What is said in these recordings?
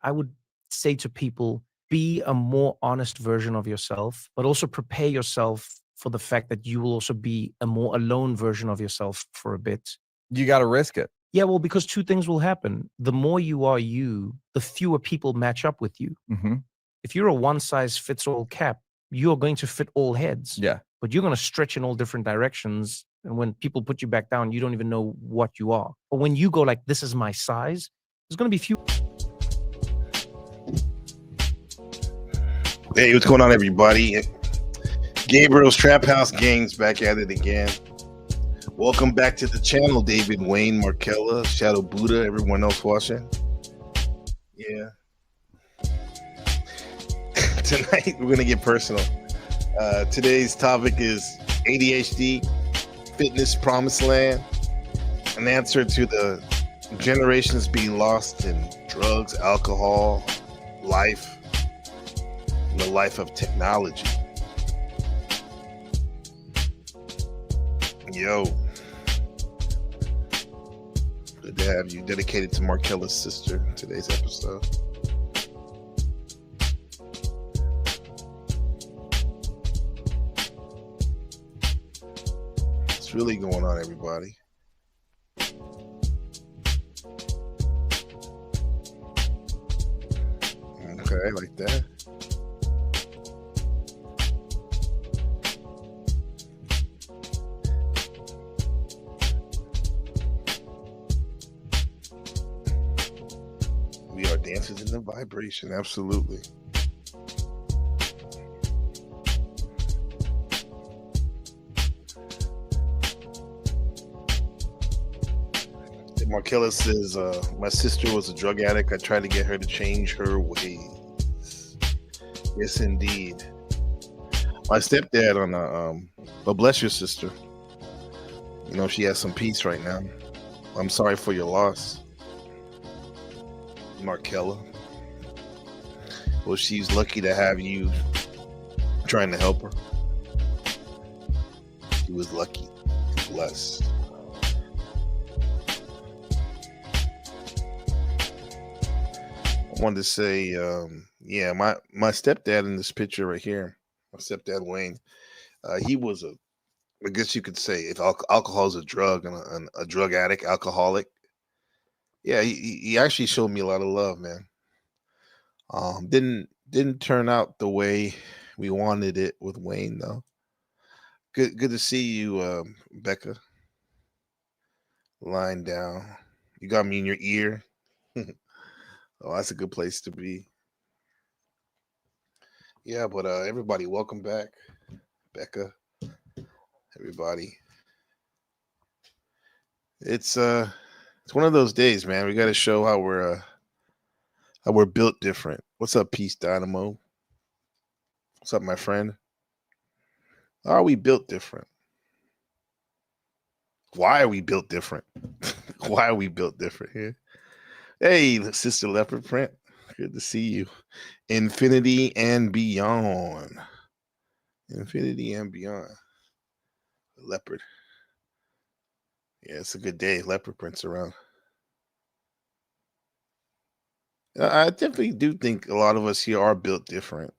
I would say to people, be a more honest version of yourself, but also prepare yourself for the fact that you will also be a more alone version of yourself for a bit. You got to risk it. Yeah, well, because two things will happen. The more you are you, the fewer people match up with you. Mm-hmm. If you're a one-size-fits-all cap, you're going to fit all heads. Yeah. But you're going to stretch in all different directions. And when people put you back down, you don't even know what you are. But when you go like, this is my size, there's going to be few. Hey, what's going on, everybody? Gabriel's Trap House Gang's back at it again. Welcome back to the channel, David, Wayne, Markella, Shadow Buddha, everyone else watching. Yeah. Tonight, we're going to get personal. Today's topic is ADHD, fitness promised land, an answer to the generations being lost in drugs, alcohol, life, and the life of technology. Yo. Good to have you. Dedicated to Markella's sister, today's episode. What's really going on, everybody? Okay, like that. We are dancers in the vibration, absolutely. Markella says, my sister was a drug addict. I tried to get her to change her ways. Yes, indeed. My stepdad on but bless your sister. You know, she has some peace right now. I'm sorry for your loss, Markella. Well, she's lucky to have you trying to help her. She was lucky, blessed. I wanted to say, yeah, my stepdad in this picture right here, my stepdad Wayne, he was I guess you could say, if alcohol is a drug and a drug addict, alcoholic. Yeah, he actually showed me a lot of love, man. Didn't turn out the way we wanted it with Wayne, though. Good to see you, Becca. Lying down. You got me in your ear. Oh, that's a good place to be. Yeah, but everybody, welcome back, Becca. Everybody, it's one of those days, man. We got to show how we're built different. What's up, Peace Dynamo? What's up, my friend? How are we built different? Why are we built different? Why are we built different here? Hey, Sister Leopard Print. Good to see you. Infinity and beyond. Infinity and beyond. Leopard. Yeah, it's a good day. Leopard Print's around. I definitely do think a lot of us here are built different.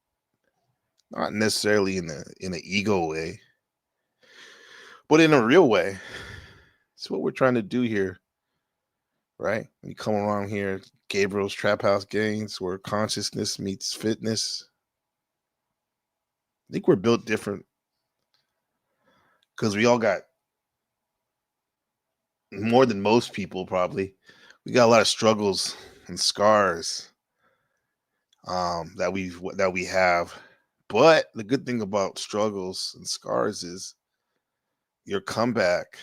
Not necessarily in an ego way, but in a real way. It's what we're trying to do here, right? When you come around here, Gabriel's Trap House Games, where consciousness meets fitness. I think we're built different because we all got more than most people, probably. We got a lot of struggles and scars that we have. But the good thing about struggles and scars is your comeback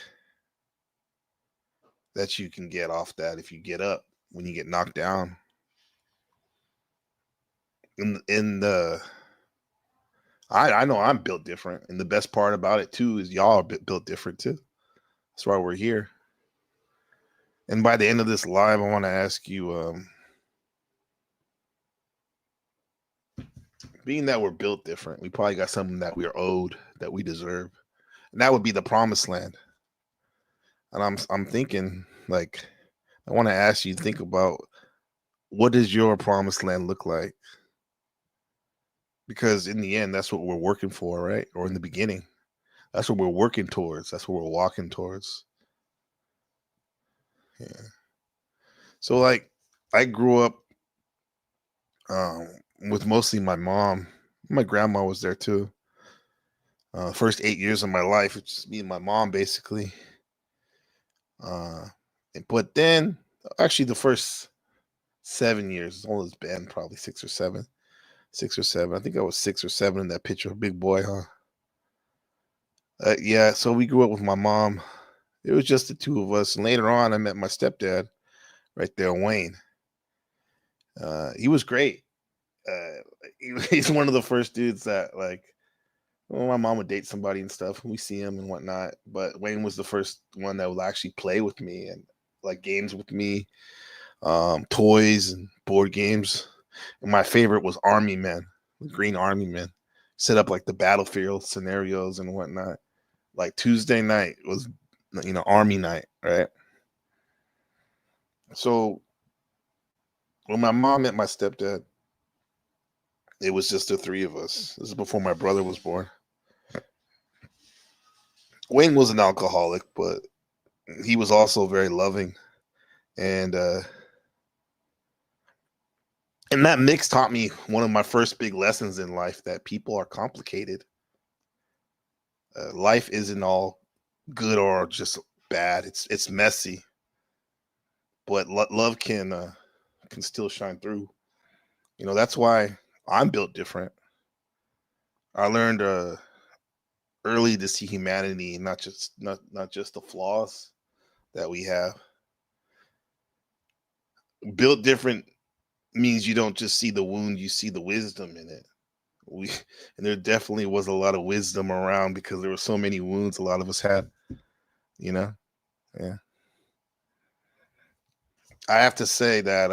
that you can get off that if you get up when you get knocked down. I know I'm built different, and the best part about it too is y'all are built different too. That's why we're here. And by the end of this live, I want to ask you, being that we're built different, we probably got something that we're owed, that we deserve, and that would be the promised land. And I'm thinking, like, I want to ask you to think about what does your promised land look like? Because in the end, that's what we're working for, right? Or in the beginning, that's what we're working towards. That's what we're walking towards. Yeah. So like, I grew up um, with mostly my mom. My grandma was there too. First 8 years of my life, it's just me and my mom basically. Uh, but then, actually, the first 7 years, it's only been probably 6 or 7. 6 or 7. I think I was 6 or 7 in that picture. Big boy, huh? Yeah. So we grew up with my mom. It was just the two of us. And later on, I met my stepdad right there, Wayne. He was great. He's one of the first dudes that like. Well, my mom would date somebody and stuff, and we see him and whatnot. But Wayne was the first one that would actually play with me and like games with me, toys and board games. And my favorite was Army Men, the Green Army Men. Set up like the battlefield scenarios and whatnot. Like Tuesday night was, Army night, right? So when my mom met my stepdad, it was just the three of us. This is before my brother was born. Wayne was an alcoholic, but he was also very loving, and that mix taught me one of my first big lessons in life, that people are complicated. Life isn't all good or just bad. It's messy, but love can still shine through. That's why I'm built different. I learned early to see humanity, and not just the flaws that we have. Built different means you don't just see the wound, you see the wisdom in it. We and there definitely was a lot of wisdom around because there were so many wounds a lot of us had, you know. Yeah. I have to say that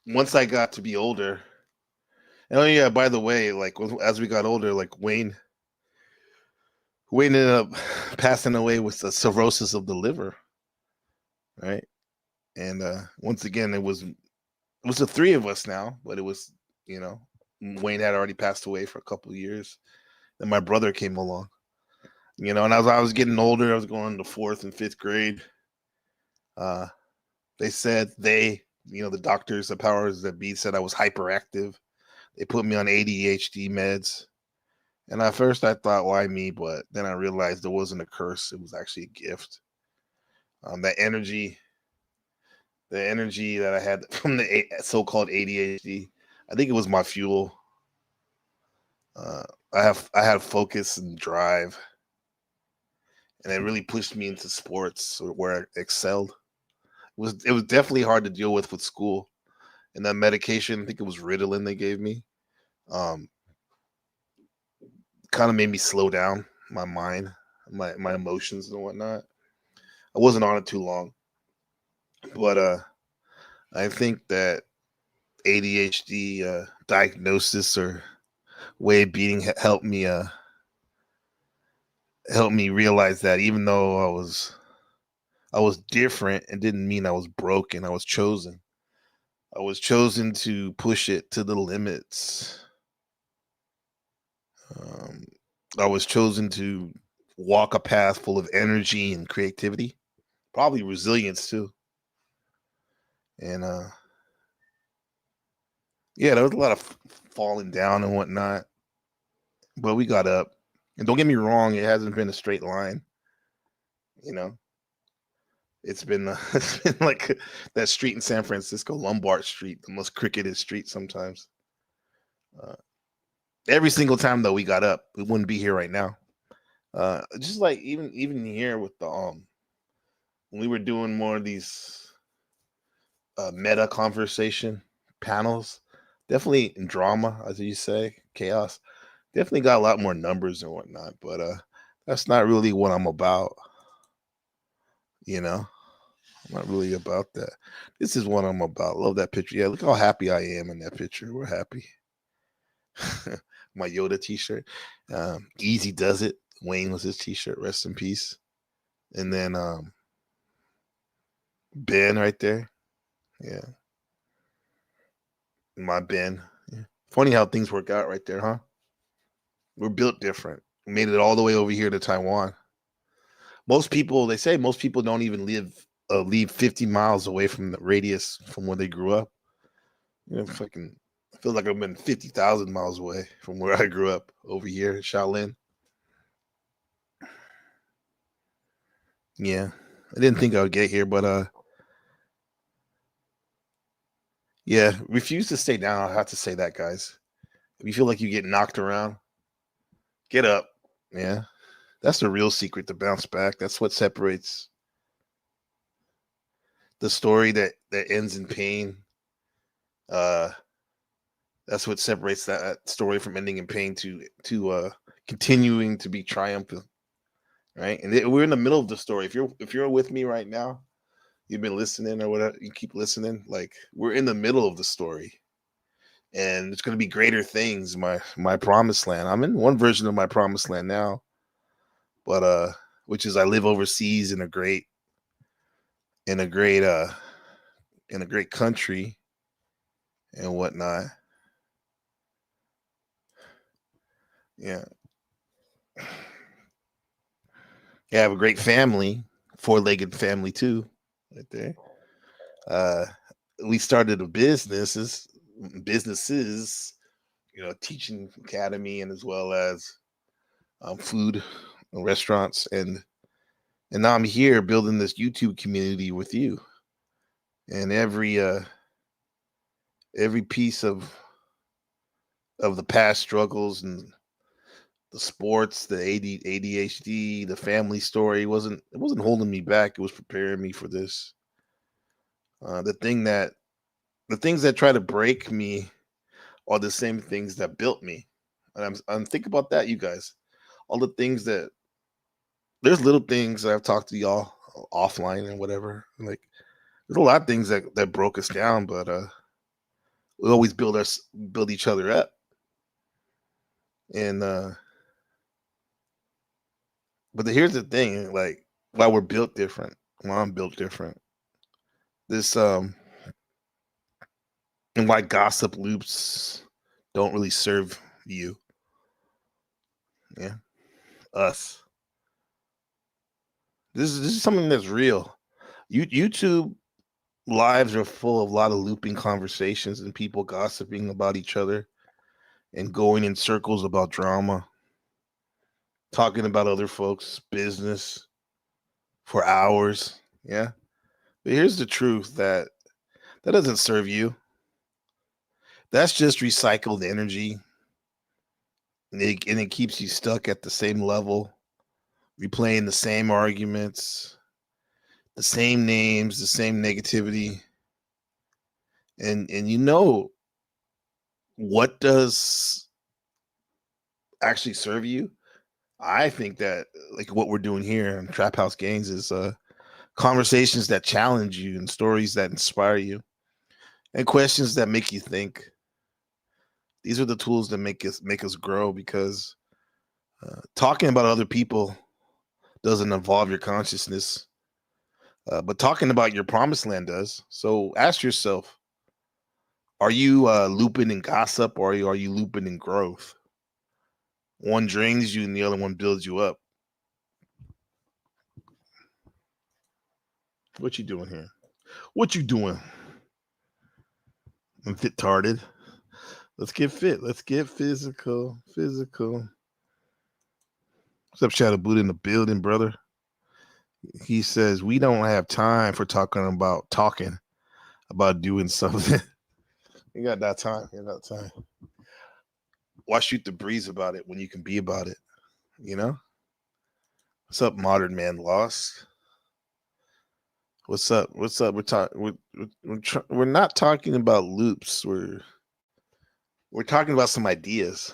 once I got to be older, and oh yeah, by the way, like as we got older, like Wayne ended up passing away with the cirrhosis of the liver, right? And once again, it was the three of us now, but it was, you know Wayne had already passed away for a couple of years. Then my brother came along, and as I was getting older, I was going to fourth and fifth grade. Uh, they said the doctors, the powers that be, said I was hyperactive. They put me on ADHD meds. And at first I thought, why me? But then I realized it wasn't a curse. It was actually a gift. That the energy that I had from the so-called ADHD, I think it was my fuel. Uh, I had focus and drive, and it really pushed me into sports where I excelled. It was definitely hard to deal with school, and that medication, I think it was Ritalin they gave me, um, kind of made me slow down my mind, my emotions and whatnot. I wasn't on it too long, but I think that ADHD diagnosis or way of being helped me realize that even though I was different, it didn't mean I was broken. I was chosen. I was chosen to push it to the limits. Um, I was chosen to walk a path full of energy and creativity, probably resilience too. And yeah, there was a lot of falling down and whatnot, but we got up. And don't get me wrong, it hasn't been a straight line. You know, it's been it's been like that street in San Francisco, Lombard Street, the most cricketed street sometimes. Uh, every single time though we got up, we wouldn't be here right now. Just like even here with the when we were doing more of these meta conversation panels, definitely in drama, as you say, chaos. Definitely got a lot more numbers and whatnot, but that's not really what I'm about. You know, I'm not really about that. This is what I'm about. Love that picture. Yeah, look how happy I am in that picture. We're happy. My Yoda T-shirt. Easy does it. Wayne was his t-shirt, rest in peace. And then Ben right there. Yeah. My Ben. Yeah. Funny how things work out right there, huh? We're built different. We made it all the way over here to Taiwan. Most people, they say most people don't even leave 50 miles away from the radius from where they grew up. Fucking, I feel like I've been 50,000 miles away from where I grew up over here in Shaolin. Yeah. I didn't think I would get here, but yeah, refuse to stay down. I have to say that, guys. If you feel like you get knocked around, get up. Yeah. That's the real secret to bounce back. That's what separates the story that ends in pain. That's what separates that story from ending in pain to continuing to be triumphant, right? And we're in the middle of the story. If you're with me right now, you've been listening or whatever, you keep listening. Like, we're in the middle of the story, and it's going to be greater things. My promised land. I'm in one version of my promised land now, but which is I live overseas in a great in a great uh in a great country and whatnot. Yeah. Yeah, I have a great family, four-legged family too, right there. Uh, we started businesses, teaching academy, and as well as food restaurants, and now I'm here building this YouTube community with you, and every piece of the past struggles and the sports, the ADHD, the family story it wasn't holding me back. It was preparing me for this. The things that try to break me are the same things that built me. And I'm think about that, you guys. All the things that there's little things that I've talked to y'all offline and whatever. Like, there's a lot of things that broke us down, but we always build each other up. And here's the thing, like, why we're built different, why I'm built different. This and why gossip loops don't really serve you. Yeah. Us. This is something that's real. YouTube lives are full of a lot of looping conversations and people gossiping about each other and going in circles about drama, talking about other folks' business for hours. Yeah. But here's the truth that doesn't serve you. That's just recycled energy. And it keeps you stuck at the same level, replaying the same arguments, the same names, the same negativity. And what does actually serve you? I think that, like, what we're doing here in Trap House Gangs is conversations that challenge you and stories that inspire you and questions that make you think. These are the tools that make us grow, because talking about other people doesn't involve your consciousness, but talking about your promised land does. So ask yourself, are you looping in gossip, or are you looping in growth? One drains you and the other one builds you up. What you doing here? What you doing? I'm fit tarded. Let's get fit. Let's get physical. Physical. What's up, Shadow Buddha in the building, brother? He says, we don't have time for talking about doing something. You got that time. You got that time. Why shoot the breeze about it when you can be about it? You know? What's up, modern man lost? What's up? What's up? We're not talking about loops. We're talking about some ideas.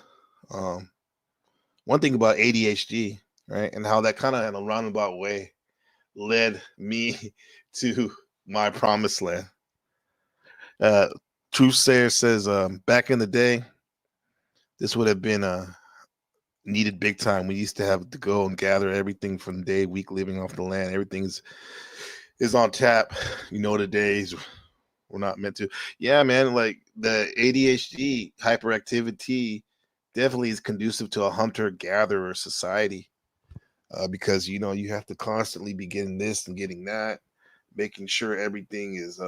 One thing about ADHD, right, and how that kind of in a roundabout way led me to my promised land. Truth Sayer says, back in the day, this would have been needed big time. We used to have to go and gather everything from day, week, living off the land. Everything's is on tap. You know, the days we're not meant to. Yeah, man, like the ADHD hyperactivity definitely is conducive to a hunter-gatherer society, because you know you have to constantly be getting this and getting that, making sure everything is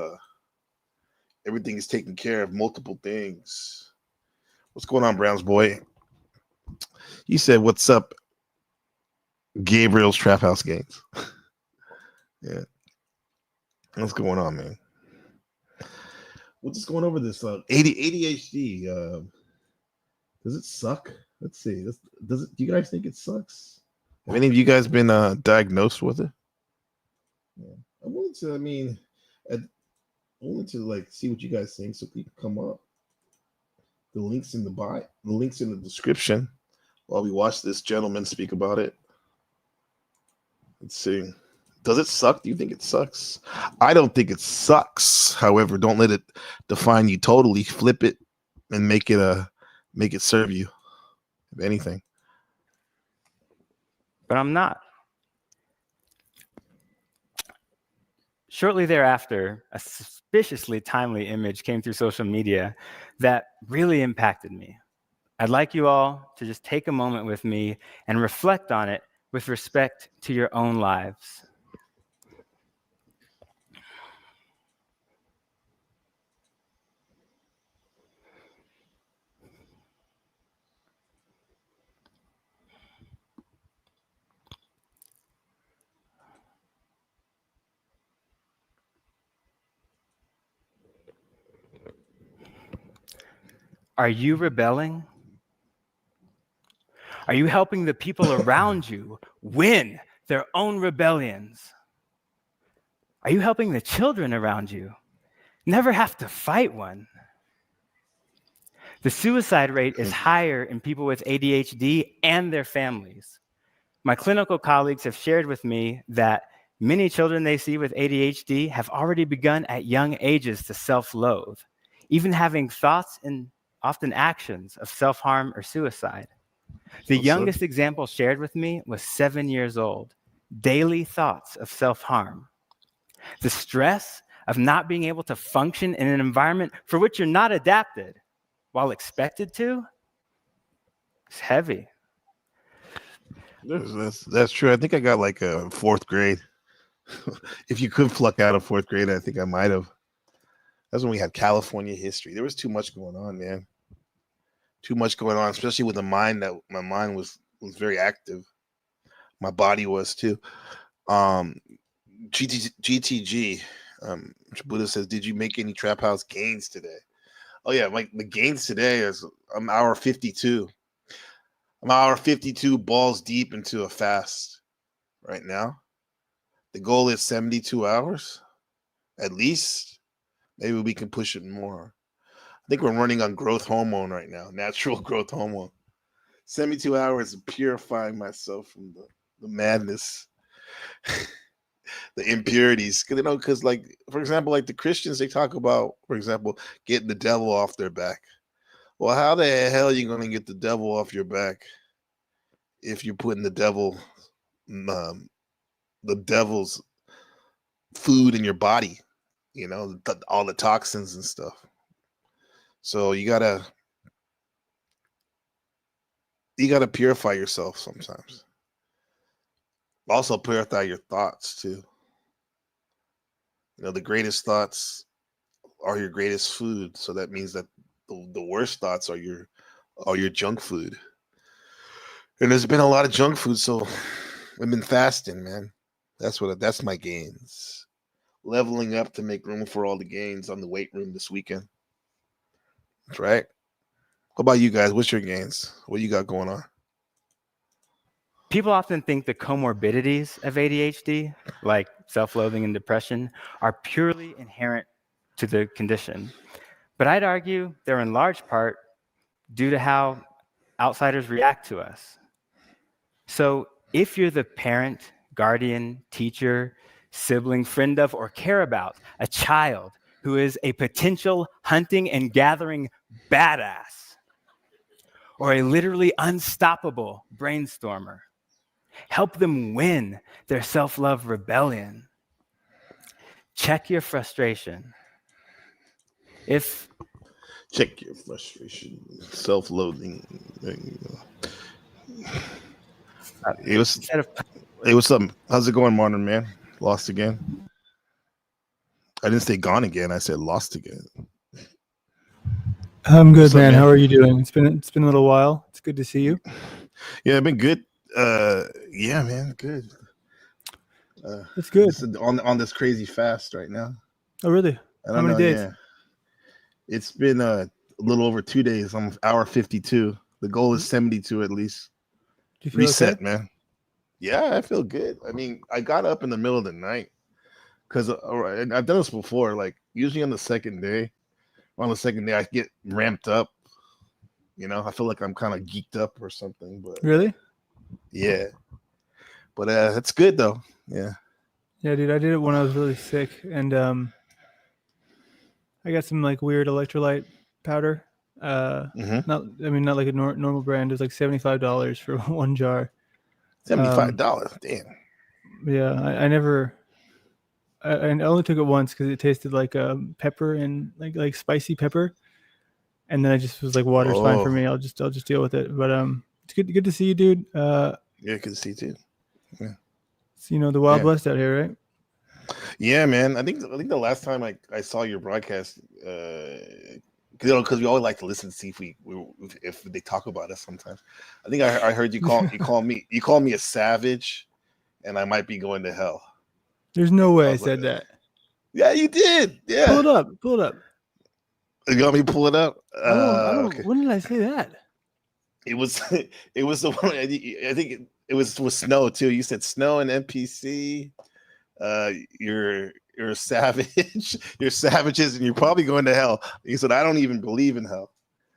taken care of, multiple things. What's going on, Browns boy? You said, "What's up, Gabriel's Trap House Games?" Yeah, what's going on, man? We're just going over this ADHD. Does it suck? Let's see. Does it? Do you guys think it sucks? Have any of you guys been diagnosed with it? Yeah. I wanted to. I mean, I wanted to like see what you guys think, so people come up. The links in the bio, the links in the description, while we watch this gentleman speak about it. Let's see. Does it suck? Do you think it sucks? I don't think it sucks. However, don't let it define you totally. Flip it and make it serve you, if anything. But I'm not. Shortly thereafter, a suspiciously timely image came through social media that really impacted me. I'd like you all to just take a moment with me and reflect on it with respect to your own lives. Are you rebelling? Are you helping the people around you win their own rebellions? Are you helping the children around you never have to fight one? The suicide rate is higher in people with ADHD and their families. My clinical colleagues have shared with me that many children they see with ADHD have already begun at young ages to self-loathe, even having thoughts and often actions of self-harm or suicide. The youngest example shared with me was 7 years old, daily thoughts of self-harm. The stress of not being able to function in an environment for which you're not adapted while expected to is heavy. That's true. I think I got like a fourth grade. If you could pluck out of fourth grade, I think I might have. That's when we had California history. There was too much going on, man. Too much going on, especially with my mind was very active. My body was too. GTG. Buddha says, "Did you make any trap house gains today?" Oh yeah, like the gains today is I'm hour 52. I'm hour 52 balls deep into a fast right now. The goal is 72 hours at least. Maybe we can push it more. I think we're running on growth hormone right now, natural growth hormone. 72 hours of purifying myself from the madness, the impurities. Because like, for example, like the Christians, they talk about, for example, getting the devil off their back. Well, how the hell are you going to get the devil off your back if you're putting the devil's food in your body? You know, all the toxins and stuff. So you gotta purify yourself sometimes. Also purify your thoughts too. You know, the greatest thoughts are your greatest food. So that means that the worst thoughts are your junk food. And there's been a lot of junk food, so I've been fasting, man. That's my gains. Leveling up to make room for all the gains on the weight room this weekend. That's right. What about you guys? What's your gains? What you got going on? People often think the comorbidities of ADHD, like self-loathing and depression, are purely inherent to the condition. But I'd argue they're in large part due to how outsiders react to us. So if you're the parent, guardian, teacher, sibling, friend of, or care about a child who is a potential hunting and gathering badass, or a literally unstoppable brainstormer. Help them win their self-love rebellion. Check your frustration. If Check your frustration, self-loathing. There you go. Hey, what's up? How's it going, Martin, man? Lost again? I didn't say gone again. I said lost again. I'm good, What's up, man. man? How are you doing? It's been a little while. It's good to see you. Yeah, I've been good. Yeah, man, good. It's good. This is on this crazy fast right now. Oh, really? I How don't many know. days? Yeah, it's been a little over 2 days. I'm hour 52. The goal is 72 at least. Do you feel Reset, okay? man. Yeah, I feel good. I mean, I got up in the middle of the night because I've done this before. Like usually on the second day, I get ramped up. You know, I feel like I'm kind of geeked up or something. But Really? yeah, but it's good though. Yeah. Yeah, dude. I did it when I was really sick, and I got some like weird electrolyte powder. Mm-hmm. Not like a normal brand. It was like $75 for one jar. $75. Damn. Yeah, I never. I only took it once because it tasted like pepper and like spicy pepper, and then I just was like, water's fine for me. I'll just deal with it. But it's good to see you, dude. Yeah, good to see you too. Yeah. It's, the Wild West out here, right? Yeah, man. I think the last time I saw your broadcast, because we always like to listen to see if they talk about us sometimes. I think I heard you call me a savage, and I might be going to hell. There's no way I said that. Yeah, you did. Yeah. Pull it up. You want me to pull it up? I don't. Okay. When did I say that? It was the one. I think it was with Snow too. You said Snow and NPC. You're a savage. You're savages, and you're probably going to hell. He said, I don't even believe in hell.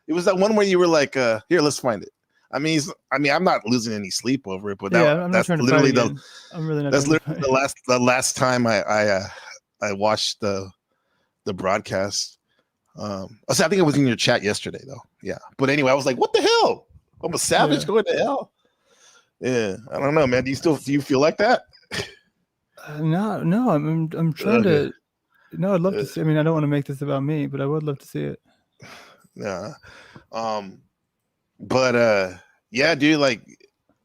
It was that one where you were like, here, let's find it. I mean, I'm not losing any sleep over it, but that's literally the last time I watched the broadcast. I think it was in your chat yesterday though. Yeah, but anyway, I was like, what the hell? I'm a savage going to hell. Yeah, I don't know, man. Do you feel like that? No. I'm trying to. No, I'd love to see. I mean, I don't want to make this about me, but I would love to see it. Yeah. But yeah, dude. Like,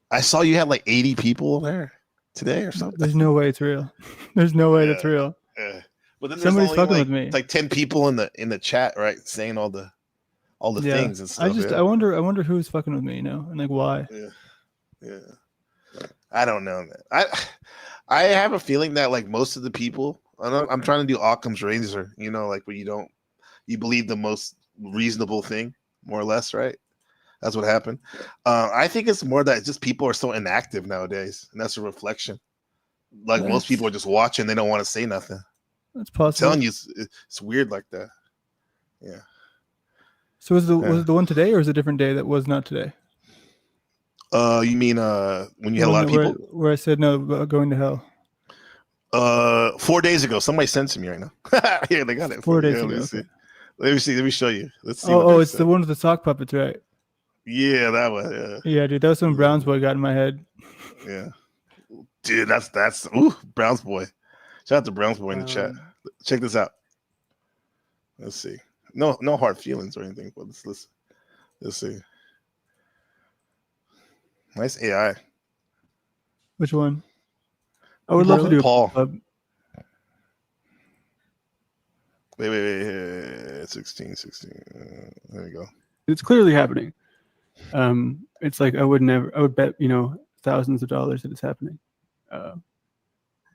I saw you had like 80 people there today or something. There's no way it's real. There's no way that's real. Yeah. But then somebody's only fucking with me. Like 10 people in the chat, right, saying all the things and stuff. I wonder who's fucking with me, and like why. Yeah. I don't know, man. I have a feeling that like most of the people, I'm trying to do Occam's razor, like where you believe the most reasonable thing, more or less, right? That's what happened. I think it's more that just people are so inactive nowadays, and that's a reflection. Like most people are just watching; they don't want to say nothing. That's possible. I'm telling you, it's weird like that. Yeah. So was it the one today, or is it a different day that was not today? You mean when you had a lot of people? Where I said no about going to hell. 4 days ago, somebody sent to me right now. Yeah, they got it. 4 days ago. Let me see. Let me show you. Let's see. It's the one with the sock puppets, right? Yeah, that one. Yeah. Yeah, dude, that was when Browns boy got in my head. Yeah, dude, that's Browns boy. Shout out to Browns boy in the chat. Check this out. Let's see. No hard feelings or anything, but let's listen. Let's see. Nice AI. Which one? I would love to do Paul. Wait. 16. There you go. It's clearly happening. It's like I would bet, thousands of dollars that it's happening. But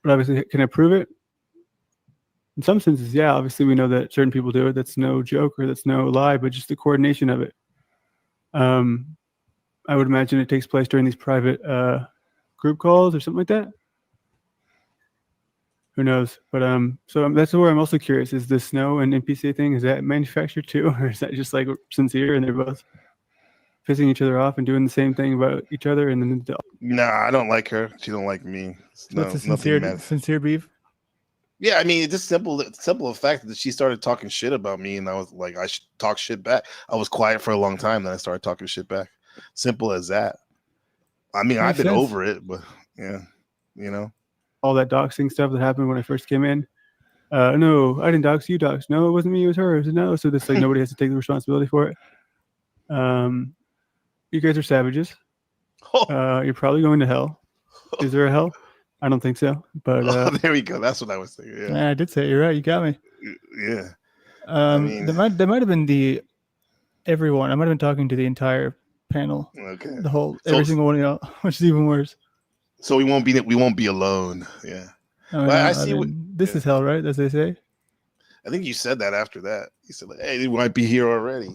obviously, can I prove it? In some senses, yeah. Obviously, we know that certain people do it. That's no joke or that's no lie, but just the coordination of it. I would imagine it takes place during these private group calls or something like that. Who knows? But so that's where I'm also curious. Is the Snow and NPC thing, is that manufactured too, or is that just like sincere and they're both pissing each other off and doing the same thing about each other? And then nah, I don't like her. She don't like me. That's a sincere beef. Yeah, I mean, it's just simple fact that she started talking shit about me, and I was like, I should talk shit back. I was quiet for a long time, then I started talking shit back. Simple as that. I mean, I've Makes been sense. over it, but yeah, you know. All that doxing stuff that happened when I first came in. No, I didn't dox. You doxed. No, it wasn't me. It was her. I said, no. So this like nobody has to take the responsibility for it. You guys are savages. You're probably going to hell. Is there a hell? I don't think so. But there we go. That's what I was thinking. Yeah, I did say it. You're right. You got me. yeah. I mean, that might have been everyone. I might have been talking to the entire panel. okay. The whole every single one of y'all, which is even worse. So we won't be alone. Yeah. I see. This is hell, right? As they say. I think you said that after that. You said, like, "Hey, they might be here already,"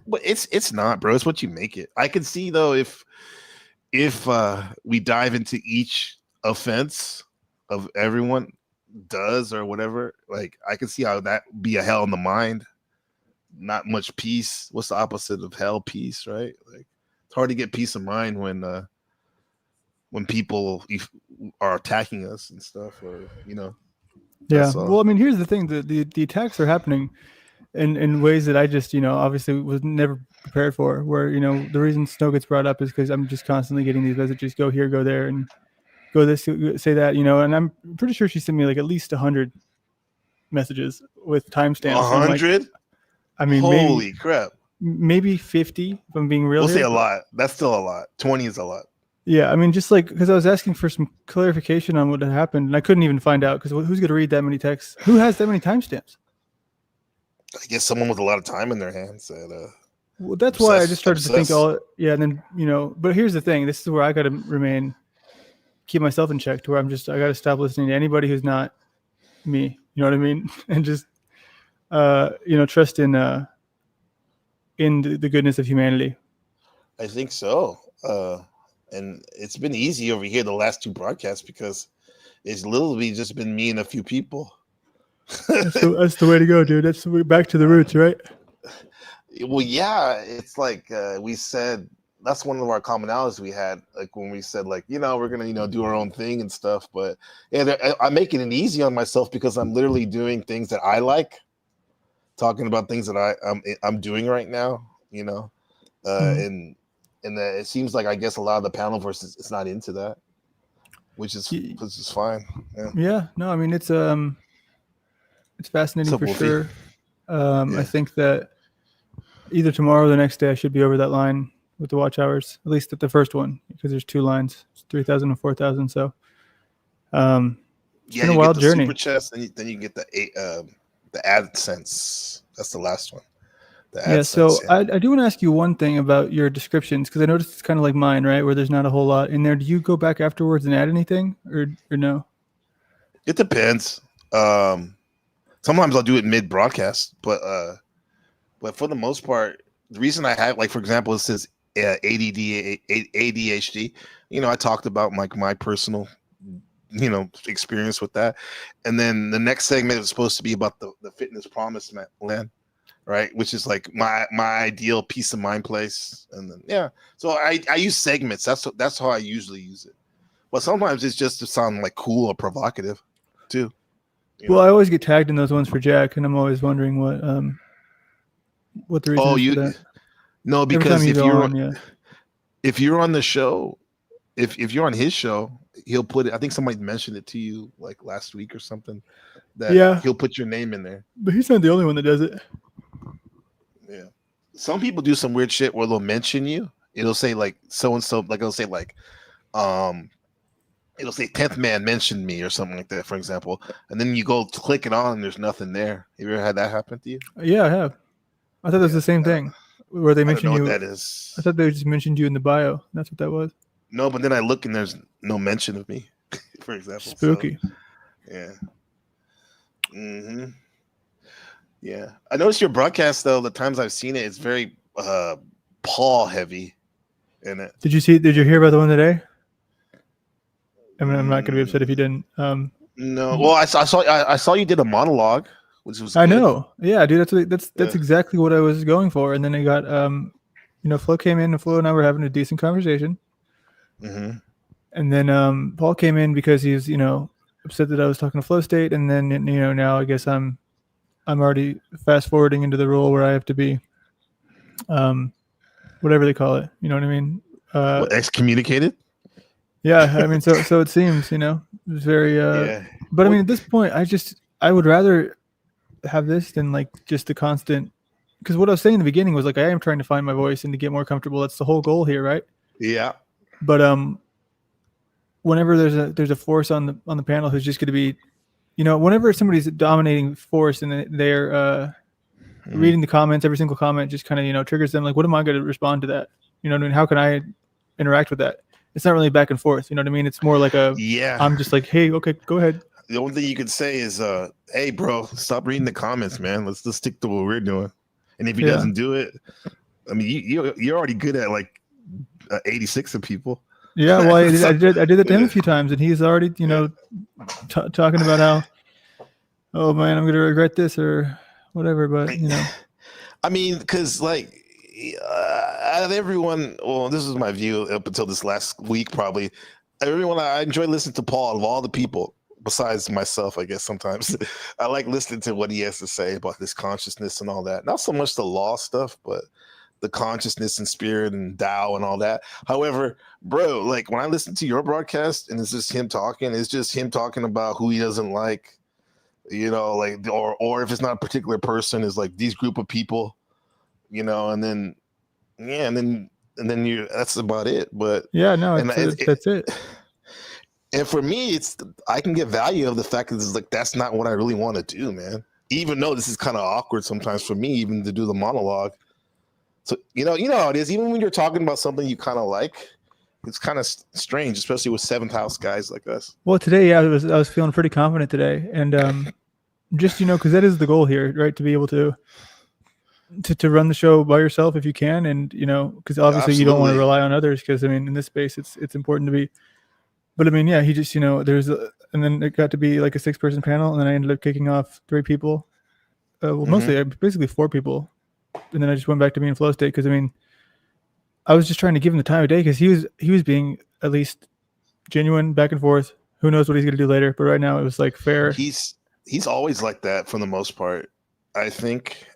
but it's not, bro. It's what you make it. I can see though if we dive into each offense of everyone does or whatever, like I can see how that be a hell in the mind. Not much peace. What's the opposite of hell? Peace, right? Like it's hard to get peace of mind when people are attacking us and stuff, or you know. Yeah. Well, I mean, here's the thing: the attacks are happening in ways that I just, obviously was never prepared for. Where the reason Snow gets brought up is because I'm just constantly getting these messages: go here, go there, and go this, say that. And I'm pretty sure she sent me like at least 100 messages with timestamps. 100? I mean, holy crap! Maybe 50. If I'm being real, we'll say a lot. That's still a lot. 20 is a lot. Yeah, I mean, just like because I was asking for some clarification on what had happened, and I couldn't even find out because who's going to read that many texts? Who has that many timestamps? I guess someone with a lot of time in their hands. Well, that's why I just started to think and then But here's the thing: this is where I got to keep myself in check. To where I got to stop listening to anybody who's not me. You know what I mean? And just trust in the goodness of humanity. I think so. And it's been easy over here the last 2 broadcasts because it's literally just been me and a few people. That's the way to go, dude. That's back to the roots, right? Well, yeah, it's like we said, that's one of our commonalities we had, like when we said, like, we're gonna do our own thing and stuff. But I'm making it easy on myself because I'm literally doing things that I like, talking about things that I'm doing right now, and it seems like I guess a lot of the panel versus it's not into that, which is fine. Yeah. No, I mean it's fascinating for sure. I think that either tomorrow or the next day I should be over that line with the watch hours, at least at the first one, because there's 2 lines, it's 3,000 and 4,000. So it's been a wild journey. Super chest, then you get the AdSense. That's the last one. So I do want to ask you one thing about your descriptions, because I noticed it's kind of like mine, right? Where there's not a whole lot in there. Do you go back afterwards and add anything or no? It depends. Sometimes I'll do it mid broadcast, but for the most part, the reason I have, like, for example, it says ADHD. I talked about like my personal, experience with that, and then the next segment is supposed to be about the fitness promised land. Right, which is like my ideal peace of mind place, and then so I use segments. That's how I usually use it. But sometimes it's just to sound like cool or provocative, too. Well, I always get tagged in those ones for Jack, and I'm always wondering what the reason is for that. No, because if you're on the show, if you're on his show, he'll put it. I think somebody mentioned it to you like last week or something. That he'll put your name in there. But he's not the only one that does it. Yeah, some people do some weird shit where they'll mention you. It'll say like so and so, like it'll say like, it'll say 10th man mentioned me or something like that, for example. And then you go click it on, and there's nothing there. Have you ever had that happen to you? Yeah, I have. I thought it was the same thing where they mentioned you. What that is. I thought they just mentioned you in the bio. That's what that was. No, but then I look and there's no mention of me, for example. Spooky. So, yeah. Mm-hmm. Yeah, I noticed your broadcast though. The times I've seen it, it's very Paul heavy in it. Did you hear about the one today? I mean, I'm not going to be upset if you didn't. No, well, I saw you did a monologue, which was. I know, yeah, dude. That's exactly what I was going for. And then I got, Flo came in, and Flo and I were having a decent conversation. Mm-hmm. And then Paul came in because he's, upset that I was talking to Flow State, and then now I guess I'm already fast forwarding into the role where I have to be, whatever they call it. You know what I mean? Excommunicated? Yeah, I mean, so it seems, it's very. Yeah. But I mean, at this point, I would rather have this than like just the constant. Because what I was saying in the beginning was like I am trying to find my voice and to get more comfortable. That's the whole goal here, right? Yeah. But whenever there's a force on the panel who's just going to be, whenever somebody's a dominating force and they're reading the comments, every single comment just kind of triggers them. Like, what am I going to respond to that? You know what I mean? How can I interact with that? It's not really back and forth. You know what I mean? It's more like I'm just like, hey, okay, go ahead. The only thing you could say is, hey, bro, stop reading the comments, man. Let's just stick to what we're doing. And if he doesn't do it, I mean, you're already good at like 86 of people. Yeah, well, I did it to him a few times, and he's already, talking about how, oh man, I'm going to regret this or whatever. But I mean, because like out of everyone, well, this is my view up until this last week, probably. Everyone, I enjoy listening to Paul out of all the people, besides myself, I guess sometimes. I like listening to what he has to say about this consciousness and all that. Not so much the law stuff, but the consciousness and spirit and Tao and all that. However, bro, like when I listen to your broadcast and it's just him talking, it's just him talking about who he doesn't like, like, or if it's not a particular person, is like these group of people, and then that's about it. But yeah, no, that's it. And for me, I can get value of the fact that it's like that's not what I really want to do, man. Even though this is kind of awkward sometimes for me, even to do the monologue. So you know how it is. Even when you're talking about something you kind of like, it's kind of strange, especially with seventh house guys like us. Well, today, I was feeling pretty confident today, and just because that is the goal here, right? To be able to run the show by yourself if you can, and because obviously you don't want to rely on others. Because I mean, in this space, it's important to be. But I mean, yeah, he just and then it got to be like a 6-person panel, and then I ended up kicking off 3 people. Mostly, basically 4 people, and then I just went back to being flow state because I mean, I was just trying to give him the time of day because he was being at least genuine, back and forth. Who knows what he's going to do later? But right now, it was like fair. He's always like that for the most part. I think.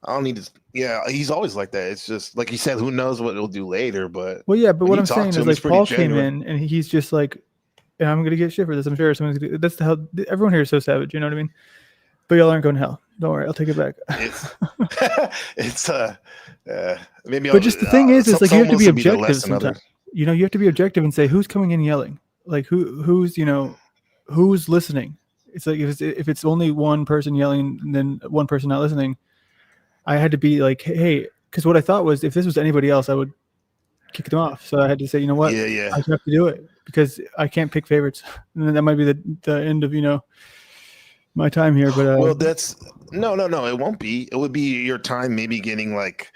I don't need to. Yeah, he's always like that. It's just like you said. Who knows what he'll do later? But well, yeah. But what I'm saying is, like, Paul came in and he's just like, yeah, I'm gonna get shit for this. I'm sure someone's gonna. That's the hell. Everyone here is so savage. You know what I mean? But y'all aren't going to hell. Don't worry. I'll take it back. It's maybe. But just the thing is like you have to be objective sometimes. You have to be objective and say who's coming in yelling. Like who's listening. It's like if it's only one person yelling and then one person not listening. I had to be like, hey, because what I thought was if this was anybody else, I would kick them off. So I had to say, you know what? Yeah. I have to do it because I can't pick favorites. And then that might be the end of, my time here. But well, that's no. It won't be. It would be your time maybe getting like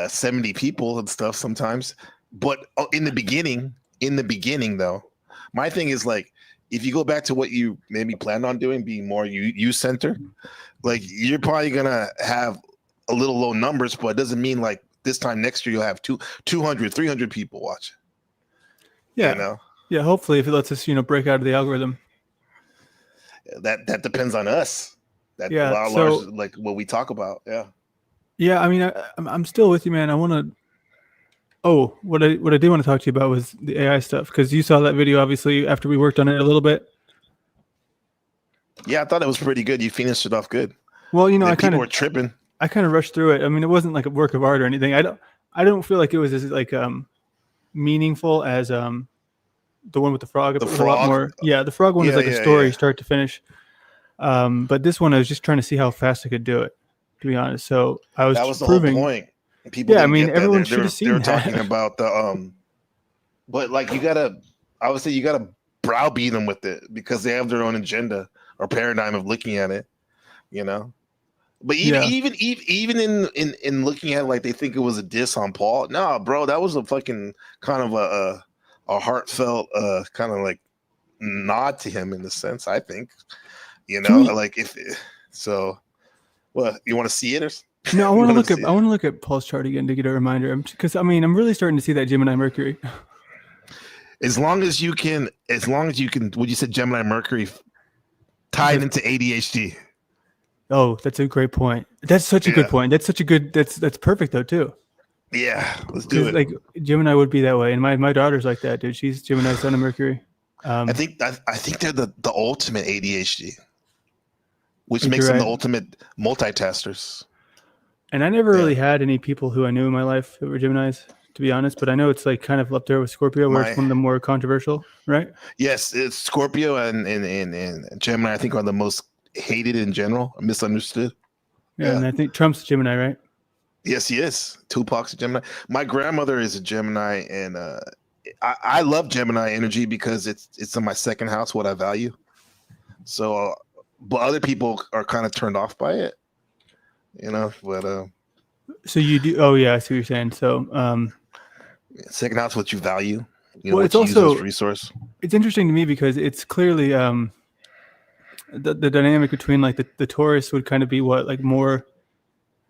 70 people and stuff sometimes. But in the beginning though, my thing is like, if you go back to what you maybe planned on doing, being more you center, like you're probably going to have a little low numbers, but it doesn't mean like this time next year you'll have 200, 300 people watching. Yeah. Yeah. Hopefully if it lets us, break out of the algorithm. That depends on us. That like what we talk about. Yeah. Yeah. I mean, I'm still with you, man. I want to, what I did want to talk to you about was the AI stuff. Cause you saw that video, obviously, after we worked on it a little bit. Yeah. I thought it was pretty good. You finished it off good. Well, people were tripping. I kind of rushed through it. I mean, it wasn't like a work of art or anything. I don't feel like it was as like meaningful as the one with the frog. The frog. A lot more. Yeah, the frog one is like a story start to finish. But this one I was just trying to see how fast I could do it, to be honest. So I was that was proving, the whole point. People everyone should have seen that. They were talking about the but like you gotta browbeat them with it because they have their own agenda or paradigm of looking at it, But even in looking at it like they think it was a diss on Paul. No, bro, that was a fucking kind of a heartfelt kind of like nod to him in the sense, I think. Like if so. Well, you want to see it or? No, I want to look at Paul's chart again to get a reminder. Because I mean, I'm really starting to see that Gemini Mercury. As long as you can, what you said, Gemini Mercury tied into ADHD. Oh, that's a great point. That's such a good Yeah. point. That's such a good. That's perfect though too. Yeah, let's do it. Like Gemini would be that way, and my daughter's like that, dude. She's Gemini, Sun, and Mercury. I think they're the ultimate ADHD, which think makes you're them the right. ultimate multitaskers. And I never Yeah. really had any people who I knew in my life that were Geminis, to be honest. But I know it's like kind of up there with Scorpio, where it's one of the more controversial, right? Yes, it's Scorpio and Gemini. I think are the most hated in general, misunderstood. Yeah, and I think Trump's Gemini, right? Yes, he is. Tupac's a Gemini. My grandmother is a Gemini, and I love Gemini energy because it's in my second house, what I value. So, but other people are kind of turned off by it, you know. But So you do? Oh yeah, I see what you're saying. So second house, what you value, you know, well, what it's you use also as resource. it's interesting to me because it's clearly the dynamic between like the Taurus would kind of be what, like more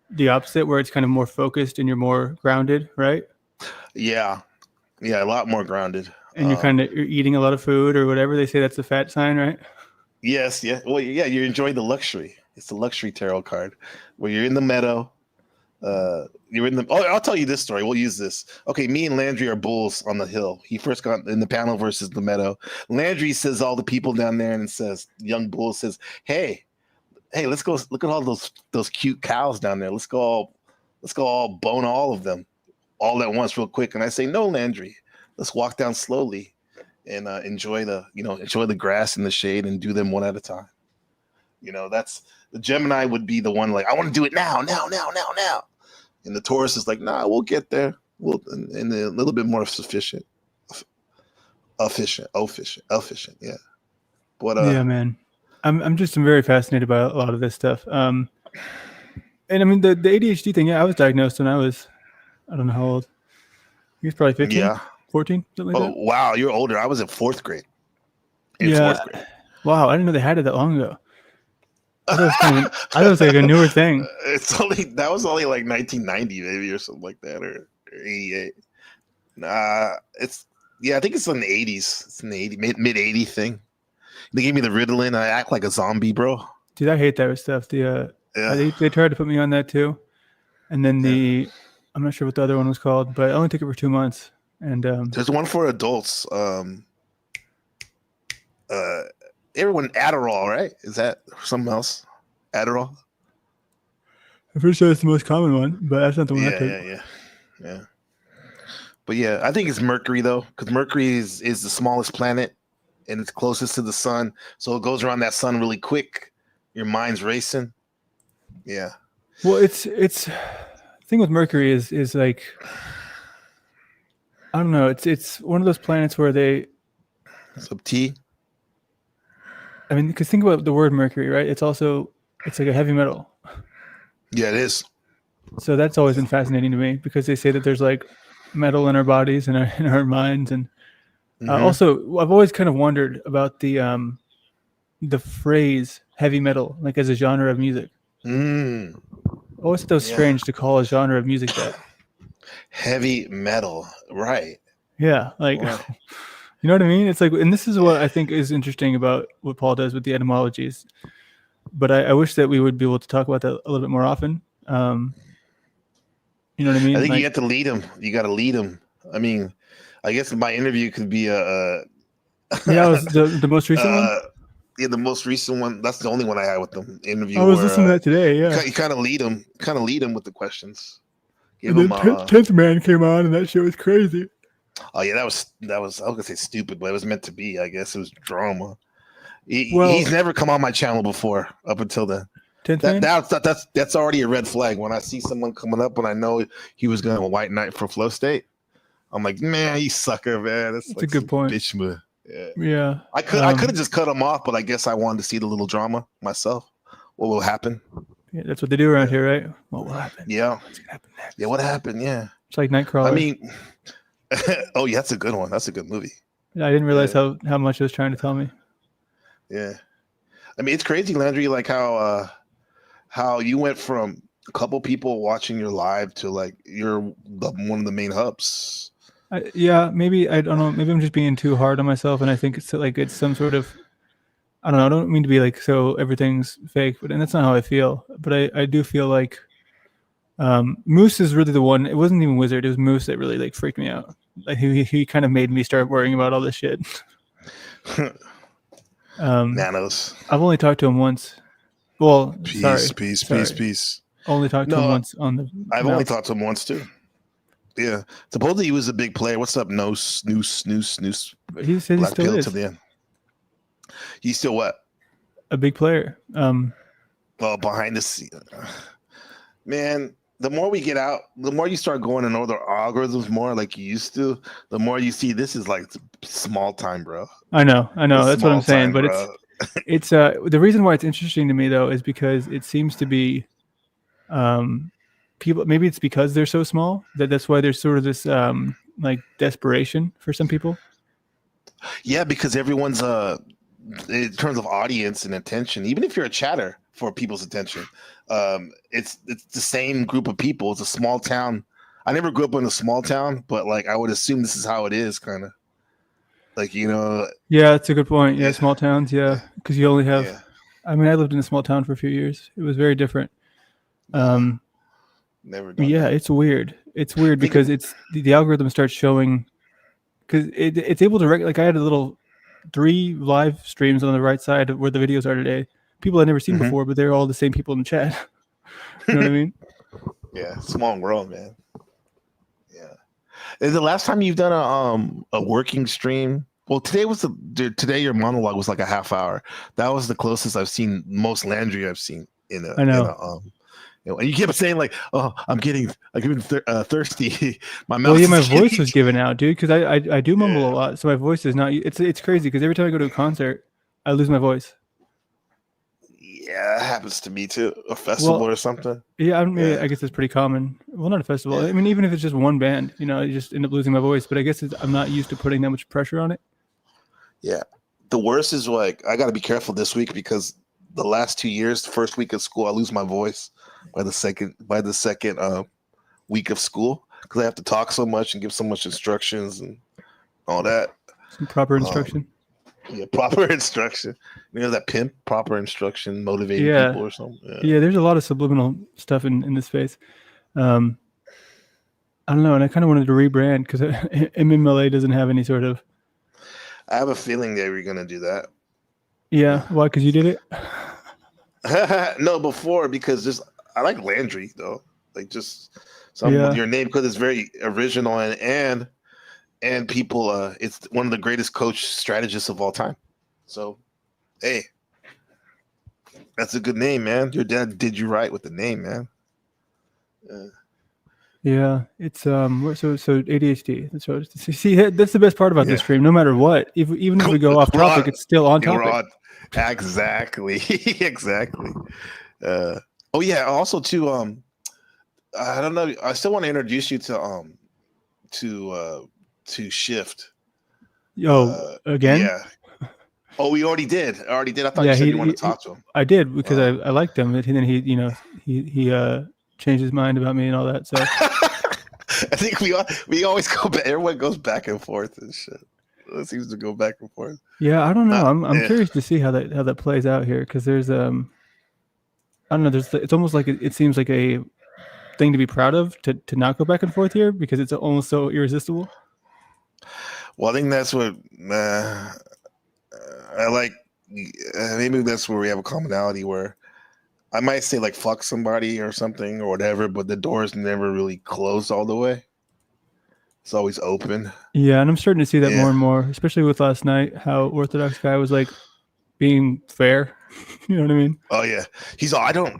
the opposite, where it's kind of more focused and you're more grounded, right? Yeah, a lot more grounded. And you're eating a lot of food or whatever. They say that's the fat sign, right? Yes, yeah. Well, yeah, you're enjoying the luxury. It's the luxury tarot card where you're in the meadow. You're in the. Oh, I'll tell you this story. We'll use this. Okay, me and Landry are bulls on the hill. He first got in the panel versus the meadow. Landry says all the people down there and says, young bull says, hey, let's go look at all those cute cows down there. Let's go all bone all of them all at once real quick. And I say, no, Landry, let's walk down slowly and enjoy the grass and the shade and do them one at a time. You know, that's the Gemini would be the one like, I want to do it now. And the Taurus is like, nah, we'll get there. And a little bit more efficient. Yeah. But Yeah, man. I'm very fascinated by a lot of this stuff. And I mean the ADHD thing, yeah, I was diagnosed when I was, I don't know how old. He was probably 15, yeah. 14, something like that. Wow, you're older. I was in fourth grade. Yeah. Fourth grade. Wow, I didn't know they had it that long ago. I thought it was like a newer thing. That was only like 1990 maybe or something like that, or 88. Nah, I think it's in the 80s. It's in the mid 80 thing. They gave me the Ritalin. I act like a zombie, bro. Dude, I hate that stuff. They tried to put me on that too, and then I'm not sure what the other one was called, but I only took it for 2 months. And there's one for adults. Everyone Adderall, right? Is that something else? Adderall? I'm pretty sure it's the most common one, but that's not the one I took. Yeah. But yeah, I think it's Mercury though, because Mercury is the smallest planet and it's closest to the sun, so it goes around that sun really quick. Your mind's racing. Yeah. Well, it's the thing with Mercury is like, I don't know. It's one of those planets where Sub T. I mean, because think about the word Mercury, right? It's like a heavy metal. Yeah, it is. So that's always been fascinating to me because they say that there's like metal in our bodies and in our minds, and also I've always kind of wondered about the phrase heavy metal, like as a genre of music. I always thought that was strange to call a genre of music that. Heavy metal, right? Yeah, like. You know what I mean? It's like, and this is what I think is interesting about what Paul does with the etymologies. But I wish that we would be able to talk about that a little bit more often. You know what I mean? I think you have to lead them. You got to lead them. I mean, I guess my interview could be yeah, it was the most recent one. Yeah, the most recent one. That's the only one I had with them. Interview. I was listening to that today. Yeah, you kind of lead them. with the questions. Give them. 10th Man came on, and that shit was crazy. Oh yeah, that was I was gonna say stupid, but it was meant to be. I guess it was drama. He's never come on my channel before up until then. That's already a red flag. When I see someone coming up and I know he was going to white knight for Flow State, I'm like, man, you sucker, man. That's like a good point. Bitch move. Yeah. I could have just cut him off, but I guess I wanted to see the little drama myself. What will happen? Yeah, that's what they do around here, right? What will happen? Yeah. What's gonna happen next? Yeah, what happened? Yeah. It's like Nightcrawler. I mean, oh yeah, that's a good one. That's a good movie. I didn't realize how much it was trying to tell me. Yeah. I mean, it's crazy, Landry, like how you went from a couple people watching your live to like you're one of the main hubs Yeah, maybe I don't know. Maybe I'm just being too hard on myself, and I think it's like it's some sort of I don't know. I don't mean to be like so everything's fake, but and that's not how I feel. But I do feel like Moose is really the one. It wasn't even Wizard. It was Moose that really like freaked me out. Like he kind of made me start worrying about all this shit. Nanos. I've only talked to him once. Well, Peace. sorry. Only talked to him No, once on the. I've only mouse. talked to him once too. Yeah, supposedly he was a big player. What's up, no snooze? He says he Black still pill is to the end. He's still what? a big player. Well, behind the scene, man. The more we get out, the more you start going and know the algorithms more like you used to. The more you see this is like small time, bro. I know. It's That's what I'm small saying. time, But bro. it's the reason why it's interesting to me though is because it seems to be, people. Maybe it's because they're so small that's why there's sort of this like desperation for some people. Yeah, because everyone's in terms of audience and attention, even if you're a chatter for people's attention, it's the same group of people. It's a small town. I never grew up in a small town, but like I would assume this is how it is, kind of. Like Yeah, that's a good point. Yeah, Yeah. small towns. Yeah, because you only have. Yeah. I mean, I lived in a small town for a few years. It was very different. Never done Yeah, that. it's weird. It's weird Think because it's the algorithm starts showing because it's able to like I had a little 3 live streams on the right side of where the videos are today. People I'd never seen Mhm. before, but they're all the same people in the chat. You know what I mean? Yeah, small world, man. Yeah. Is the last time you've done a working stream? Well, today your monologue was like a half hour. That was the closest I've seen, most Landry I've seen in a I know. in a and you kept saying like, "Oh, I'm getting thirsty." My mouth. Well, yeah, my is voice getting- was given out, dude, because I do mumble a Yeah. lot, so my voice is not. It's crazy because every time I go to a concert, I lose my voice. Yeah, that happens to me too. A festival Well, or something. Yeah, I mean, Yeah. I guess it's pretty common. Well, not a festival. Yeah. I mean, even if it's just one band, you know, I just end up losing my voice. But I guess I'm not used to putting that much pressure on it. Yeah. The worst is like I got to be careful this week because the last 2 years, the first week of school, I lose my voice by the second week of school because I have to talk so much and give so much instructions and all that. Some proper instruction. Yeah, proper instruction. You know that pimp, proper instruction, motivating Yeah. people or something. Yeah, there's a lot of subliminal stuff in this space. I don't know, and I kind of wanted to rebrand because MMLA doesn't have any sort of. I have a feeling they were gonna do that. Yeah, why? Because you did it. No, before because just I like Landry though, like just some Yeah. with your name because it's very original and people. It's one of the greatest coach strategists of all time. So, hey, that's a good name, man. Your dad did you right with the name, man. Yeah, it's so ADHD. That's what. See, that's the best part about this Yeah. stream. No matter what, even if we go off We're on- topic, it's still on We're topic. on- exactly, exactly. Oh yeah. Also, too. I don't know. I still want to introduce you to Shift. Oh, again? Yeah. Oh, we already did. I thought Yeah, you said he- you wanted he- to talk to him. I did because I liked him, and then he changed his mind about me and all that. So I think we always go back. Everyone goes back and forth and shit. It seems to go back and forth. yeah, I don't know. I'm Yeah. curious to see how that plays out here because there's I don't know. It's almost like it seems like a thing to be proud of to not go back and forth here because it's almost so irresistible. Well, I think that's what I like. Maybe that's where we have a commonality where I might say like fuck somebody or something or whatever, but the door's never really closed all the way. It's always open. Yeah, and I'm starting to see that Yeah. more and more, especially with last night. How Orthodox guy was like being fair. You know what I mean? Oh yeah, he's all I don't.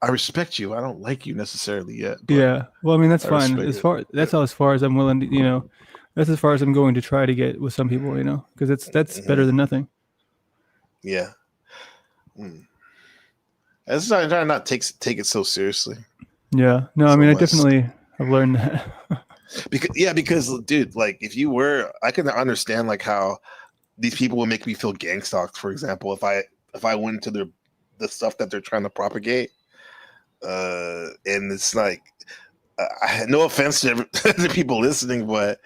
I respect you. I don't like you necessarily yet. But Yeah. Well, I mean that's I fine. respect it. As far as I'm willing to, that's as far as I'm going to try to get with some people, because that's better than nothing. Yeah. That's not trying to not take it so seriously. Yeah. No, I So mean I much. definitely have learned that. Because dude, like if you were, I can understand like how these people would make me feel gang stalked, for example, if I went into the stuff that they're trying to propagate, and it's like no offense to the people listening, but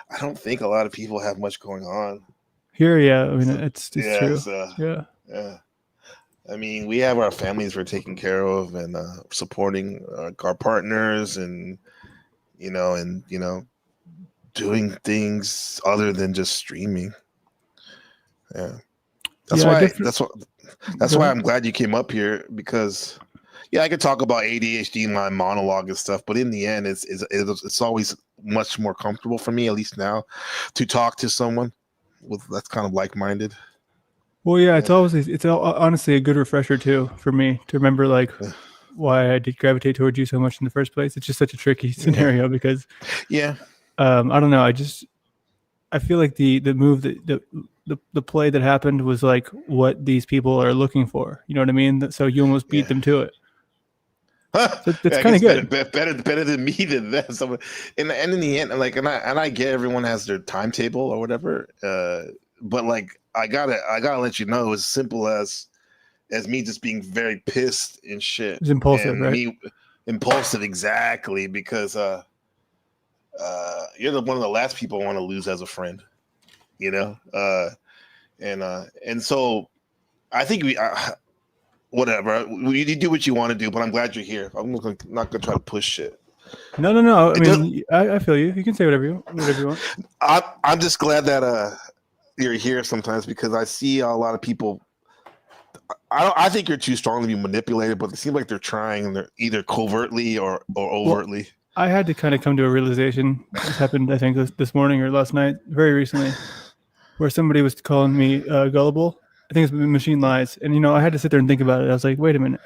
I don't think a lot of people have much going on. Here, yeah. I mean, So, it's yeah, true. so, Yeah. yeah. I mean, we have our families we're taking care of and supporting our partners, and doing things other than just streaming. Yeah, that's Yeah, why. different. That's Go why ahead. I'm glad you came up here, because yeah, I could talk about ADHD in my monologue and stuff, but in the end, it's always much more comfortable for me, at least now, to talk to someone that's kind of like-minded. Well, yeah, Yeah. honestly a good refresher too for me to remember like Yeah. why I did gravitate towards you so much in the first place. It's just such a tricky scenario because Yeah. I don't know. I feel like the move that the play that happened was like what these people are looking for. You know what I mean? So you almost beat Yeah. them to it. So that's Yeah, I kind of guess good. better than me than that. So, and in the end, like, and I get everyone has their timetable or whatever. But like, I gotta let you know, it was as simple as me just being very pissed and shit, It's impulsive, and right? me impulsive, exactly, because you're one of the last people I want to lose as a friend, you know. And so I think whatever, you do what you want to do, but I'm glad you're here. I'm not gonna try to push shit. No. I It does, mean, I feel you. You can say whatever you want. I'm just glad that you're here sometimes, because I see a lot of people. I think you're too strong to be manipulated, but it seems like they're trying, and they're either covertly or overtly. I had to kind of come to a realization. This happened, I think, this morning or last night, very recently, where somebody was calling me gullible. I think it's machine lies, and I had to sit there and think about it. I was like, wait a minute,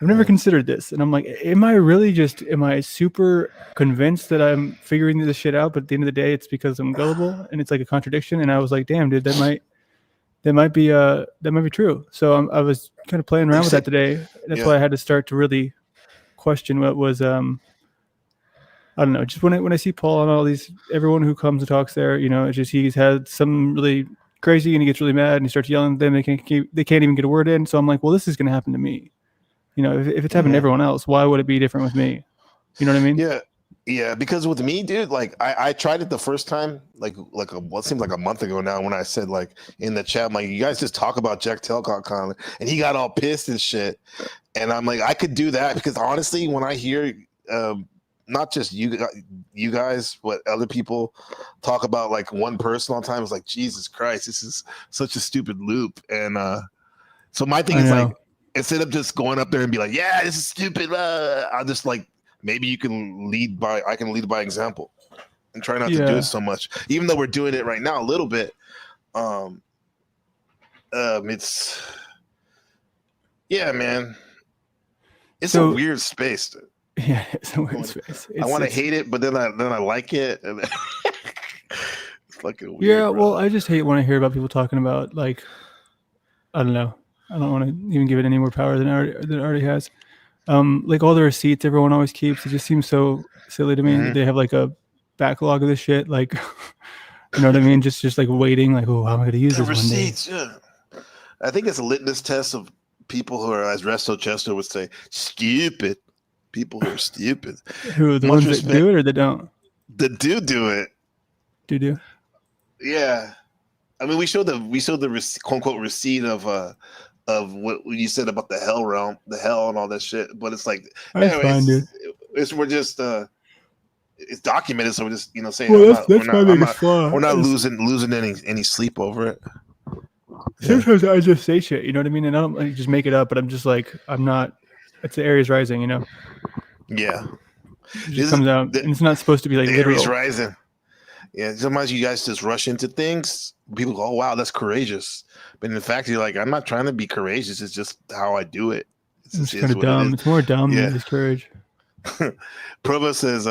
I've never considered this, and I'm like, am I super convinced that I'm figuring this shit out? But at the end of the day, it's because I'm gullible, and it's like a contradiction. And I was like, damn, dude, that might be true. So I was kind of playing around with that today. That's why I had to start to really question what was I don't know. Just when I see Paul and all these everyone who comes and talks there, it's just he's had some really crazy and he gets really mad and he starts yelling at them. They can't even get a word in. So I'm like, well, this is going to happen to me. If it's happened to everyone else, why would it be different with me? You know what I mean? Yeah, because with me, dude, like I tried it the first time, what seems like a month ago now, when I said, like, in the chat, I'm like, you guys just talk about Jack Telcock Conley, and he got all pissed and shit. And I'm like, I could do that, because honestly, when I hear not just you guys, but other people talk about like one person all the time, it's like, Jesus Christ, this is such a stupid loop. And so my thing is, like, instead of just going up there and be like, yeah, this is stupid, I'll just, like, maybe I can lead by example and try not to do it so much, even though we're doing it right now a little bit. It's man, it's a weird space, dude. Yeah, it's a weird space. I want to hate it, but then I like it. And it's fucking weird. Yeah, bro. well, I just hate when I hear about people talking about, like, I don't know. I don't want to even give it any more power than it already has. Like all the receipts everyone always keeps, it just seems so silly to me that they have like a backlog of this shit. Like, you know what I mean? Just like waiting, like, oh, how am I going to use this receipts, one day? Yeah. I think it's a litmus test of people who are, as Resto Chester would say, stupid. People who are stupid. Who, the ones that do it or that don't? That do it. Do? Yeah. I mean, we showed the quote unquote receipt of what you said about the hell realm, the hell and all that shit. But it's like, that's fine, dude. We're just it's documented, so we're just saying, well, that's my biggest flaw. We're not losing any sleep over it. Sometimes I just say shit, you know what I mean, and I don't just make it up, but I'm just like, I'm not. It's the Aries rising, Yeah, it just comes out, and it's not supposed to be like literal. Aries rising. Yeah, sometimes you guys just rush into things. People go, "Oh wow, that's courageous," but in fact, you're like, "I'm not trying to be courageous. It's just how I do it." It's kind of dumb. It's more dumb than it's courage. Provo says,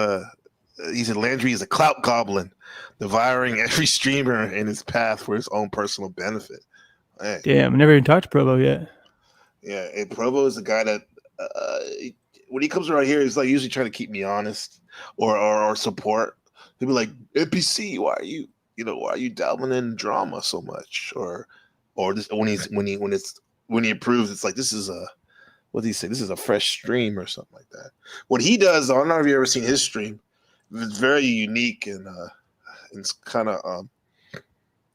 he said Landry is a clout goblin, devouring every streamer in his path for his own personal benefit. Hey. Damn, I never even talked to Provo yet. Yeah, and Provo is the guy that when he comes around here, he's like usually trying to keep me honest or support. He'll be like, NPC, why are you dabbling in drama so much? Or just when he approves, it's like, this is what did he say? This is a fresh stream or something like that. What he does, I don't know if you've ever seen his stream. It's very unique and it's kind of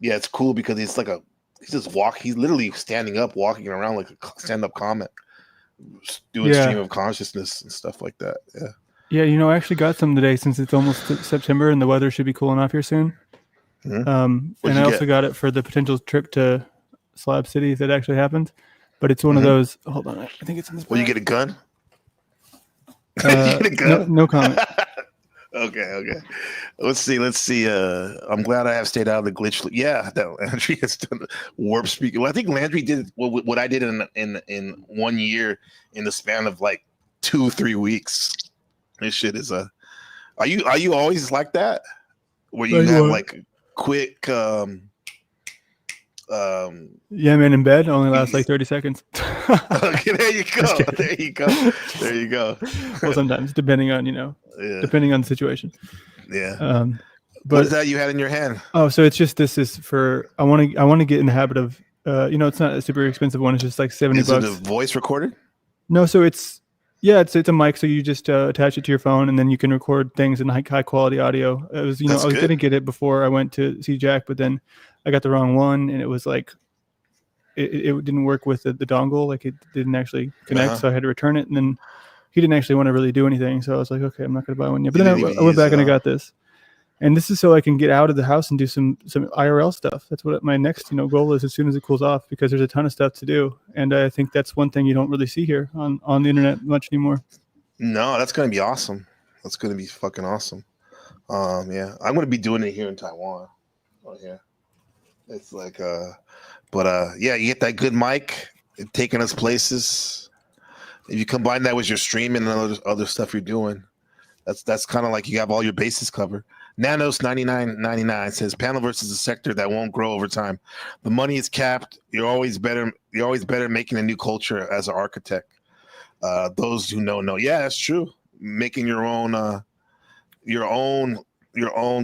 yeah, it's cool because it's like he's literally standing up, walking around like a stand-up comic, doing stream of consciousness and stuff like that. Yeah. Yeah, you know, I actually got some today since it's almost September and the weather should be cooling off here soon. Mm-hmm. And I also got it for the potential trip to Slab City if that actually happens. But it's one of those. Hold on, I think it's in this. Will you get a gun? You get a gun? No comment. Okay. Let's see. I'm glad I have stayed out of the glitch. Yeah, that Landry has done warp speaker. Well, I think Landry did what I did in 1 year in the span of like 2-3 weeks. This shit is Are you always like that? Where you have like quick yeah, man, in bed only lasts like 30 seconds. Okay, there you go. Well, sometimes depending on depending on the situation. Yeah. But what is that you had in your hand? Oh, so it's just this is for I want to get in the habit of it's not a super expensive one. It's just like $70. Is it a voice recorded? No, so it's a mic. So you just attach it to your phone and then you can record things in high quality audio. It was I was going to get it before I went to see Jack, but then I got the wrong one and it was like it didn't work with the dongle. Like it didn't actually connect, so I had to return it. And then he didn't actually want to really do anything, so I was like, okay, I'm not going to buy one yet. But then I went back and I got this. And this is so I can get out of the house and do some IRL stuff. That's what my next goal is as soon as it cools off, because there's a ton of stuff to do. And I think that's one thing you don't really see here on the internet much anymore. No, that's going to be awesome. That's going to be fucking awesome. Yeah, I'm going to be doing it here in Taiwan. Oh yeah, it's like yeah, you get that good mic, taking us places. If you combine that with your streaming and other stuff you're doing, that's kind of like you have all your bases covered. Nanos 99.99 says Panelverse is a sector that won't grow over time. The money is capped. You're always better making a new culture as an architect. Those who know. Yeah, that's true. Making your own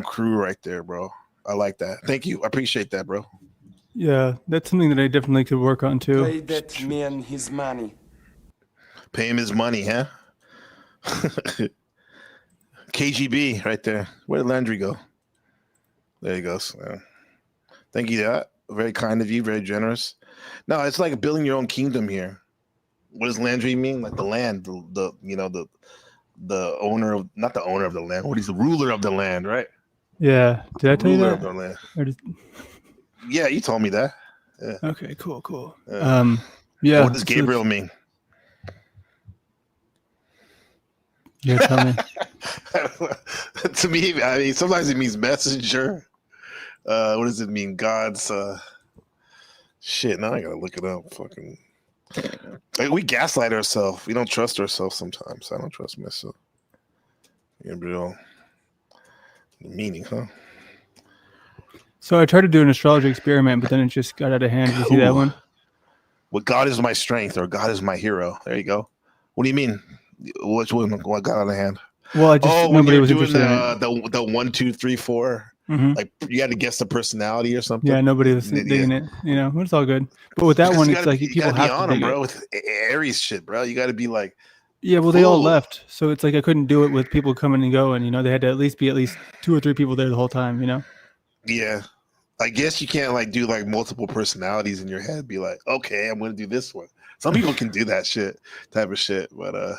crew right there, bro. I like that. Thank you. I appreciate that, bro. Yeah, that's something that I definitely could work on too. Pay that man his money. Pay him his money, huh? KGB right there. Where did Landry go? There he goes. Yeah. Thank you. That very kind of you. Very generous. No, it's like building your own kingdom here. What does Landry mean? Like the land, the owner of, not the owner of the land. What is the ruler of the land, right? Yeah. Did I tell you that? Of the land. Yeah, you told me that. Yeah. Okay. Cool. Yeah. What does Gabriel mean? Yeah, tell me. To me, I mean, sometimes it means messenger. What does it mean? God's shit. Now I gotta look it up. Fucking, we gaslight ourselves. We don't trust ourselves sometimes. I don't trust myself. Gabriel, meaning, huh? So I tried to do an astrology experiment, but then it just got out of hand. Did you see that one? Well, God is my strength, or God is my hero. There you go. What do you mean? Which one? What got out of hand? Well, nobody was interested in it. The 1, 2, 3, 4. Mm-hmm. Like you had to guess the personality or something. Yeah, nobody was digging it. It's all good. But with that one, it's like people have to dig bro. it. With Aries shit, bro, you got to be like. Yeah, well, they all left, so it's like I couldn't do it with people coming and going. They had to at least 2 or 3 people there the whole time. Yeah, I guess you can't like do like multiple personalities in your head. Be like, okay, I'm gonna do this one. Some people can do that type of shit, but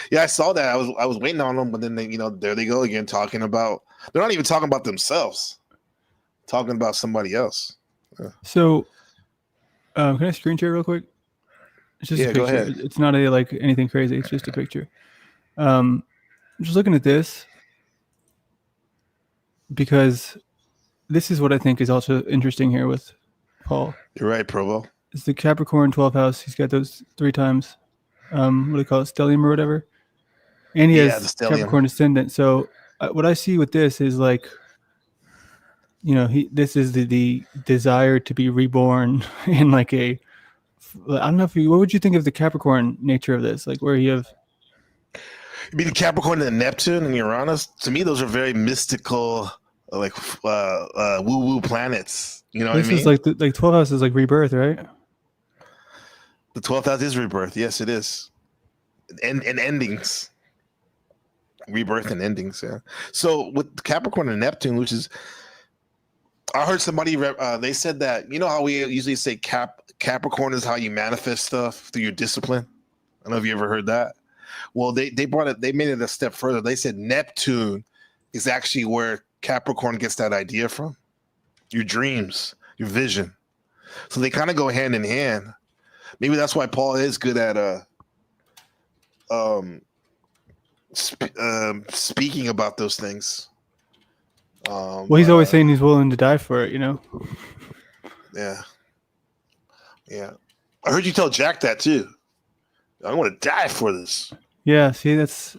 yeah, I saw that. I was waiting on them, but then they, there they go again, talking about. They're not even talking about themselves, talking about somebody else. Yeah. So, can I screen share real quick? It's just a picture. Go ahead. It's not anything crazy. It's just a picture. I'm just looking at this because this is what I think is also interesting here with Paul. You're right, Provo. It's the Capricorn 12th house. He's got those 3 times. What do they call it? Stellium or whatever. And he has Capricorn ascendant. So what I see with this is like, this is the desire to be reborn in like I don't know what would you think of the Capricorn nature of this? Like where you have. You mean the Capricorn and Neptune and Uranus? To me, those are very mystical, like woo-woo planets. You know what I mean? This is like 12 house is like rebirth, right? The 12th house is rebirth. Yes, it is. And endings. Rebirth and endings, yeah. So with Capricorn and Neptune, which is, I heard somebody, they said that, you know how we usually say Capricorn is how you manifest stuff through your discipline? I don't know if you ever heard that. Well, they brought it, they made it a step further. They said Neptune is actually where Capricorn gets that idea from. Your dreams, your vision. So they kind of go hand in hand. Maybe that's why Paul is good at speaking about those things. Well, he's always saying he's willing to die for it, you know? Yeah. Yeah. I heard you tell Jack that too. I want to die for this. Yeah, see, that's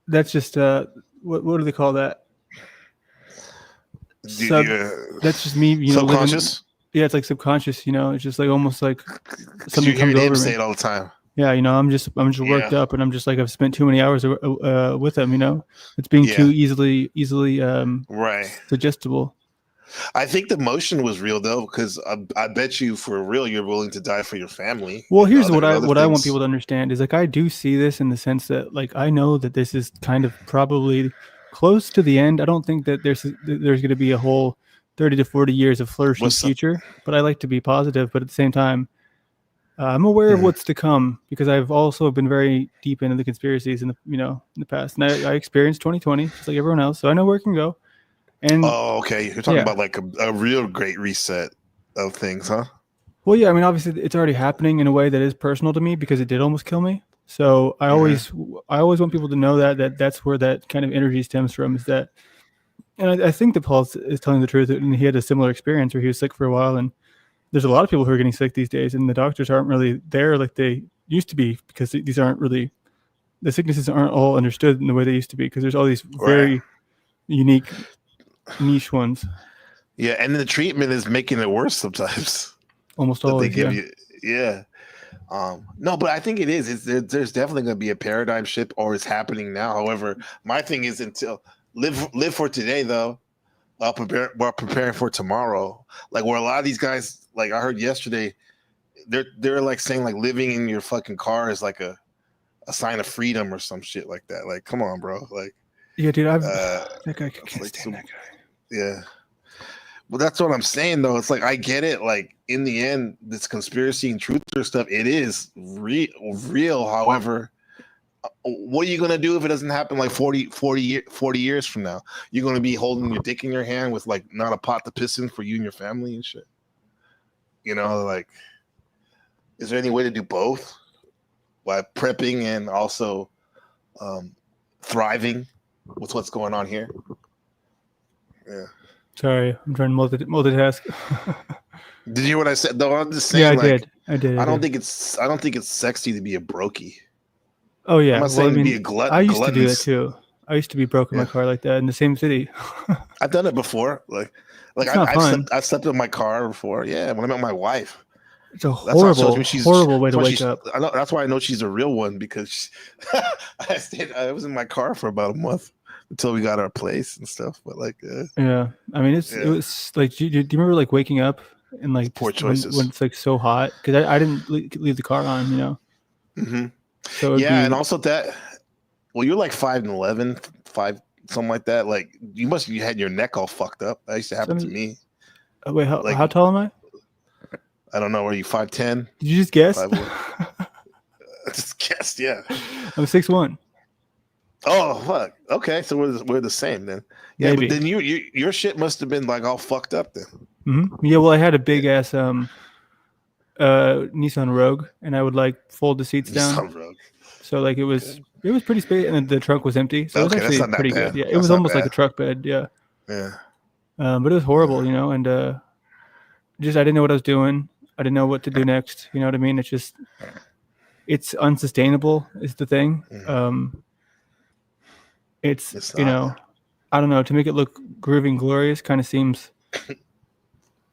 just what do they call that? That's just me, you know, subconscious. Yeah, it's like subconscious, you know. It's just like almost like something comes over me. Say it all the time. Yeah, you know, I'm just worked up, and I'm just like, I've spent too many hours with him, you know. It's being too easily right suggestible. I think the motion was real though, because I bet you for real you're willing to die for your family. Well, here's what I want people to understand is like I do see this in the sense that like I know that this is kind of probably close to the end. I don't think that there's going to be a whole 30 to 40 years of flourishing future, but I like to be positive. But at the same time, I'm aware of what's to come because I've also been very deep into the conspiracies in the past, and I experienced 2020 just like everyone else, so I know where it can go. And okay, you're talking about like a real great reset of things, huh? Well, yeah, I mean, obviously, it's already happening in a way that is personal to me because it did almost kill me. So I always want people to know that's where that kind of energy stems from. Is that, and I think that Paul is telling the truth, and he had a similar experience where he was sick for a while, and there's a lot of people who are getting sick these days, and the doctors aren't really there like they used to be because these aren't really, the sicknesses aren't all understood in the way they used to be because there's all these very unique niche ones. Yeah, and the treatment is making it worse sometimes. Almost always, they give you. Yeah. No, but I think it is. There's definitely going to be a paradigm shift, or it's happening now. However, my thing is until live for today, though, while preparing for tomorrow. Like where a lot of these guys, like I heard yesterday, they're like saying like living in your fucking car is like a sign of freedom or some shit like that. Like, come on, bro. Like, yeah, dude, that guy can't stand that guy. Yeah. Well, that's what I'm saying, though. It's like, I get it. Like, in the end, this conspiracy and truther stuff, it is real. However, what are you going to do if it doesn't happen like 40 years from now? You're going to be holding your dick in your hand with, like, not a pot to piss in for you and your family and shit. You know, like, is there any way to do both? While prepping and also thriving with what's going on here? Yeah. Sorry, I'm trying to multitask. Did you hear what I said? Though I'm just saying. Yeah, I did. I don't think it's sexy to be a brokey. Oh yeah, I'm not saying to be a glutton. I used to do that too. I used to be broke in my car like that in the same city. I've done it before. Like I've slept in my car before. Yeah, when I met my wife. It's a horrible way to wake up. I know, that's why I know she's a real one because I was in my car for about a month until we got our place and stuff. But like, yeah, I mean, it was like, do you remember like waking up and like poor choices when it's like so hot? Because I didn't leave the car on, you know. Mm-hmm. So and also that. Well, you're like 5'11", 5 something like that. Like you had your neck all fucked up. That used to happen to me. Wait, how tall am I? I don't know. Are you 5'10"? Did you just guess? I just guessed. Yeah. I'm 6'1". Oh fuck. Okay, so we're the same then. Yeah, maybe. But then your shit must have been like all fucked up then. Mm-hmm. Yeah. Well, I had a big ass Nissan Rogue, and I would like fold the seats down. Nissan Rogue. So like it was pretty spacious, and the trunk was empty, so it was actually pretty good. Yeah, it was almost like a truck bed. Yeah. Yeah. But it was horrible, you know, and just I didn't know what I was doing. I didn't know what to do next. You know what I mean? It's unsustainable is the thing. It's you know, I don't know, to make it look groovy and glorious kind of seems, I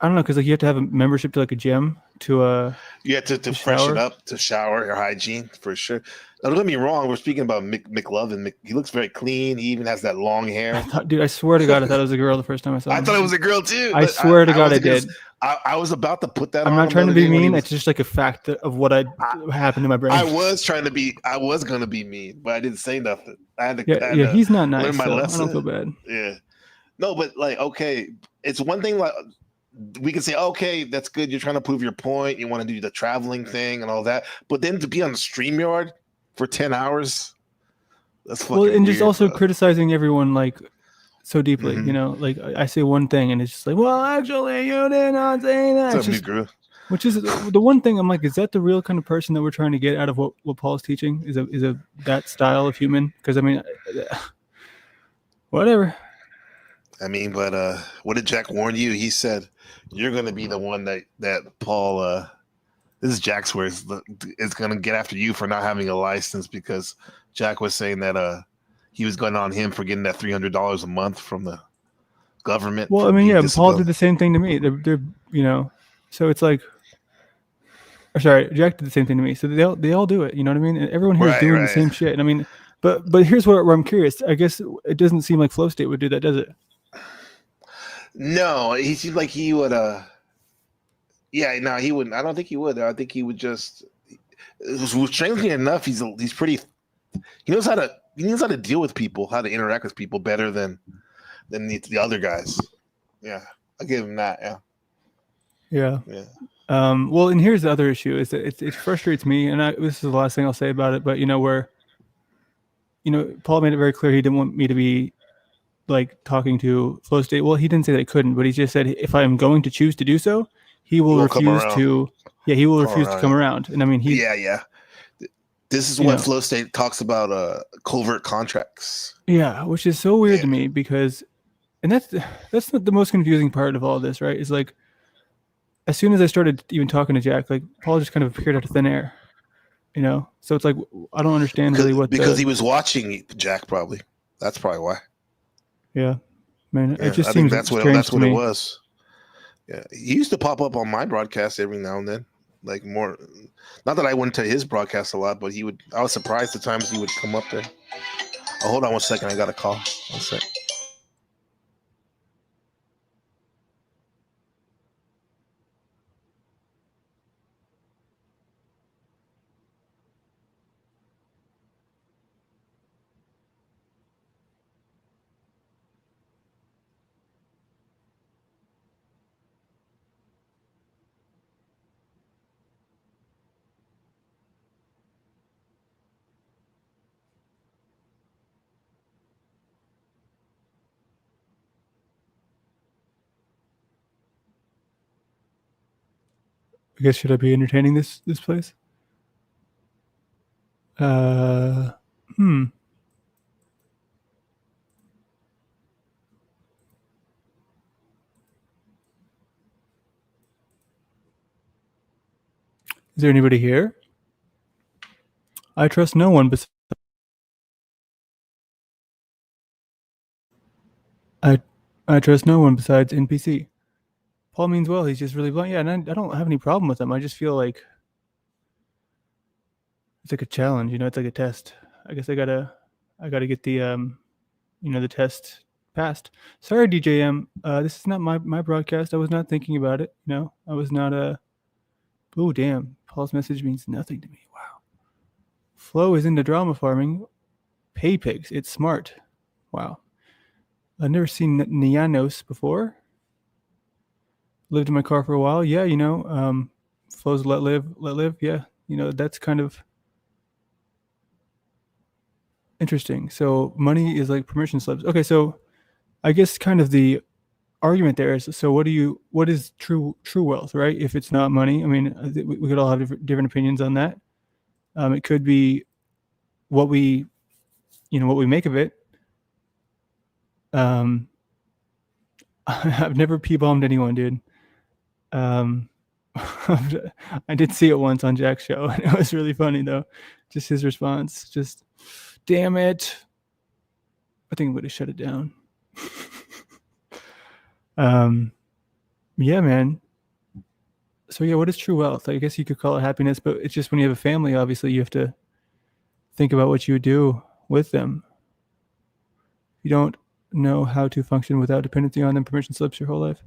don't know, because like you have to have a membership to like a gym to you have to freshen up, to shower, your hygiene for sure. Now, don't get me wrong, we're speaking about McLovin. He looks very clean. He even has that long hair. Dude, I swear to God, I thought it was a girl the first time I saw him. I thought it was a girl too. I swear to God, I did. I was about to put that I'm on not him trying the to other be day when he mean. was- It's just like a fact of what happened to my brain. I was gonna be mean, but I didn't say nothing. I had to, I had yeah. to He's not learn nice, my so I lesson. don't feel bad. Yeah. No, but like, okay, it's one thing like we can say, okay, that's good. You're trying to prove your point. You want to do the traveling thing and all that. But then to be on the StreamYard for 10 hours, that's fucking Well, and just weird, also bro. criticizing everyone like so deeply, Mhm. you know, like I say one thing and it's just like, well, actually, you did not say that. What's It's up, just, Negro? which is the one thing I'm like, is that the real kind of person that we're trying to get out of what Paul's teaching? Is a that style of human? Because I mean, whatever. I mean, but what did Jack warn you? He said you're gonna be the one that Paul this is Jack's words is gonna get after you for not having a license because Jack was saying that he was going on him for getting that $300 a month from the government. Well, for I mean, being yeah, Paul disabled. did the same thing to me. They're you know, so it's like, or sorry, Jack did the same thing to me. So they all do it. You know what I mean? And everyone here is doing the same shit. And I mean, but here's where I'm curious. I guess it doesn't seem like Flow State would do that, does it? No, he seemed like he would. Yeah, no, he wouldn't. I don't think he would. I think he would just. Strangely enough, he's pretty. He knows how to deal with people, how to interact with people better than the other guys. Yeah, I give him that. Yeah. Yeah. Yeah. Well, and here's the other issue: is that it frustrates me, and this is the last thing I'll say about it. But you know, where, you know, Paul made it very clear he didn't want me to be like talking to Flow State. Well, he didn't say that he couldn't, but he just said if I'm going to choose to do so, he will refuse to. Yeah, he will refuse to come around. And I mean, yeah. This is what Flow State talks about covert contracts. Yeah, which is so weird to me because, and that's the most confusing part of all this, right? Is like, as soon as I started even talking to Jack, like Paul just kind of appeared out of thin air, you know. So it's like I don't understand really what because he was watching Jack. Probably that's probably why. Yeah, man, it just I seems think that's what it was. Yeah, he used to pop up on my broadcast every now and then, like more. Not that I went to his broadcast a lot, but he would. I was surprised the times he would come up there. Oh, hold on 1 second. I got a call. 1 sec. I guess should I be entertaining this place? Is there anybody here? I trust no one besides. I trust no one besides NPC. Paul means well. He's just really blunt. Yeah, and I don't have any problem with him. I just feel like it's like a challenge. You know, it's like a test. I guess I gotta get the the test passed. Sorry, DJM. This is not my broadcast. I was not thinking about it. No, I was not. Oh damn! Paul's message means nothing to me. Wow. Flo is into drama farming. Pay pigs. It's smart. Wow. I've never seen Nianos before. Lived in my car for a while. Yeah, Flo's let live. Yeah, that's kind of interesting. So money is like permission slips. Okay, so I guess kind of the argument there is, so what is true wealth, right? If it's not money, I mean, we could all have different opinions on that. It could be what we make of it. I've never p-bombed anyone, dude. I did see it once on Jack's show, and it was really funny though. Just his response, just damn it. I think I'm gonna shut it down. Yeah, man. So yeah, what is true wealth? I guess you could call it happiness, but it's just when you have a family, obviously you have to think about what you would do with them. You don't know how to function without dependency on them, permission slips your whole life.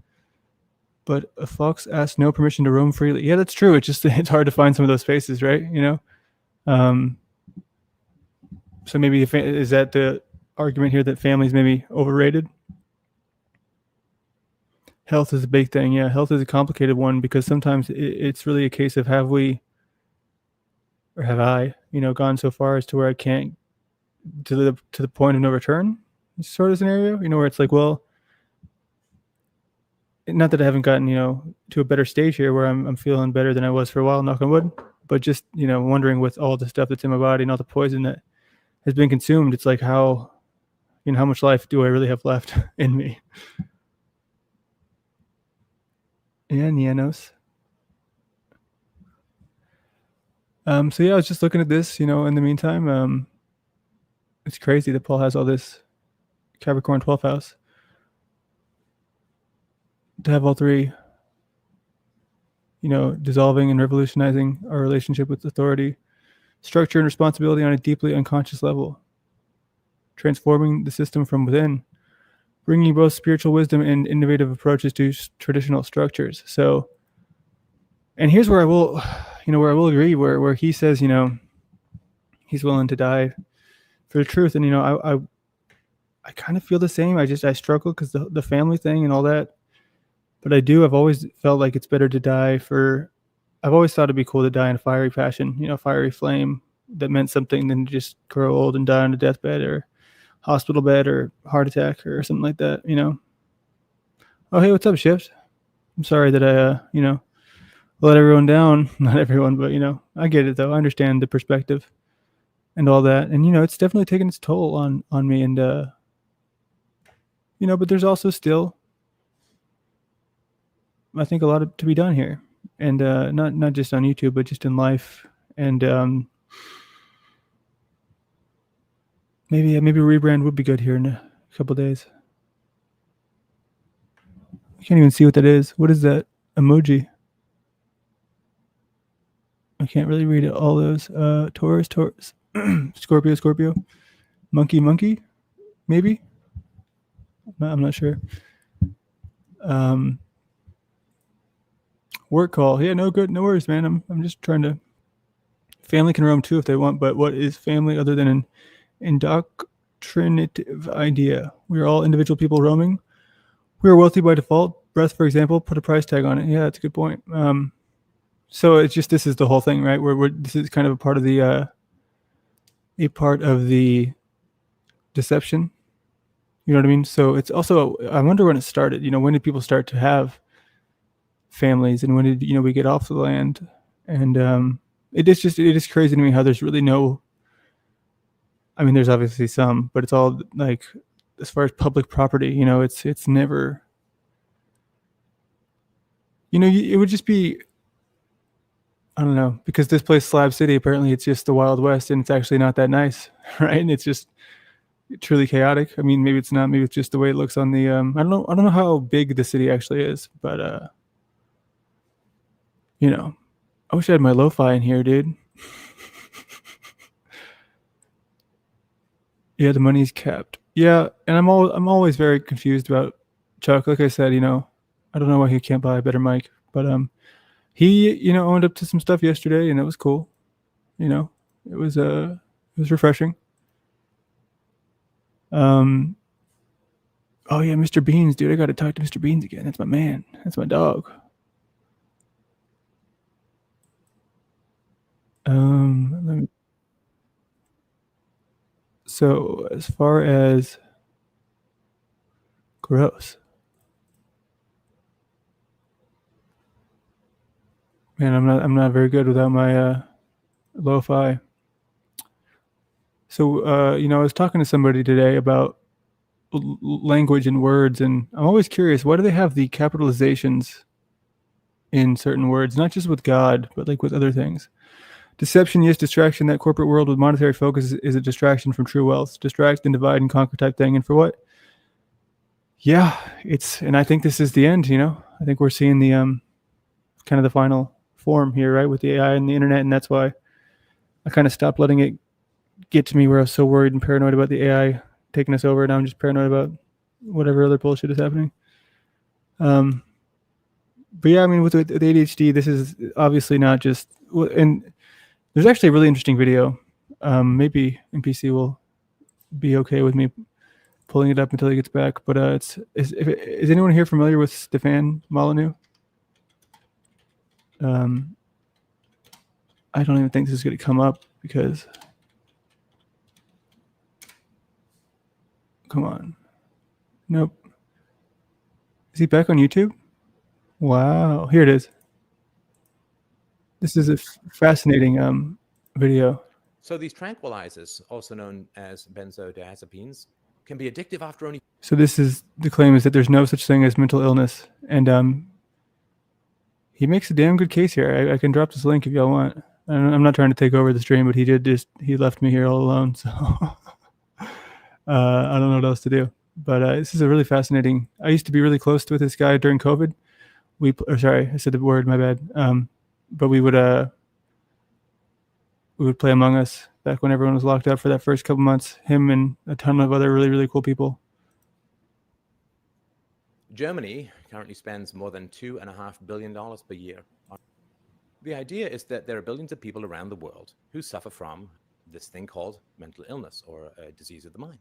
but a fox asks no permission to roam freely. Yeah, that's true. It's just it's hard to find some of those spaces, right? So maybe is that the argument here that families maybe overrated? Health is a big thing. Yeah, health is a complicated one because sometimes it's really a case of have I, gone so far as to where I can't to the point of no return sort of scenario, where it's like, well, not that I haven't gotten, to a better stage here where I'm feeling better than I was for a while, knock on wood, but just, wondering with all the stuff that's in my body and all the poison that has been consumed, it's like how much life do I really have left in me? Yeah, Nianos. So yeah, I was just looking at this, in the meantime. It's crazy that Paul has all this Capricorn 12th house. To have all three, dissolving and revolutionizing our relationship with authority, structure and responsibility on a deeply unconscious level, transforming the system from within, bringing both spiritual wisdom and innovative approaches to traditional structures. So, and here's where I will agree, where he says, he's willing to die for the truth. And, I kind of feel the same. I struggle because the family thing and all that. But I've always felt like it's better to die I've always thought it'd be cool to die in a fiery passion, fiery flame that meant something than to just grow old and die on a deathbed or hospital bed or heart attack or something like that, Oh, hey, what's up, Shift? I'm sorry that I, let everyone down. Not everyone, but, I get it, though. I understand the perspective and all that. And, it's definitely taken its toll on me. And, but there's also still, I think, a lot to be done here. And not just on YouTube, but just in life. And maybe a rebrand would be good here in a couple days. I can't even see what that is. What is that emoji? I can't really read it. All those Taurus, Scorpio, monkey, maybe. I'm not sure. Work call. Yeah, no good, no worries, man. I'm just trying to. Family can roam too if they want, but what is family other than an indoctrinative idea? We are all individual people roaming. We are wealthy by default. Breath, for example, put a price tag on it. Yeah, that's a good point. So it's just, this is the whole thing, right? This is kind of a part of the deception. You know what I mean? So it's also, I wonder when it started. When did people start to have families, and when did we get off the land? And it is crazy to me how there's really no. I mean, there's obviously some, but it's all like, as far as public property, it's never. It would just be, I don't know, because this place, Slab City, apparently it's just the Wild West, and it's actually not that nice, right? And it's just truly chaotic. I mean, maybe it's not. Maybe it's just the way it looks on the. I don't know how big the city actually is, but I wish I had my lo-fi in here, dude. Yeah, the money's capped. Yeah, and I'm always very confused about Chuck. Like I said, I don't know why he can't buy a better mic, but he owned up to some stuff yesterday, and it was cool. It was refreshing. Oh yeah, Mr. Beans, dude. I got to talk to Mr. Beans again. That's my man. That's my dog. So as far as gross, man, I'm not very good without my lo-fi. So I was talking to somebody today about language and words, and I'm always curious, why do they have the capitalizations in certain words, not just with God, but like with other things? Deception, yes. Distraction. That corporate world with monetary focus is a distraction from true wealth. Distract and divide and conquer type thing. And for what? Yeah, and I think this is the end. I think we're seeing the kind of the final form here, right, with the AI and the internet, and that's why I kind of stopped letting it get to me where I was so worried and paranoid about the AI taking us over. Now I'm just paranoid about whatever other bullshit is happening. But yeah, I mean, with ADHD, this is obviously not just. And there's actually a really interesting video. Maybe NPC will be okay with me pulling it up until he gets back. But is anyone here familiar with Stefan Molyneux? I don't even think this is going to come up because. Come on. Nope. Is he back on YouTube? Wow. Here it is. This is a fascinating video. So these tranquilizers, also known as benzodiazepines, can be addictive after only. So this is the claim is that there's no such thing as mental illness, and he makes a damn good case here. I can drop this link if y'all want. I'm not trying to take over the stream, but he left me here all alone, so I don't know what else to do. But this is a really fascinating. I used to be really close with this guy during COVID. Sorry, I said the word. My bad. But we would play Among Us back when everyone was locked up for that first couple months. Him and a ton of other really, really cool people. Germany currently spends more than $2.5 billion per year. The idea is that there are billions of people around the world who suffer from this thing called mental illness or a disease of the mind.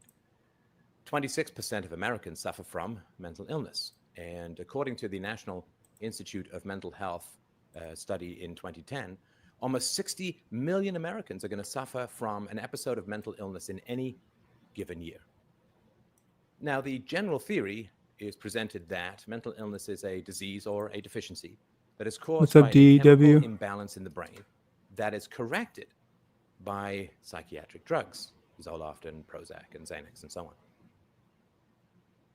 26% of Americans suffer from mental illness. And according to the National Institute of Mental Health study in 2010, almost 60 million Americans are going to suffer from an episode of mental illness in any given year. Now, the general theory is presented that mental illness is a disease or a deficiency that is caused by a chemical imbalance in the brain that is corrected by psychiatric drugs, Zoloft and Prozac and Xanax and so on.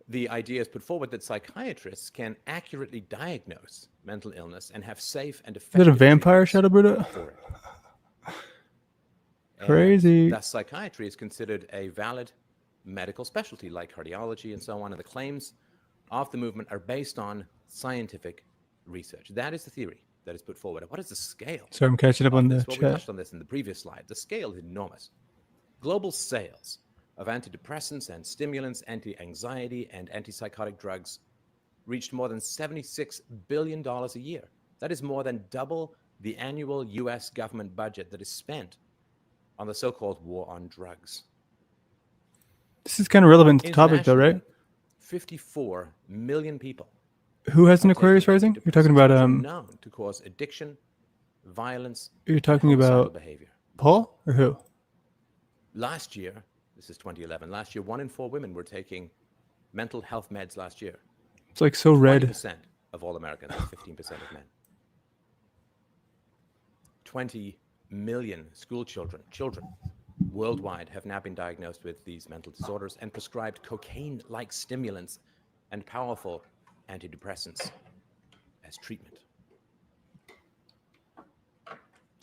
The idea is put forward that psychiatrists can accurately diagnose mental illness and have safe and effective. Is that a vampire, Shadow Buddha? Crazy. Thus, psychiatry is considered a valid medical specialty like cardiology and so on. And the claims of the movement are based on scientific research. That is the theory that is put forward. What is the scale? Sorry, I'm catching up on the chat. We touched on this in the previous slide. The scale is enormous. Global sales of antidepressants and stimulants, anti-anxiety and antipsychotic drugs reached more than $76 billion a year. That is more than double the annual US government budget that is spent on the so-called war on drugs. This is kind of relevant to the topic though, right? 54 million people. Who has an Aquarius rising? You're talking about known to cause addiction, violence. You're talking about behavior. Paul or who? Last year, this is 2011. Last year, 1 in 4 women were taking mental health meds last year. It's like so red. 20% of all Americans, 15% of men. 20 million school children worldwide have now been diagnosed with these mental disorders and prescribed cocaine-like stimulants and powerful antidepressants as treatment.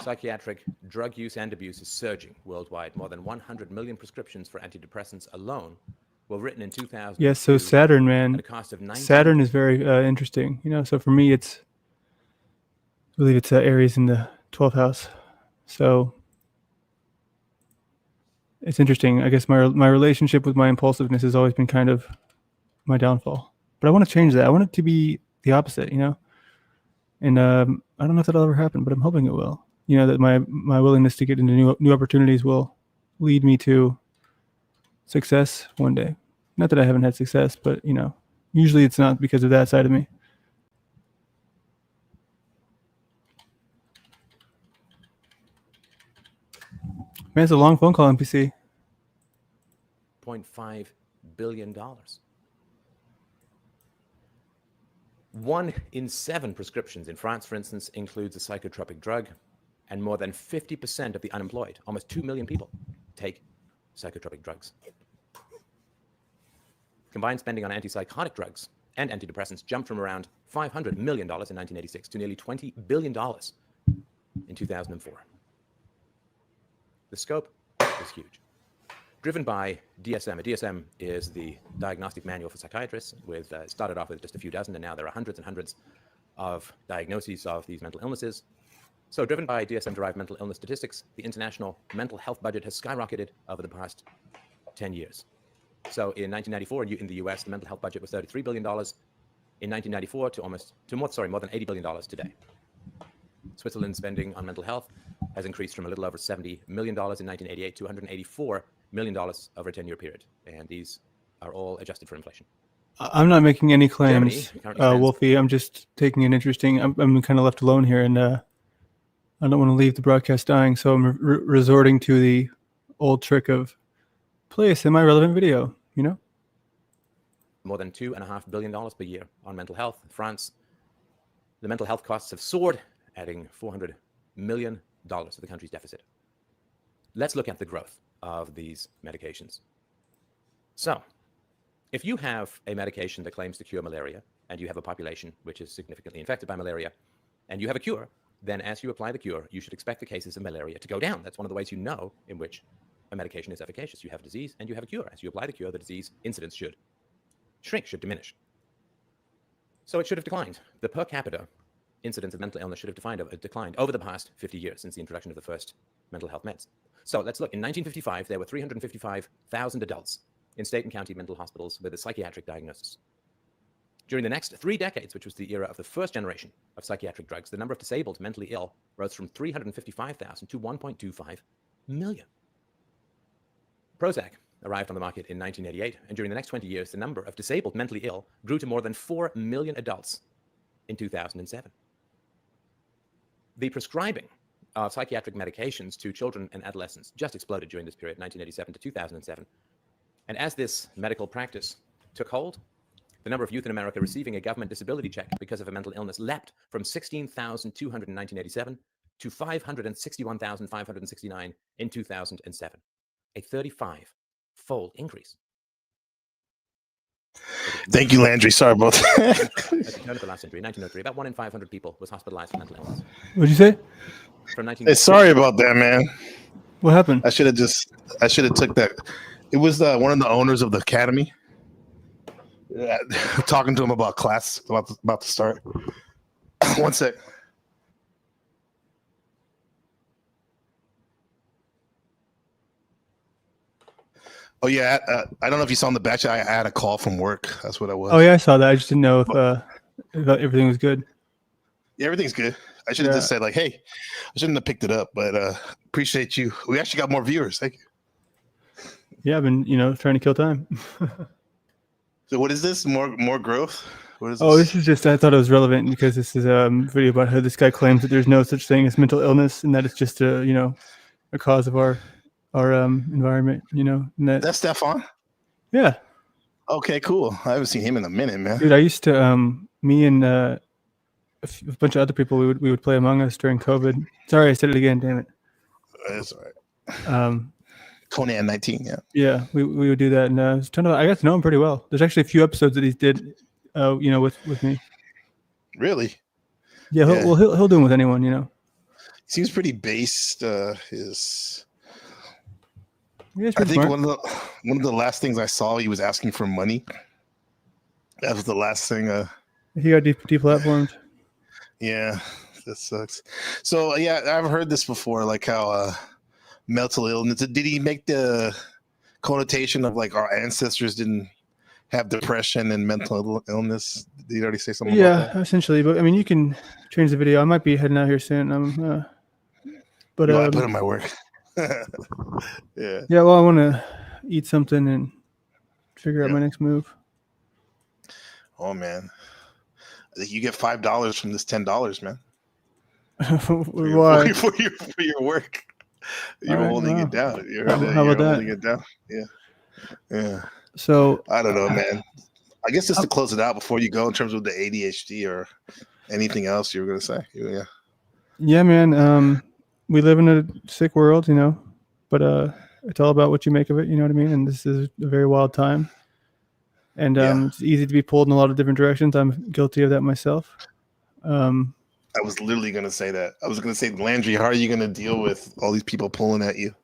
Psychiatric drug use and abuse is surging worldwide. More than 100 million prescriptions for antidepressants alone were written in 2000. Yes, so Saturn, man. At a cost of Saturn is very interesting. You know, so for me, I believe it's Aries in the 12th house. So it's interesting. I guess my relationship with my impulsiveness has always been kind of my downfall. But I want to change that. I want it to be the opposite, you know? And I don't know if that'll ever happen, but I'm hoping it will. You know, that my willingness to get into new opportunities will lead me to success one day. Not that I haven't had success, but, you know, usually it's not because of that side of me. Man, it's a long phone call, NPC. $0.5 billion. 1 in 7 prescriptions in France, for instance, includes a psychotropic drug, and more than 50% of the unemployed, almost 2 million people, take psychotropic drugs. Combined spending on antipsychotic drugs and antidepressants jumped from around $500 million in 1986 to nearly $20 billion in 2004. The scope is huge. Driven by DSM. A DSM is the diagnostic manual for psychiatrists. Started off with just a few dozen, and now there are hundreds and hundreds of diagnoses of these mental illnesses. So driven by DSM-derived mental illness statistics, the international mental health budget has skyrocketed over the past 10 years. So in 1994, in the US, the mental health budget was $33 billion. in 1994 to more than $80 billion today. Switzerland's spending on mental health has increased from a little over $70 million in 1988 to $184 million over a 10-year period. And these are all adjusted for inflation. I'm not making any claims, Germany currently Wolfie. I'm just taking an interesting. I'm kind of left alone here, and I don't want to leave the broadcast dying, so I'm resorting to the old trick of play a semi-relevant video. You know, more than $2.5 billion per year on mental health. France, the mental health costs have soared, adding $400 million to the country's deficit. Let's look at the growth of these medications. So, if you have a medication that claims to cure malaria, and you have a population which is significantly infected by malaria, and you have a cure, then as you apply the cure, you should expect the cases of malaria to go down. That's one of the ways you know in which a medication is efficacious. You have a disease and you have a cure. As you apply the cure, the disease incidence should shrink, should diminish. So it should have declined. The per capita incidence of mental illness should have declined over the past 50 years since the introduction of the first mental health meds. So let's look. In 1955, there were 355,000 adults in state and county mental hospitals with a psychiatric diagnosis. During the next 3 decades, which was the era of the first generation of psychiatric drugs, the number of disabled mentally ill rose from 355,000 to 1.25 million. Prozac arrived on the market in 1988, and during the next 20 years, the number of disabled mentally ill grew to more than 4 million adults in 2007. The prescribing of psychiatric medications to children and adolescents just exploded during this period, 1987 to 2007. And as this medical practice took hold, the number of youth in America receiving a government disability check because of a mental illness leapt from 16,200 in 1987 to 561,569 in 2007, a 35-fold increase. Thank you, Landry. Sorry about that. At the turn of the last century, 1903, about 1 in 500 people was hospitalized for mental illness. what'd you say? From 19 Hey, sorry about that, man. What happened? I should have took that. It was one of the owners of the academy. Talking to him about class about to start. One sec. Oh yeah, I don't know if you saw in the batch. I had a call from work. That's what I was. Oh yeah, I saw that. I just didn't know if everything was good. Yeah, everything's good. I should have just said like, "Hey," I shouldn't have picked it up, but appreciate you. We actually got more viewers. Thank you. Yeah, I've been trying to kill time. So what is this? More growth? What is this? Oh, this is just, I thought it was relevant because this is a video about how this guy claims that there's no such thing as mental illness and that it's just a cause of our environment, and That's Stefan? Yeah. Okay, cool. I haven't seen him in a minute, man. Dude, I used to, me and a bunch of other people, we would play Among Us during COVID. Sorry, I said it again, damn it. That's all right. Conan 19, yeah. Yeah, we would do that, and I got to know him pretty well. There's actually a few episodes that he did, with me. Really? Yeah, he'll do them with anyone, He seems pretty based. I think one of the last things I saw, he was asking for money. That was the last thing. He got deplatformed. Yeah, that sucks. So yeah, I've heard this before, like how mental illness. Did he make the connotation of like our ancestors didn't have depression and mental illness? Did he already say something about that? Essentially. But I mean, you can change the video. I might be heading out here soon. I put in my work. Yeah. Yeah. Well, I want to eat something and figure out my next move. Oh man, I think you get $5 from this $10, man. Why? For your work. You're holding it down. How about that? It down. Yeah. So I don't know, man. I guess just to close it out before you go, in terms of the ADHD or anything else you were gonna say. Yeah. Yeah, man. We live in a sick world, but it's all about what you make of it. You know what I mean? And this is a very wild time, and it's easy to be pulled in a lot of different directions. I'm guilty of that myself. I was literally going to say that. I was going to say, Landry, how are you going to deal with all these people pulling at you?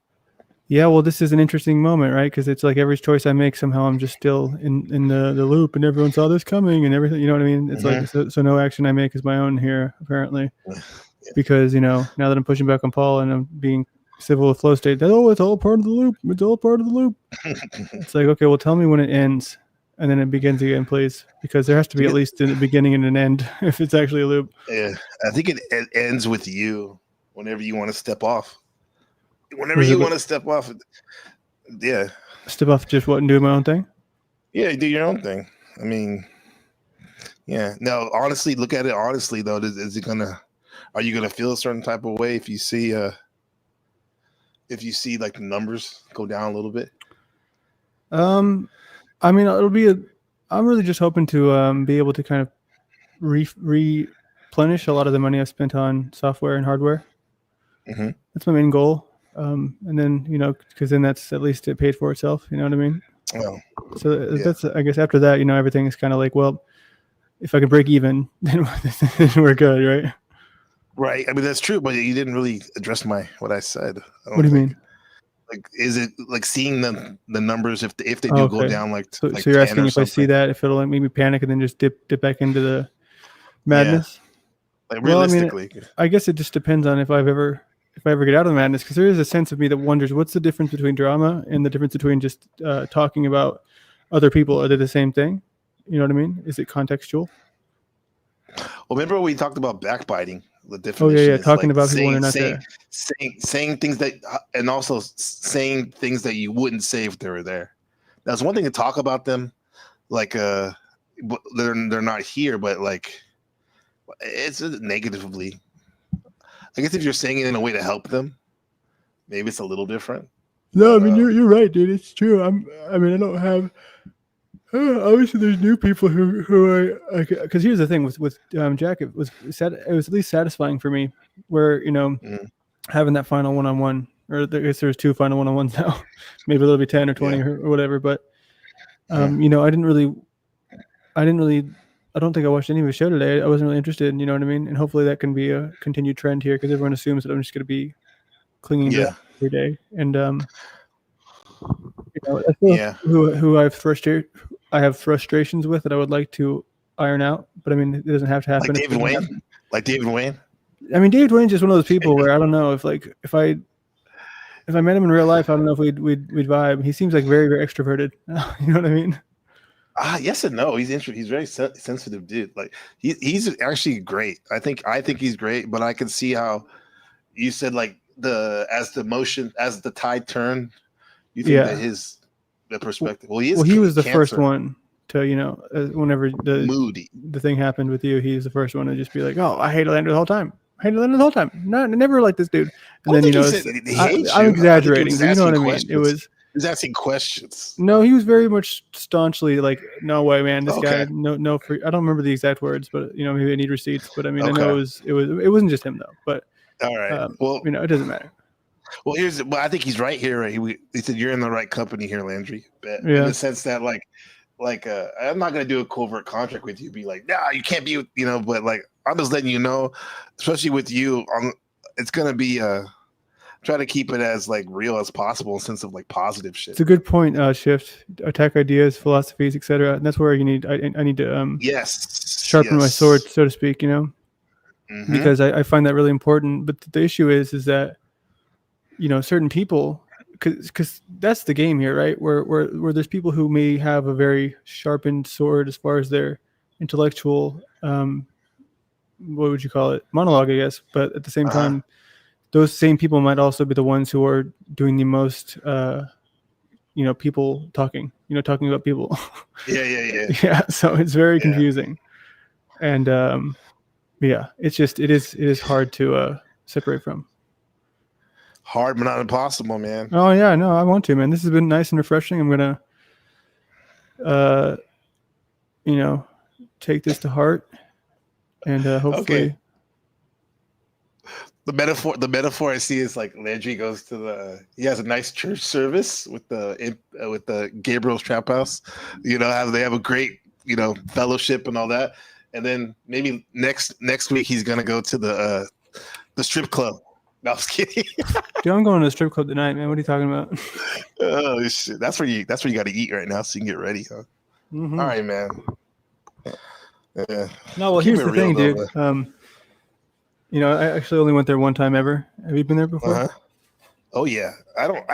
Yeah, well, this is an interesting moment, right? Because it's like every choice I make, somehow I'm just still in the loop, and everyone saw this coming and everything. You know what I mean? It's like, so no action I make is my own here, apparently. Yeah. Because, now that I'm pushing back on Paul and I'm being civil with Flow State, it's all part of the loop. It's all part of the loop. It's like, okay, well, tell me when it ends. and then it begins again, please, because there has to be at least a beginning and an end if it's actually a loop. Yeah, I think it ends with you whenever you want to step off. Whenever Was it you what- want to step off, yeah, Step off just what and do my own thing. yeah, do your own thing. I mean, yeah. No, honestly, look at it honestly though. Are you gonna feel a certain type of way if you see like the numbers go down a little bit? I mean, I'm really just hoping to be able to kind of replenish a lot of the money I've spent on software and hardware. Mm-hmm. That's my main goal. And then, because then that's at least it paid for itself. You know what I mean? Well, So yeah. that's, I guess after that, everything is kind of like, well, if I can break even, then we're good, right? Right. I mean, that's true, but you didn't really address what I said. What do you mean? Like, is it like seeing the numbers if they do Oh, go okay. down like So like you're 10 asking or if I see something? that, if it'll like make me panic and then just dip back into the madness? Like Well, I mean, realistically, I guess it just depends on if I ever get out of the madness, because there is a sense of me that wonders what's the difference between drama and the difference between just talking about other people. Are they the same thing? You know what I mean? Is it contextual? well, remember when we talked about backbiting? The Oh definition yeah, is talking like about people when they're not there. saying things that, and also saying things that you wouldn't say if they were there. That's one thing to talk about them, like but they're not here, but like it's negatively. I guess if you're saying it in a way to help them, maybe it's a little different. No, I mean you're right, dude. It's true. I mean I don't have. Obviously, there's new people who are because here's the thing with Jack. It was at least satisfying for me, where having that final one-on-one, or I guess there's 2 final one-on-ones now. Maybe there'll be 10 or 20 or whatever. But I don't think I watched any of his show today. I wasn't really interested. You know what I mean? And hopefully that can be a continued trend here, because everyone assumes that I'm just going to be clinging to it every day. And I feel who I have frustrations with that I would like to iron out, but I mean it doesn't have to happen. Like David Wayne. Like David Wayne. I mean, David Wayne's just one of those people where I don't know if I met him in real life, I don't know if we'd vibe. He seems like very, very extroverted. You know what I mean? Yes and no. He's He's very sensitive dude. Like he's actually great. I think he's great, but I can see how you said like as the tide turned, you think that the perspective. Well, he was the first one to, whenever the thing happened with you, he was the first one to just be like, "Oh, I hated Landry the whole time. No, never liked this dude." And then I'm exaggerating, but you know what I mean. It was. He was asking questions. No, he was very much staunchly like, "No way, man. This guy, no. I don't remember the exact words, but maybe I need receipts. But I mean, I know it wasn't just him though. But all right, well, it doesn't matter. Well, I think he's right here. He said you're in the right company here, Landry. In the sense that I'm not gonna do a covert contract with you. Be like, nah, you can't be, But like, I'm just letting you know, especially with you, it's gonna be try to keep it as like real as possible in sense of like positive shit. It's a good point. Shift, attack ideas, philosophies, etc. And that's where I need to sharpen my sword, so to speak. Mm-hmm. Because I find that really important. But the issue is that certain people, because that's the game here, right? Where there's people who may have a very sharpened sword as far as their intellectual, what would you call it, monologue, I guess. But at the same time, those same people might also be the ones who are doing the most, people talking, talking about people. Yeah. So it's very confusing, and it is hard to separate from. Hard, but not impossible, man. Oh yeah, no, I want to, man. This has been nice and refreshing. I'm gonna, take this to heart, and hopefully. Okay. The metaphor I see is like Landry goes to he has a nice church service with the Gabriel's Trap House. They have a great fellowship and all that, and then maybe next week he's gonna go to the strip club. No, I was kidding. Dude, I'm going to the strip club tonight, man. What are you talking about? Oh shit! That's where you got to eat right now, so you can get ready, huh? Mm-hmm. All right, man. Yeah. No, well, here's the thing, dude. I actually only went there one time ever. Have you been there before? Uh-huh. Oh yeah. I don't.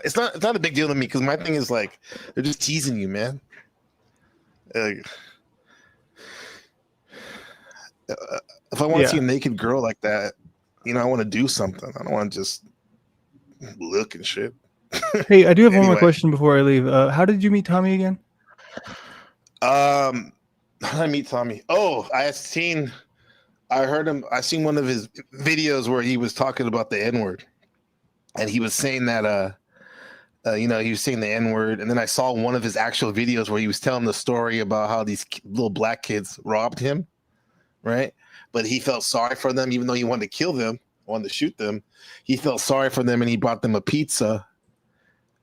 It's not a big deal to me because my thing is like they're just teasing you, man. Like, if I want to see a naked girl like that, I want to do something. I don't want to just look and shit. Hey, I do have one more Anyway. question before I leave. How did you meet Tommy again? How did I meet Tommy? Oh, I seen one of his videos where he was talking about the N-word. And he was saying that he was saying the N-word, and then I saw one of his actual videos where he was telling the story about how these little black kids robbed him, right? But he felt sorry for them, even though he wanted to kill them, wanted to shoot them. He felt sorry for them, and he brought them a pizza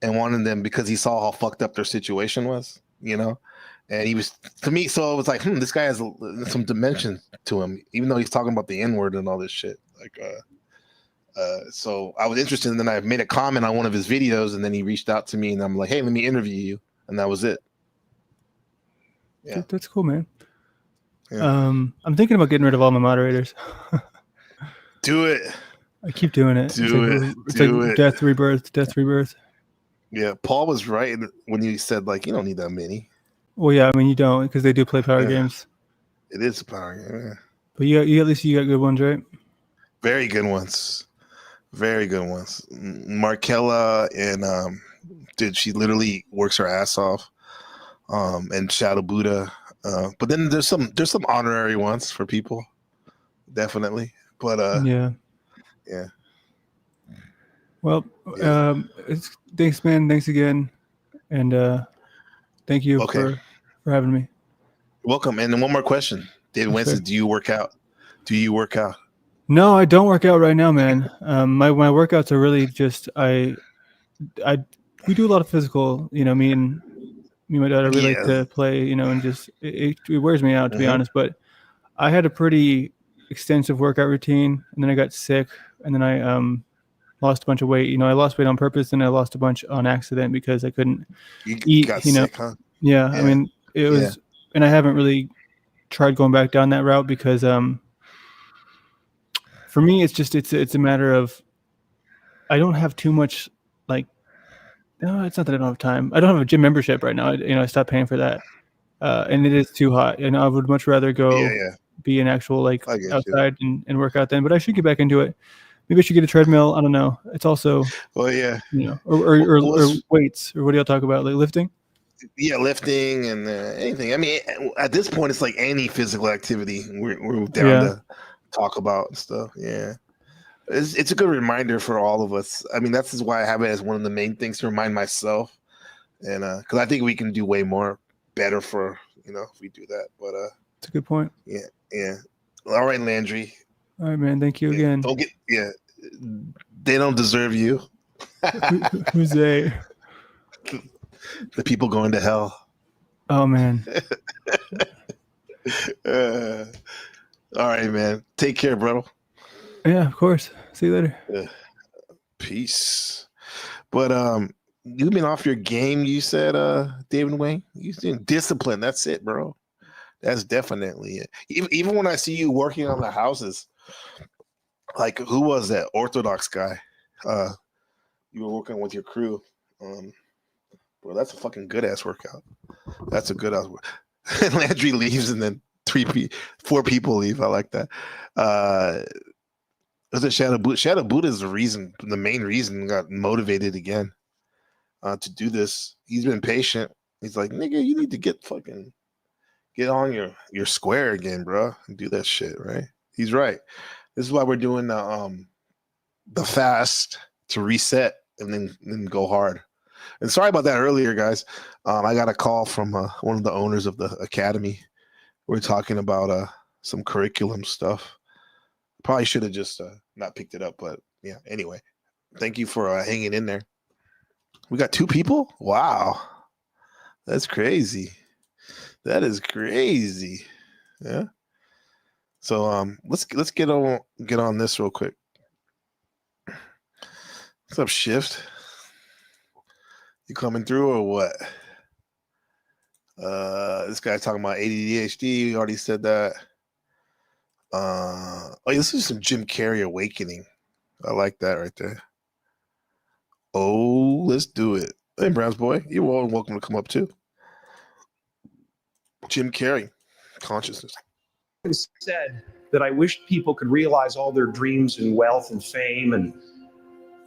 and wanted them because he saw how fucked up their situation was, And he was, to me, so it was like, this guy has some dimension to him, even though he's talking about the N-word and all this shit. So I was interested, and then I made a comment on one of his videos, and then he reached out to me, and I'm like, hey, let me interview you. And that was it. Yeah. That's cool, man. Yeah. I'm thinking about getting rid of all my moderators. Do it. I keep doing it. It's like death, rebirth. Yeah, Paul was right when he said, like, you don't need that many. Well, yeah, I mean, you don't, because they do play power games. It is a power game, yeah. But you at least you got good ones, right? Very good ones. Very good ones. Markella and dude, she literally works her ass off. And Shadow Buddha. But then there's some honorary ones for people. Definitely. But yeah. Well, thanks, man. Thanks again. And thank you for having me. Welcome. And then one more question. David Winston, do you work out? No, I don't work out right now, man. My workouts are really just we do a lot of physical. Me and my daughter, we like to play. And just it wears me out, to be honest. But I had a pretty extensive workout routine, and then I got sick, and then I lost a bunch of weight. I lost weight on purpose, and I lost a bunch on accident because I couldn't eat. Got sick, huh? Yeah, I mean, it was, and I haven't really tried going back down that route because for me, it's a matter of I don't have too much no, it's not that I don't have time. I don't have a gym membership right now. I stopped paying for that, and it is too hot. And I would much rather go be an actual outside and work out then. But I should get back into it. Maybe I should get a treadmill. I don't know. It's also or weights, or what do y'all talk about, like lifting? Yeah, lifting and anything. I mean, at this point, it's like any physical activity we're down to talk about and stuff. Yeah. It's a good reminder for all of us. I mean, that's why I have it as one of the main things to remind myself, and because I think we can do way more better for if we do that. But it's a good point. Yeah. All right, Landry. All right, man. Thank you again. They don't deserve you. Who's they? The people going to hell. Oh man. All right, man. Take care, bro. Yeah, of course. See you later. Peace. But you've been off your game, you said, David Wayne. You've been disciplined. That's it, bro. That's definitely it. Even when I see you working on the houses, like who was that Orthodox guy? You were working with your crew. Bro, that's a fucking good ass workout. That's a good ass workout. Landry leaves and then 4 people leave. I like that. Was it Shadow Buddha? Shadow Buddha is the main reason got motivated again to do this. He's been patient. He's like, nigga, you need to get on your square again, bro, and do that shit, right? He's right. This is why we're doing the fast to reset and then go hard. And sorry about that earlier, guys. I got a call from one of the owners of the academy. We're talking about some curriculum stuff. Probably should have just not picked it up, but yeah. Anyway, thank you for hanging in there. We got 2 people. Wow, that's crazy. That is crazy. Yeah. So let's get on this real quick. What's up, Shift? You coming through or what? This guy's talking about ADHD. We already said that. This is some Jim Carrey awakening. I like that right there. Oh, let's do it. Hey, Browns boy, you're welcome to come up too. Jim Carrey, consciousness. Said that I wished people could realize all their dreams and wealth and fame, and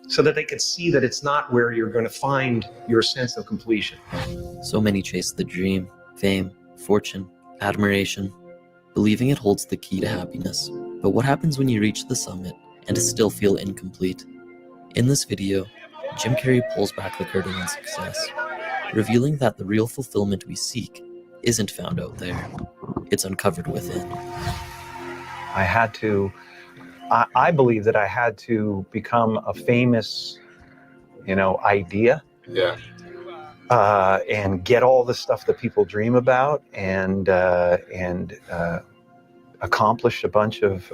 so that they could see that it's not where you're going to find your sense of completion. So many chase the dream, fame, fortune, admiration, believing it holds the key to happiness. But what happens when you reach the summit and still feel incomplete? In this video, Jim Carrey pulls back the curtain on success, revealing that the real fulfillment we seek isn't found out there. It's uncovered within. I believe that I had to become a famous, idea. Yeah. And get all the stuff that people dream about, and accomplish a bunch of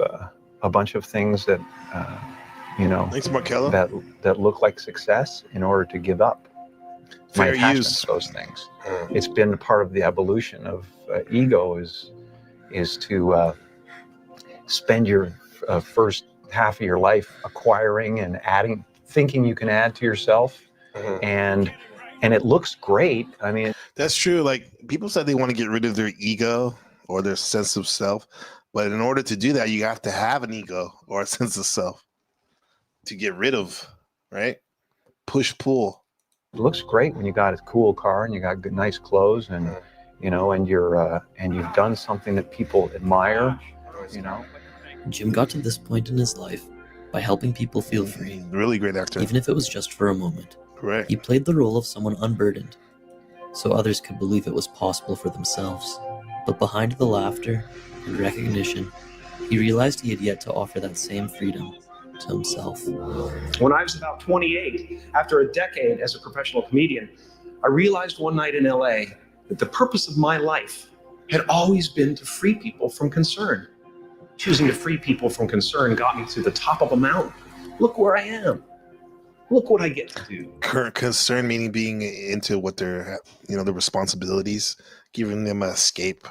things that, Thanks, Markello. that look like success in order to give up my Fair attachment use. to those things. It's been part of the evolution of ego is to spend your first half of your life acquiring and adding, thinking you can add to yourself, and it looks great. I mean, That's true. Like, people said they want to get rid of their ego or their sense of self, but in order to do that, you have to have an ego or a sense of self to get rid of, right? Push pull. it looks great when you got a cool car and you got good, nice clothes, and and you're and you've done something that people admire. Jim got to this point in his life by helping people feel free, Really great actor. even if it was just for a moment. Right. He played the role of someone unburdened, so others could believe it was possible for themselves. But behind the laughter and recognition, he realized he had yet to offer that same freedom to himself. When I was about 28, after a decade as a professional comedian, I realized one night in LA that the purpose of my life had always been to free people from concern. Choosing to free people from concern got me to the top of a mountain. Look where I am. Look what I get to do. Current concern meaning being into what their, the responsibilities, giving them an escape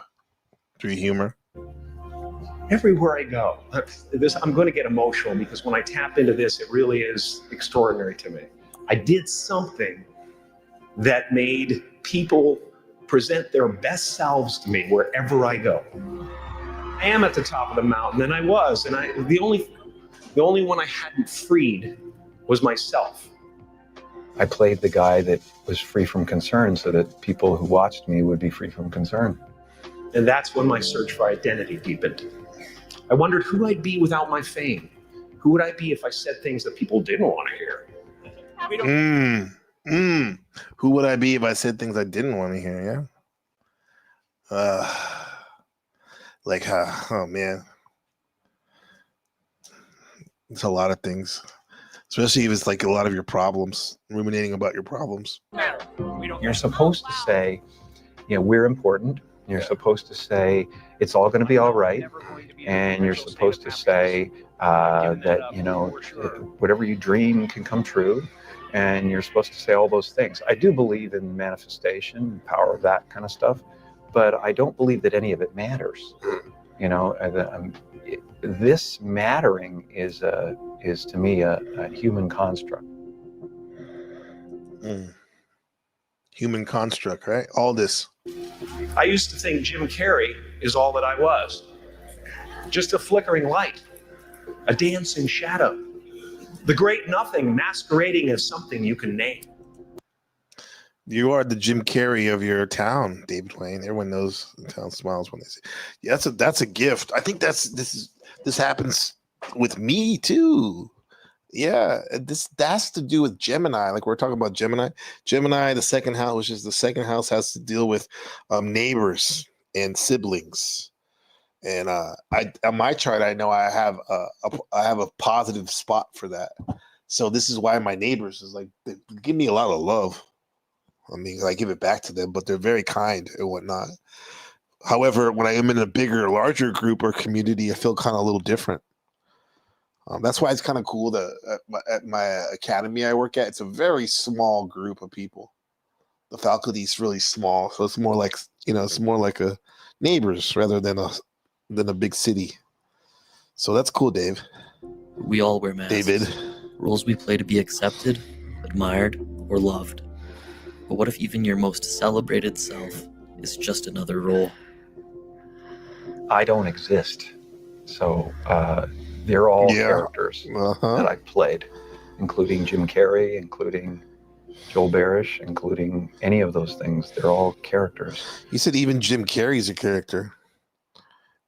through humor. Everywhere I go, I'm going to get emotional because when I tap into this, it really is extraordinary to me. I did something that made people present their best selves to me wherever I go. I am at the top of the mountain, and I was, and the only one I hadn't freed was myself. I played the guy that was free from concern so that people who watched me would be free from concern. And that's when my search for identity deepened. I wondered who I'd be without my fame. Who would I be if I said things that people didn't want to hear? Who would I be if I said things I didn't want to hear? Yeah. Oh man, it's a lot of things, especially if it's like a lot of your problems, ruminating about your problems. You're supposed to say, we're important. You're supposed to say it's all going to be all right, and you're supposed to say that whatever you dream can come true, and you're supposed to say all those things. I do believe in manifestation, power of that kind of stuff, but I don't believe that any of it matters. This mattering is to me a human construct. Human construct, right? All this. I used to think Jim Carrey is all that I was. Just a flickering light, a dancing shadow, the great nothing masquerading as something you can name. You are the Jim Carrey of your town, David Wayne. Everyone knows the town smiles when they see. Yeah, that's a gift. I think this happens with me too. Yeah, that's to do with Gemini. Like we're talking about Gemini. Gemini, the second house, which is the second house, has to deal with neighbors and siblings. And on my chart, I know I have a positive spot for that. So this is why my neighbors is like they give me a lot of love. I mean, I give it back to them, but they're very kind and whatnot. However, when I am in a bigger, larger group or community, I feel kind of a little different. That's why it's kind of cool that at my academy I work at, it's a very small group of people. The faculty is really small, so it's more like a neighbors rather than a big city. So that's cool, Dave. We all wear masks. David. Roles we play to be accepted, admired, or loved. But what if even your most celebrated self is just another role. I don't exist. So they're all Yeah. characters Uh-huh. that I played, including Jim Carrey, including Joel Barish, including any of those things. They're all characters. You said even Jim Carrey's a character.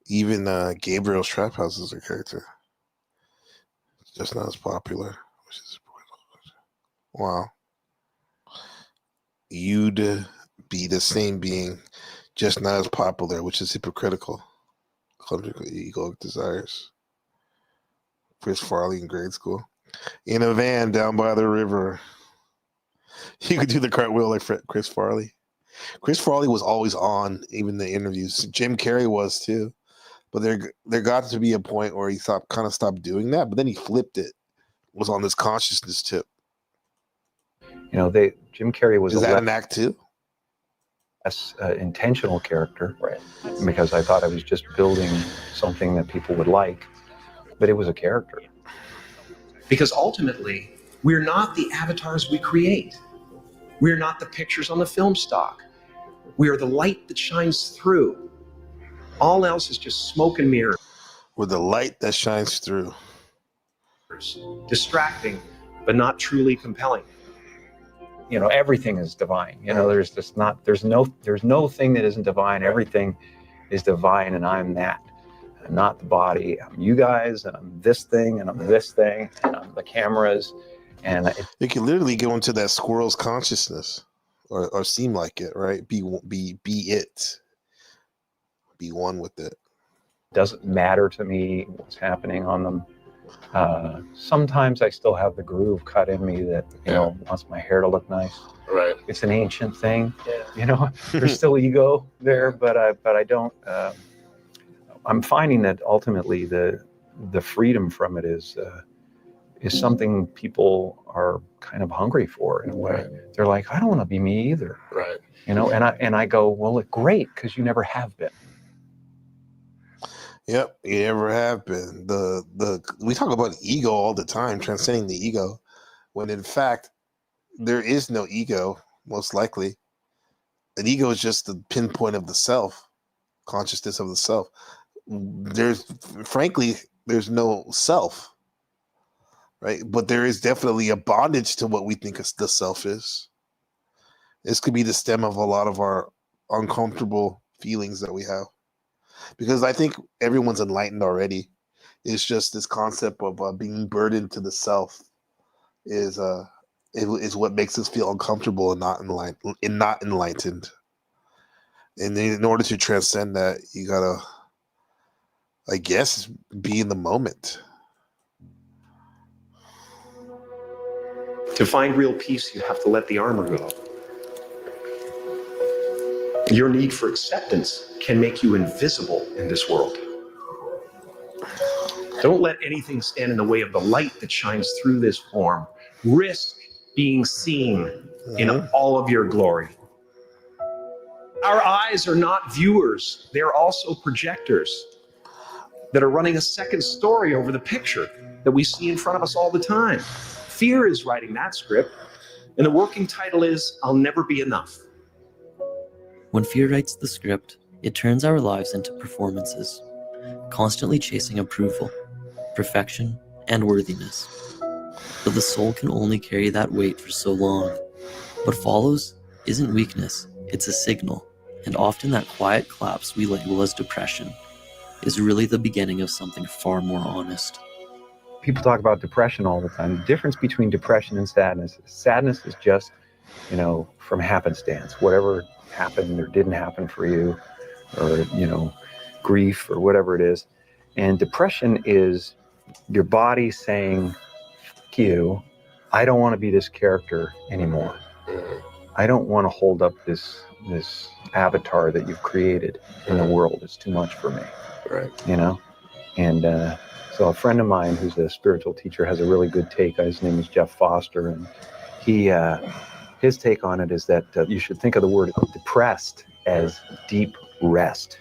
Even Gabriel's Trap House is a character. It's just not as popular. Which is wow. You'd be the same being, just not as popular, which is hypocritical. Contrary to egoic desires. Chris Farley in grade school. In a van down by the river. You could do the cartwheel like Chris Farley. Chris Farley was always on, even the interviews. Jim Carrey was too. But there got to be a point where he kind of stopped doing that, but then he flipped it. Was on this consciousness tip. You know, Jim Carrey was Is that an act too? Less intentional character, Right. Because I thought I was just building something that people would like, but it was a character. Because ultimately, we're not the avatars we create. We're not the pictures on the film stock. We are the light that shines through. All else is just smoke and mirrors. We're the light that shines through. Distracting, but not truly compelling. You know, everything is divine. You know, there's no thing that isn't divine. Everything is divine, and I'm that. I'm not the body. I'm you guys, and I'm this thing, and I'm this thing, and I'm the cameras. And you can literally go into that squirrel's consciousness, or seem like it, right? Be it. Be one with it. Doesn't matter to me what's happening on them. Sometimes I still have the groove cut in me that, you know, wants my hair to look nice. Right. It's an ancient thing. Yeah. You know, there's still ego there, but I don't. I'm finding that ultimately the freedom from it is something people are kind of hungry for in a way. Right. They're like, I don't want to be me either. Right. You know, and I go, well, great, because you never have been. Yep, you never have been. We talk about ego all the time, transcending the ego, when in fact there is no ego. Most likely, an ego is just the pinpoint of the self, consciousness of the self. Frankly, there's no self, right? But there is definitely a bondage to what we think the self is. This could be the stem of a lot of our uncomfortable feelings that we have. Because I think everyone's enlightened already. It's just this concept of being burdened to the self is what makes us feel uncomfortable and not enlightened. And in order to transcend that, you gotta, I guess, be in the moment. To find real peace, you have to let the armor go. Your need for acceptance can make you invisible in this world. Don't let anything stand in the way of the light that shines through this form. Risk being seen in all of your glory. Our eyes are not viewers. They're also projectors that are running a second story over the picture that we see in front of us all the time. Fear is writing that script, and the working title is, I'll Never Be Enough. When fear writes the script, it turns our lives into performances, constantly chasing approval, perfection, and worthiness. But the soul can only carry that weight for so long. What follows isn't weakness, it's a signal, and often that quiet collapse we label as depression is really the beginning of something far more honest. People talk about depression all the time. The difference between depression and sadness is just, you know, from happenstance. Whatever happened or didn't happen for you, or, you know, grief or whatever it is. And depression is your body saying, fuck you, I don't want to be this character anymore. I don't want to hold up this avatar that you've created in the world. It's too much for me. Right. You know? And so a friend of mine who's a spiritual teacher has a really good take. His name is Jeff Foster, and his take on it is that you should think of the word depressed as deep rest.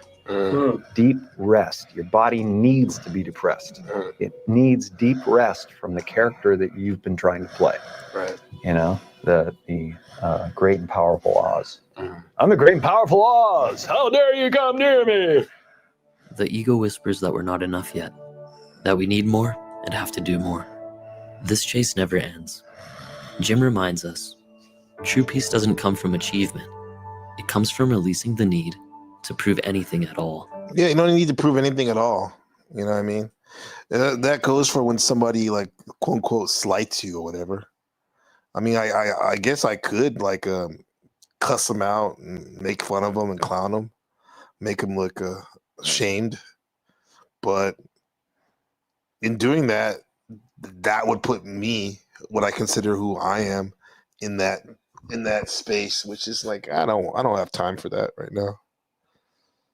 Deep rest. Your body needs to be depressed. It needs deep rest from the character that you've been trying to play. Right. You know, the great and powerful Oz. I'm the great and powerful Oz. How dare you come near me? The ego whispers that we're not enough yet, that we need more and have to do more. This chase never ends. Jim reminds us, true peace doesn't come from achievement. It comes from releasing the need to prove anything at all. Yeah, you don't need to prove anything at all. You know what I mean? That goes for when somebody like quote unquote slights you or whatever. I mean, I guess I could like cuss them out and make fun of them and clown them, make them look ashamed. But in doing that, that would put me, what I consider who I am, in that space, which is like I don't have time for that right now.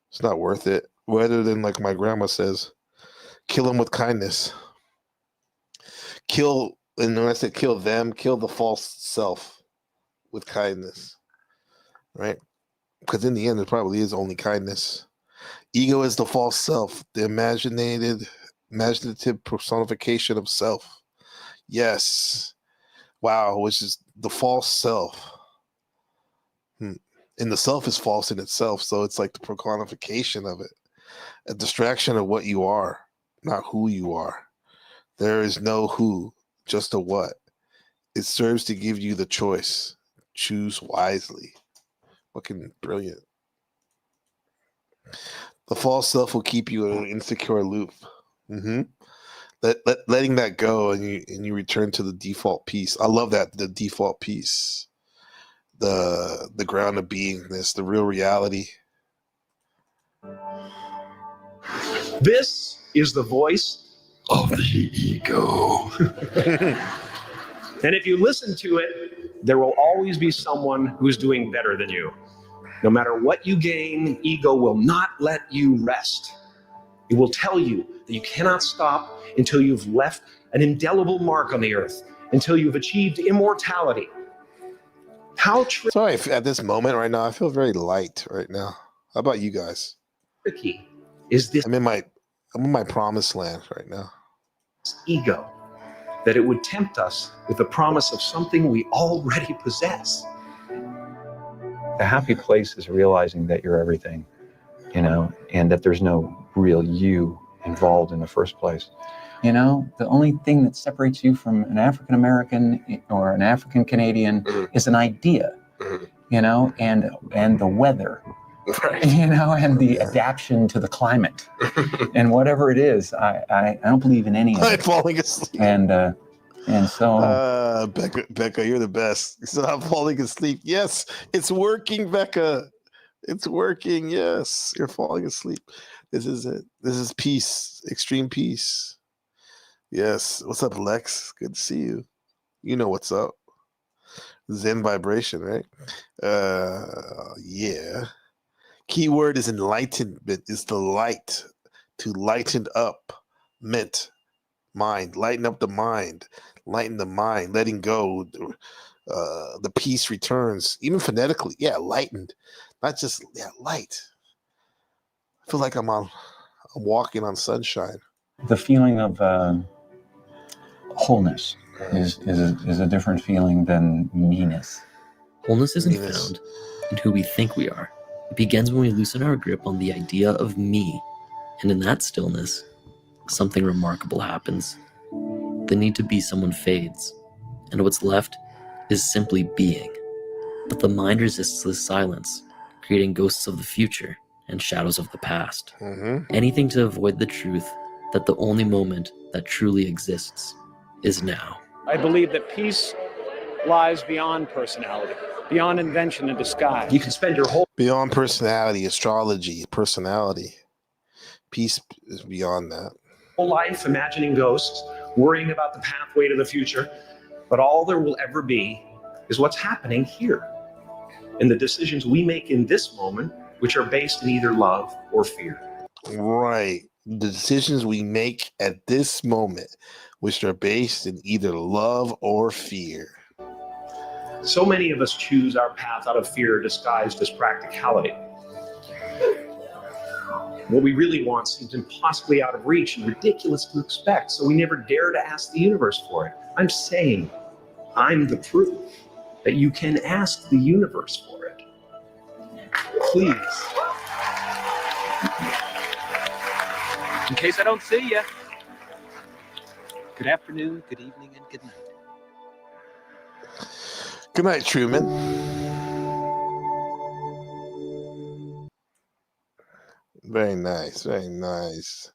It's not worth it. Rather than like my grandma says, kill them with kindness. Kill, and when I said kill them, kill the false self with kindness, right? Because in the end, it probably is only kindness. Ego is the false self, the imaginative personification of self. Yes. Wow, which is the false self. And the self is false in itself, so it's like the personification of it. A distraction of what you are, not who you are. There is no who, just a what. It serves to give you the choice. Choose wisely. Fucking brilliant. The false self will keep you in an insecure loop. Letting that go, and you return to the default peace. I love that, the default peace, the ground of beingness, the real reality. This is the voice of the ego. And if you listen to it, there will always be someone who's doing better than you. No matter what you gain, ego will not let you rest. It will tell you that you cannot stop until you've left an indelible mark on the earth, until you've achieved immortality. Sorry, at this moment right now, I feel very light right now. How about you guys? Tricky is this? I'm in my promised land right now. Ego, that it would tempt us with the promise of something we already possess. The happy place is realizing that you're everything, and that there's no real you involved in the first place. The only thing that separates you from an African American or an African Canadian is an idea, and the weather, and the adaptation to the climate, and whatever it is. I don't believe in any of it. I'm falling asleep. And so, Becca, you're the best. So I'm falling asleep. Yes, it's working, Becca. It's working. Yes, you're falling asleep. This is it. This is peace, extreme peace. Yes. What's up, Lex? Good to see you. You know what's up. Zen vibration, right? Yeah. Keyword is enlightenment. Is the light. To lighten up. Mint. Mind. Lighten up the mind. Lighten the mind. Letting go. The peace returns. Even phonetically. Yeah, lightened. Not just, light. I feel like I'm walking on sunshine. the feeling of wholeness is a different feeling than meanness. Wholeness isn't found in who we think we are. It begins when we loosen our grip on the idea of me, and in that stillness, something remarkable happens. The need to be someone fades, and what's left is simply being. But the mind resists this silence, creating ghosts of the future and shadows of the past. Anything to avoid the truth that the only moment that truly exists is now. I believe that peace lies beyond personality, beyond invention and disguise. You can spend your whole beyond personality, astrology, personality. Peace is beyond that. whole life imagining ghosts, worrying about the pathway to the future, but all there will ever be is what's happening here, and the decisions we make in this moment, which are based in either love or fear. Right. The decisions we make at this moment, which are based in either love or fear. So many of us choose our path out of fear disguised as practicality. What we really want seems impossibly out of reach and ridiculous to expect, so we never dare to ask the universe for it. I'm saying I'm the proof that you can ask the universe for it. please. In case I don't see you, good afternoon, good evening, and good night. Good night, Truman. Very nice, very nice.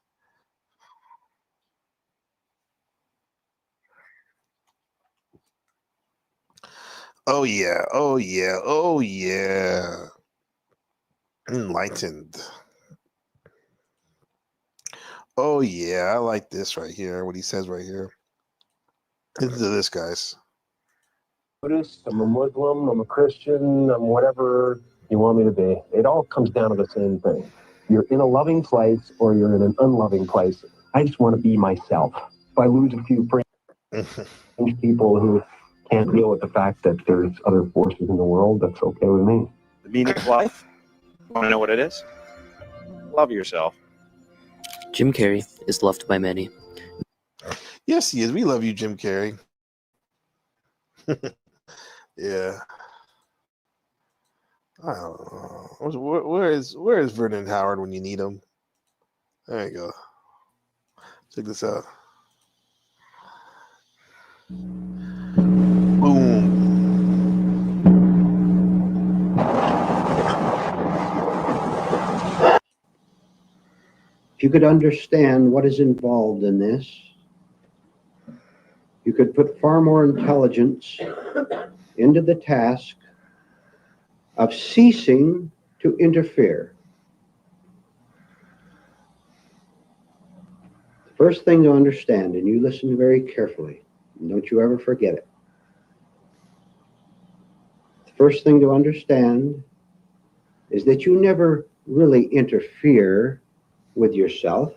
Oh yeah, oh yeah, oh yeah. Enlightened. Oh yeah, I like this right here, what he says right here. Listen to this, guys. Buddhist, I'm a Muslim, I'm a Christian, I'm whatever you want me to be. It all comes down to the same thing. You're in a loving place or you're in an unloving place. I just want to be myself. If I lose a few people who can't deal with the fact that there's other forces in the world, that's okay with me. The meaning of life? Want to know what it is? Love yourself. Jim Carrey is loved by many. Yes, he is. We love you, Jim Carrey. Yeah. I don't know. Where is Vernon Howard when you need him? There you go. Check this out. Boom. If you could understand what is involved in this, you could put far more intelligence into the task of ceasing to interfere. The first thing to understand, and you listen very carefully, and don't you ever forget it. The first thing to understand is that you never really interfere with yourself.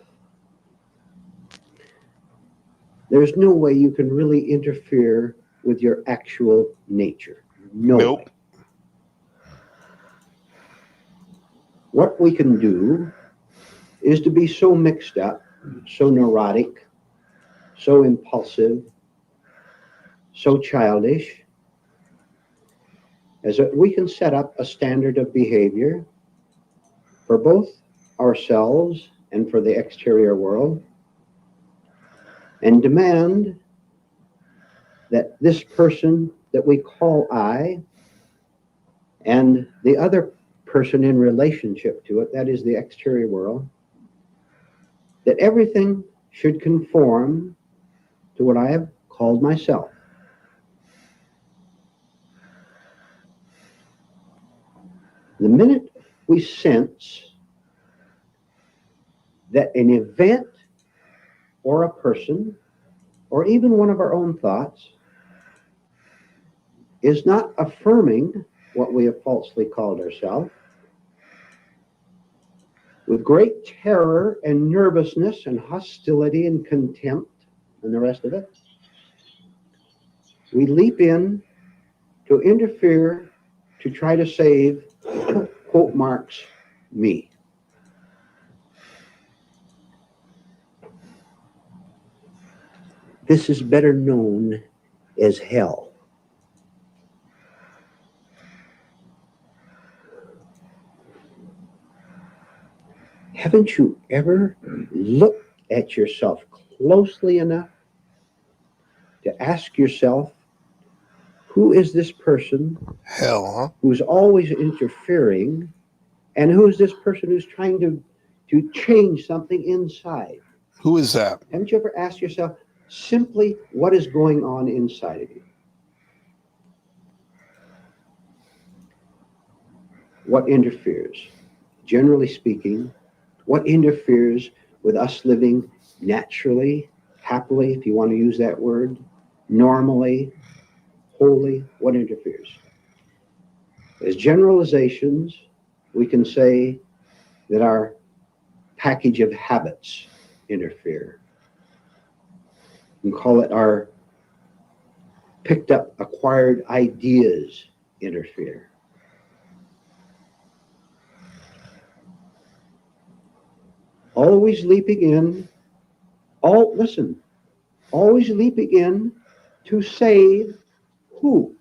There's no way you can really interfere with your actual nature. No way. What we can do is to be so mixed up, so neurotic, so impulsive, so childish, as that we can set up a standard of behavior for both ourselves and for the exterior world, and demand that this person that we call I and the other person in relationship to it, that is the exterior world, that everything should conform to what I have called myself. The minute we sense that an event or a person or even one of our own thoughts is not affirming what we have falsely called ourselves, with great terror and nervousness and hostility and contempt and the rest of it, we leap in to interfere to try to save, quote marks, me. This is better known as hell. Haven't you ever looked at yourself closely enough to ask yourself, who is this person? Hell, huh? Who's always interfering, and who's this person who's trying to change something inside? Who is that? Haven't you ever asked yourself simply what is going on inside of you? What interferes? Generally speaking, what interferes with us living naturally, happily, if you want to use that word, normally, wholly? What interferes? As generalizations, we can say that our package of habits interfere. We can call it our picked up, acquired ideas interfere. Always leaping in, always leaping in to save who?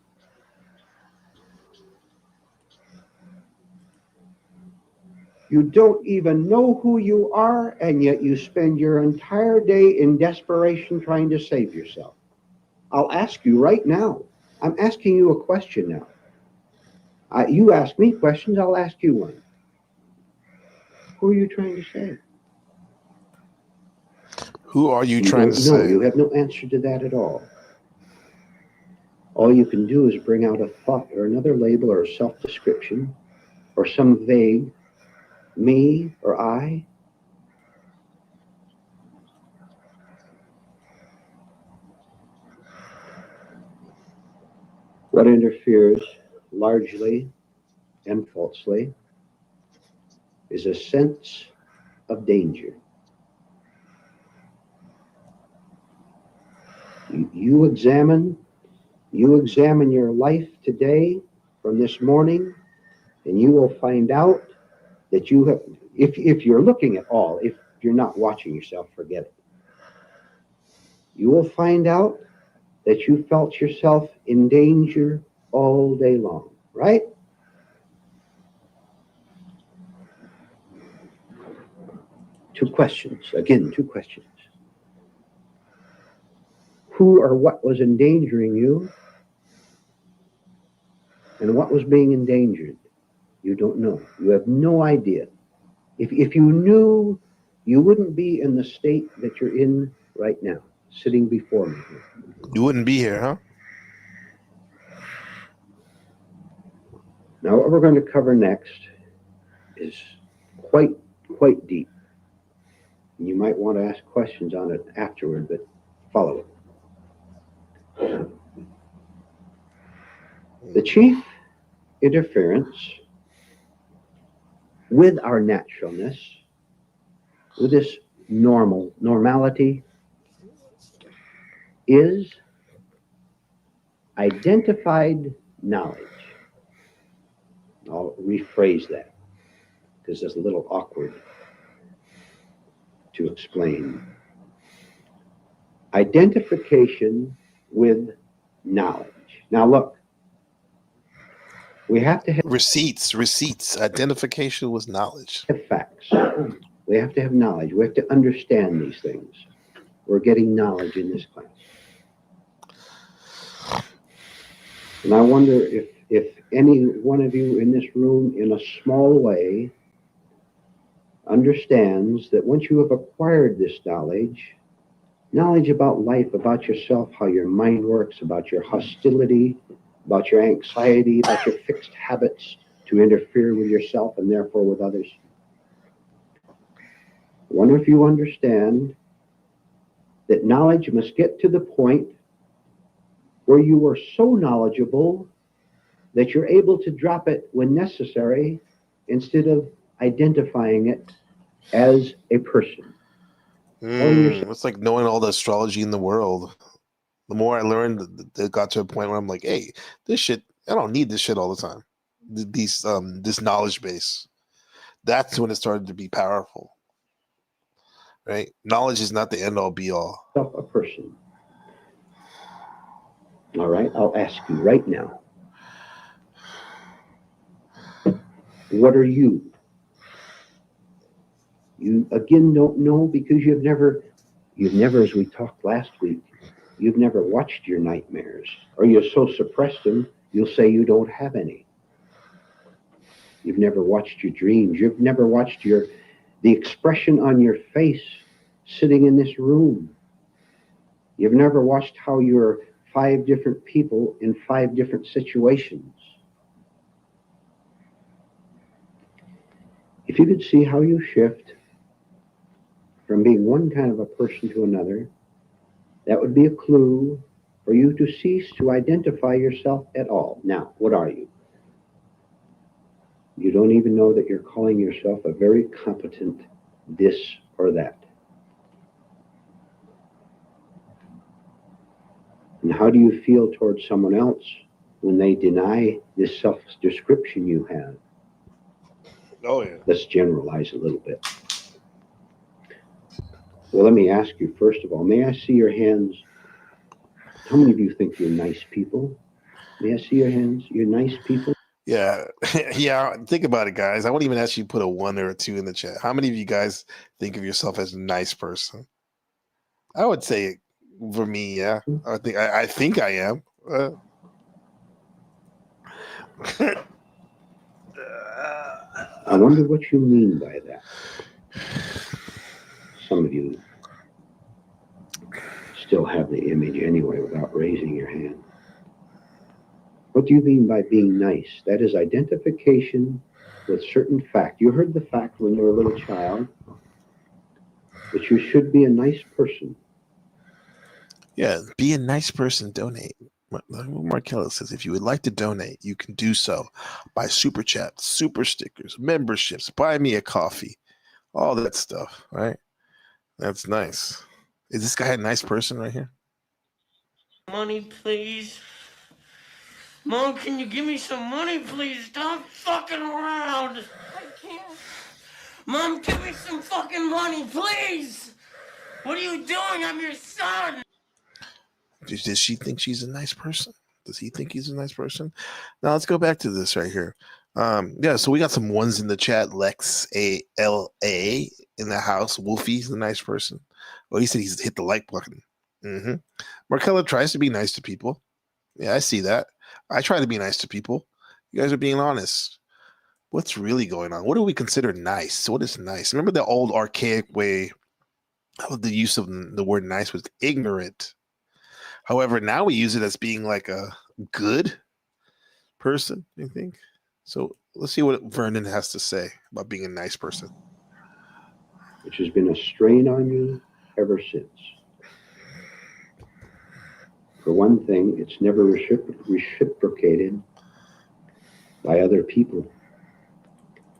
You don't even know who you are, and yet you spend your entire day in desperation trying to save yourself. I'll ask you right now. I'm asking you a question now. You ask me questions, I'll ask you one. Who are you trying to save? Who are you trying to No, say? you have no answer to that at all. All you can do is bring out a thought or another label or a self-description or some vague me or I. What interferes largely and falsely is a sense of danger. You examine your life today from this morning, and you will find out that you have, if you're looking at all, if you're not watching yourself, forget it. You will find out that you felt yourself in danger all day long, right? Two questions. Who or what was endangering you? And what was being endangered? You don't know. You have no idea. If you knew, you wouldn't be in the state that you're in right now, sitting before me here. You wouldn't be here, huh? Now, what we're going to cover next is quite deep. You might want to ask questions on it afterward, but follow it. The chief interference with our naturalness, with this normality, is identified knowledge. I'll rephrase that because it's a little awkward to explain. Identification with knowledge. Now look, we have to have receipts. Identification with knowledge. Facts. We have to have knowledge. We have to understand these things. We're getting knowledge in this class. And I wonder if any one of you in this room, in a small way, understands that once you have acquired this knowledge about life, about yourself, how your mind works, about your hostility, about your anxiety, about your fixed habits to interfere with yourself and therefore with others. I wonder if you understand that knowledge must get to the point where you are so knowledgeable that you're able to drop it when necessary instead of identifying it as a person. It's like knowing all the astrology in the world. The more I learned, it got to a point where I'm like, hey, this shit, I don't need this shit all the time. This knowledge base. That's when it started to be powerful. Right? Knowledge is not the end all be all. A person. All right, I'll ask you right now. What are you? You again don't know because you've never, as we talked last week, you've never watched your nightmares, or you so suppress them, you'll say you don't have any. You've never watched your dreams. You've never watched the expression on your face sitting in this room. You've never watched how you're 5 different people in 5 different situations. If you could see how you shift from being one kind of a person to another, that would be a clue for you to cease to identify yourself at all. Now, what are you? You don't even know that you're calling yourself a very competent this or that. And how do you feel towards someone else when they deny this self-description you have? Oh, yeah. Let's generalize a little bit. Well, let me ask you, first of all, may I see your hands? How many of you think you're nice people? May I see your hands? You're nice people? Yeah, yeah. Think about it, guys. I won't even ask you to put a 1 or a 2 in the chat. How many of you guys think of yourself as a nice person? I would say, for me, yeah. I think I am. I wonder what you mean by that. Some of you still have the image anyway without raising your hand. What do you mean by being nice? That is identification with certain fact. You heard the fact when you were a little child that you should be a nice person. Yeah, be a nice person. Donate. Markella says, if you would like to donate, you can do so by super chat, super stickers, memberships, buy me a coffee, all that stuff. Right? That's nice. Is this guy a nice person right here? Money, please. Mom, can you give me some money, please? Stop fucking around. I can't. Mom, give me some fucking money, please. What are you doing? I'm your son. Does she think she's a nice person? Does he think he's a nice person? Now let's go back to this right here. Yeah, so we got some ones in the chat. Lex ALA in the house. Wolfie's a nice person. Well, he said he's hit the like button. Markella tries to be nice to people. Yeah, I see that. I try to be nice to people. You guys are being honest. What's really going on? What do we consider nice? What is nice? Remember the old archaic way of the use of the word nice was ignorant. However, now we use it as being like a good person, I think. So let's see what Vernon has to say about being a nice person. Which has been a strain on you ever since. For one thing, it's never reciprocated by other people.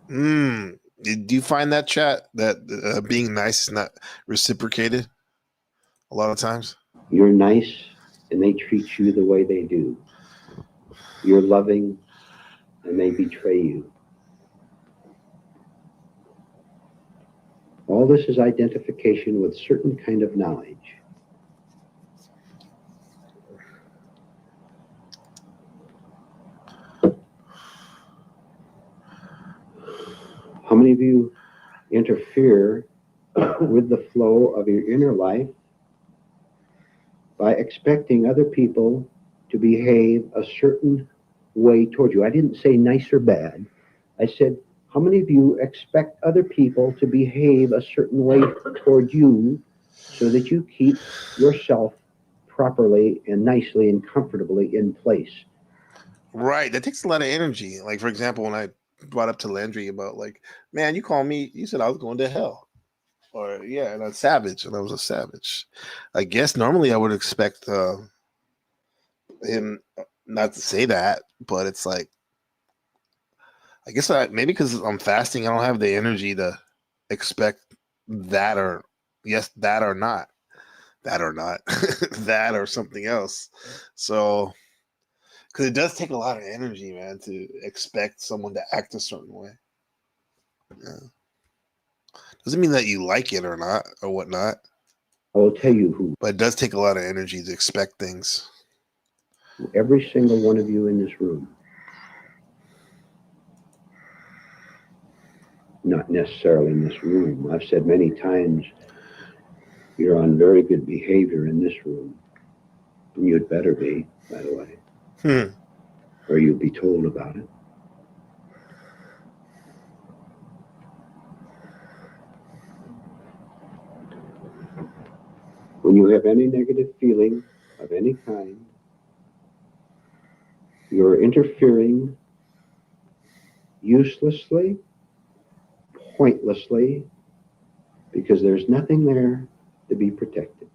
Do you find that, chat, that being nice is not reciprocated a lot of times? You're nice and they treat you the way they do. You're loving and they betray you. All this is identification with certain kind of knowledge. How many of you interfere with the flow of your inner life by expecting other people to behave a certain way toward you? I didn't say nice or bad. I said, how many of you expect other people to behave a certain way toward you so that you keep yourself properly and nicely and comfortably in place? Right. That takes a lot of energy. Like, for example, when I brought up to Landry about, like, man, you called me, you said I was going to hell. Or, yeah, and I'm savage, and I was a savage. I guess normally I would expect him not to say that, but it's like, I guess maybe because I'm fasting, I don't have the energy to expect that or yes, that or not, that or not, that or something else. So, because it does take a lot of energy, man, to expect someone to act a certain way. Yeah. Doesn't mean that you like it or not or whatnot. I will tell you who. But it does take a lot of energy to expect things. Every single one of you in this room. Not necessarily in this room. I've said many times, you're on very good behavior in this room. And you'd better be, by the way. Or you'll be told about it. When you have any negative feeling of any kind, you're interfering uselessly, pointlessly, because there's nothing there to be protected.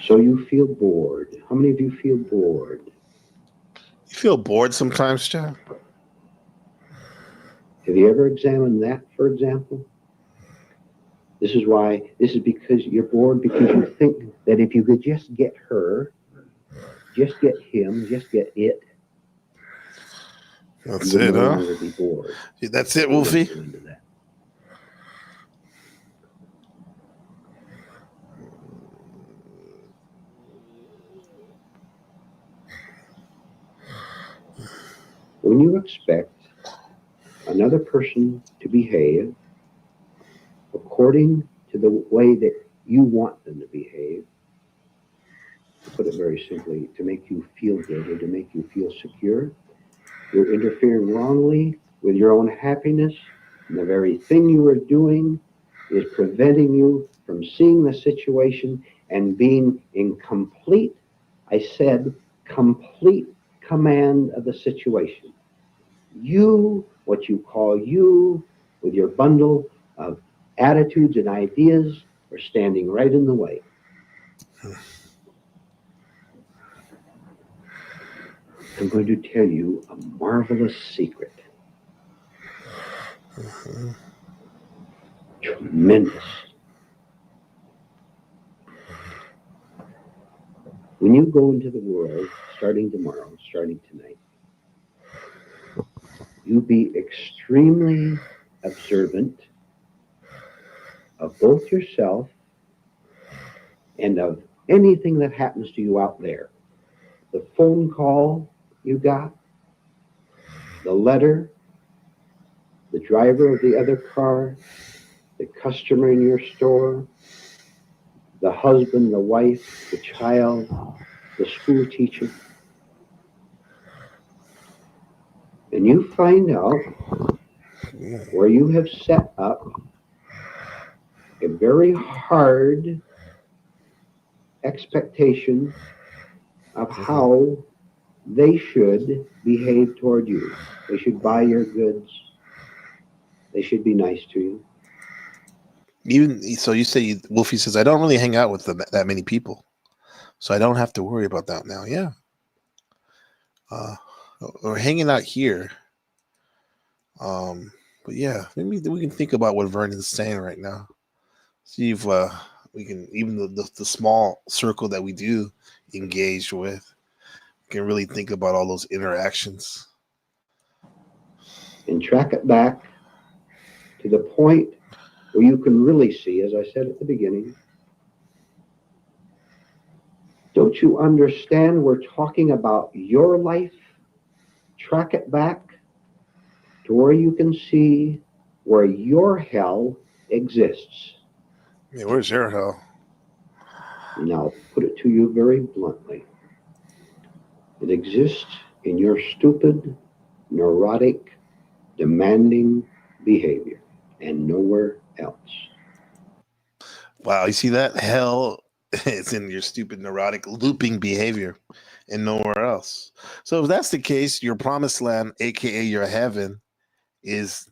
So you feel bored. How many of you feel bored? You feel bored sometimes, Jeff? Have you ever examined that, for example? This is because you're bored because you think that if you could just get her, just get him, just get it. That's it, no huh? longer be bored. That's it, Wolfie? when you expect another person to behave according to the way that you want them to behave, to put it very simply, to make you feel good or to make you feel secure, you're interfering wrongly with your own happiness, and the very thing you are doing is preventing you from seeing the situation and being in complete, I said, complete command of the situation. You, what you call you, with your bundle of attitudes and ideas, are standing right in the way. I'm going to tell you a marvelous secret. Tremendous. When you go into the world, starting tomorrow, starting tonight, you be extremely observant of both yourself and of anything that happens to you out there. The phone call you got, the letter, the driver of the other car, the customer in your store, the husband, the wife, the child, the school teacher. And you find out where you have set up a very hard expectation of how they should behave toward you. They should buy your goods. They should be nice to you. Even so, you say Wolfie says I don't really hang out with that many people, so I don't have to worry about that now. Yeah, we're hanging out here. But yeah, maybe we can think about what Vernon's saying right now. See if we can, even the small circle that we do engage with, we can really think about all those interactions and track it back to the point where you can really see, as I said at the beginning, don't you understand we're talking about your life? Track it back to where you can see where your hell exists. Yeah, where's your hell? Now, put it to you very bluntly. It exists in your stupid, neurotic, demanding behavior and nowhere else. Wow, you see that? Hell is in your stupid, neurotic, looping behavior and nowhere else. So if that's the case, your promised land, aka your heaven, is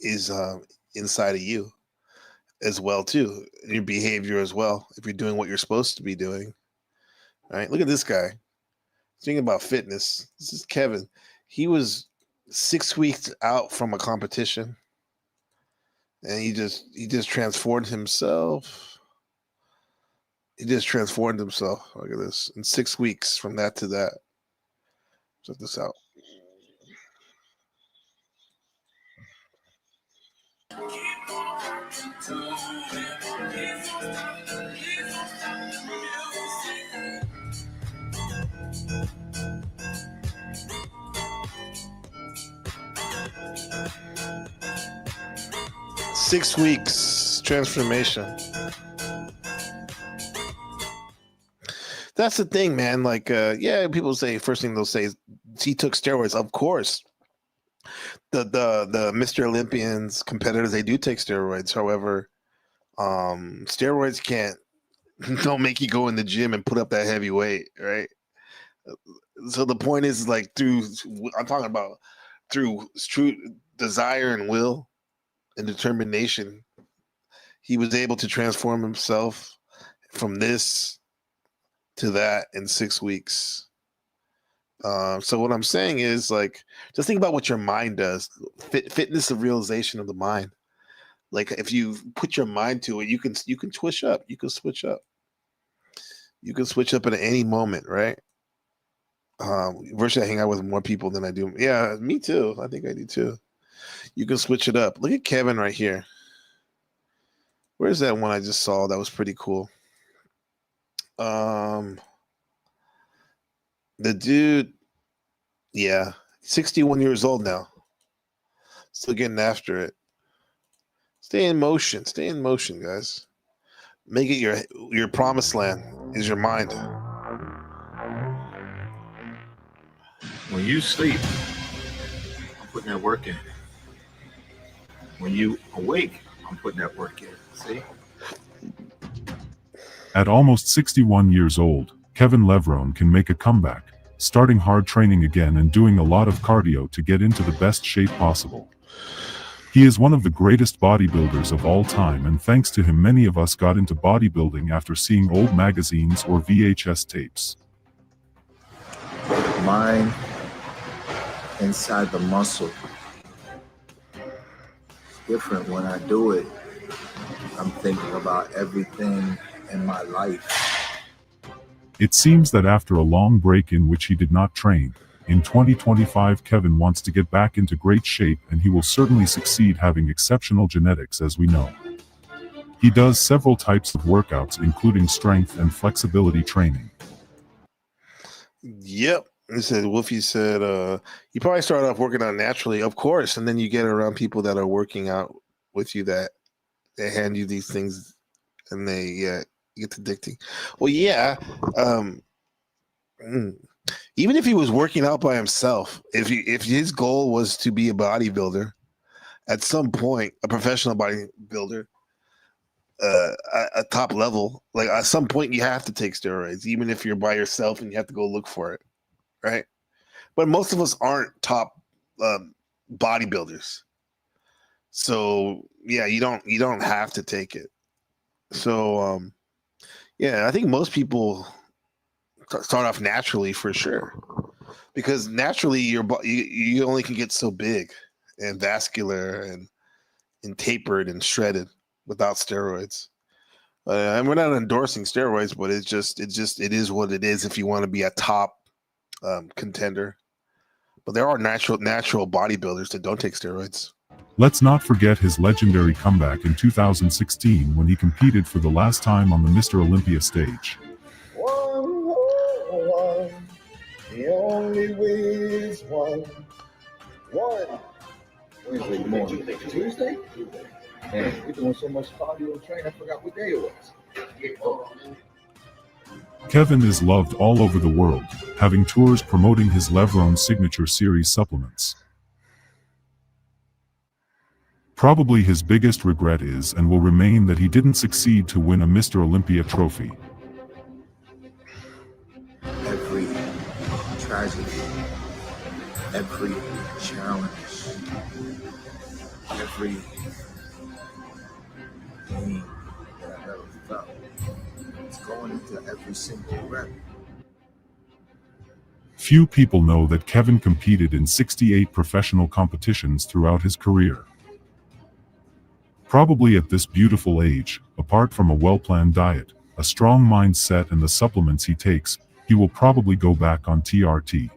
inside of you as well too. Your behavior as well. If you're doing what you're supposed to be doing, right? Look at this guy. Thinking about fitness. This is Kevin. He was 6 weeks out from a competition, and he just transformed himself. He just transformed himself. Look at this. In 6 weeks from that to that. Check this out. Six weeks transformation. That's the thing, man. Like, yeah, people say first thing they'll say is he took steroids. Of course, the Mr. Olympians competitors, they do take steroids. However, steroids don't make you go in the gym and put up that heavy weight, right? So the point is, like, I'm talking about through true desire and will and determination, he was able to transform himself from this to that in 6 weeks. So what I'm saying is, like, just think about what your mind does. Fitness, the realization of the mind. Like, if you put your mind to it, you can twitch up. You can switch up. You can switch up at any moment, right? Virtually, I hang out with more people than I do. Yeah, me too. I think I do too. You can switch it up. Look at Kevin right here. Where's that one I just saw that was pretty cool? The dude, Yeah, 61 years old now. Still getting after it. Stay in motion, guys. Make it your promised land is your mind. When you sleep, I'm putting that work in. When you awake, I'm putting that work in. See? At almost 61 years old, Kevin Levrone can make a comeback, starting hard training again and doing a lot of cardio to get into the best shape possible. He is one of the greatest bodybuilders of all time, and thanks to him many of us got into bodybuilding after seeing old magazines or VHS tapes. Mind inside the muscle. It's different when I do it. I'm thinking about everything in my life. It seems that after a long break in which he did not train, in 2025 Kevin wants to get back into great shape, and he will certainly succeed, having exceptional genetics as we know. He does several types of workouts including strength and flexibility training. Yep. Wolfie said, you probably start off working out naturally, of course, and then you get around people that are working out with you that they hand you these things and they get addicting. Well, yeah. Even if he was working out by himself, if his goal was to be a bodybuilder, at some point, a professional bodybuilder, a top level, like at some point you have to take steroids, even if you're by yourself and you have to go look for it, right? But most of us aren't top bodybuilders, so yeah, you don't have to take it. So yeah, I think most people start off naturally for sure, because naturally you only can get so big and vascular and tapered and shredded without steroids. And we're not endorsing steroids, but it is what it is if you want to be a top contender. But there are natural bodybuilders that don't take steroids. Let's not forget his legendary comeback in 2016 when he competed for the last time on the Mr. Olympia stage. One, the only way is one. Wednesday morning. Tuesday? Man, we're doing so much cardio training, I forgot what day it was. Kevin is loved all over the world, having tours promoting his Levrone Signature Series supplements. Probably his biggest regret is and will remain that he didn't succeed to win a Mr. Olympia trophy. Every tragedy, every challenge, every pain that I've ever felt, it's going into every single rep. Few people know that Kevin competed in 68 professional competitions throughout his career. Probably at this beautiful age, apart from a well-planned diet, a strong mindset and the supplements he takes, he will probably go back on TRT.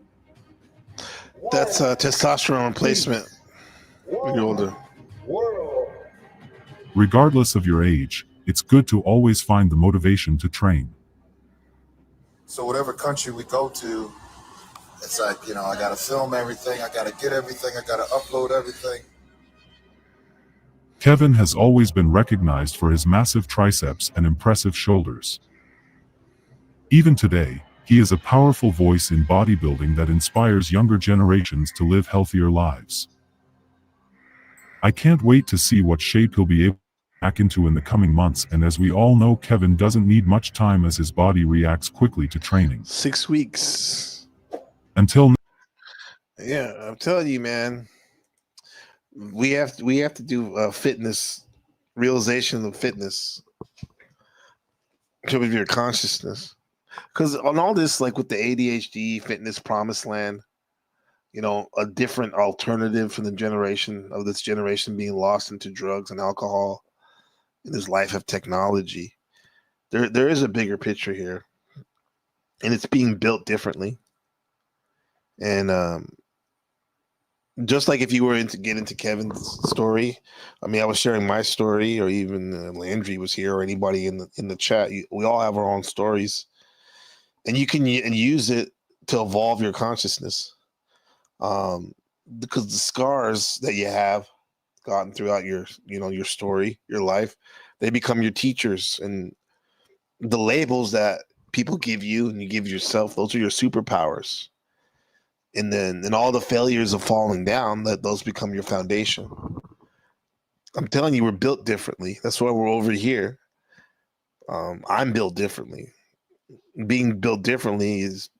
That's testosterone replacement when you're older. Regardless of your age, it's good to always find the motivation to train. So whatever country we go to, it's like, I got to film everything, I got to get everything, I got to upload everything. Kevin has always been recognized for his massive triceps and impressive shoulders. Even today, he is a powerful voice in bodybuilding that inspires younger generations to live healthier lives. I can't wait to see what shape he'll be able to get back into in the coming months, and as we all know, Kevin doesn't need much time as his body reacts quickly to training. 6 weeks. Until now. Yeah, I'm telling you, man. We have to do fitness, realization of fitness, of your consciousness, because on all this, like with the ADHD fitness promised land, a different alternative for this generation being lost into drugs and alcohol in this life of technology. There is a bigger picture here, and it's being built differently. And just like if you were to get into Kevin's story, I mean, I was sharing my story, or even Landry was here, or anybody in the chat. We all have our own stories, and you can use it to evolve your consciousness. Because the scars that you have gotten throughout your story, your life, they become your teachers, and the labels that people give you and you give yourself, those are your superpowers. And then all the failures of falling down, those become your foundation. I'm telling you, we're built differently. That's why we're over here. I'm built differently. Being built differently is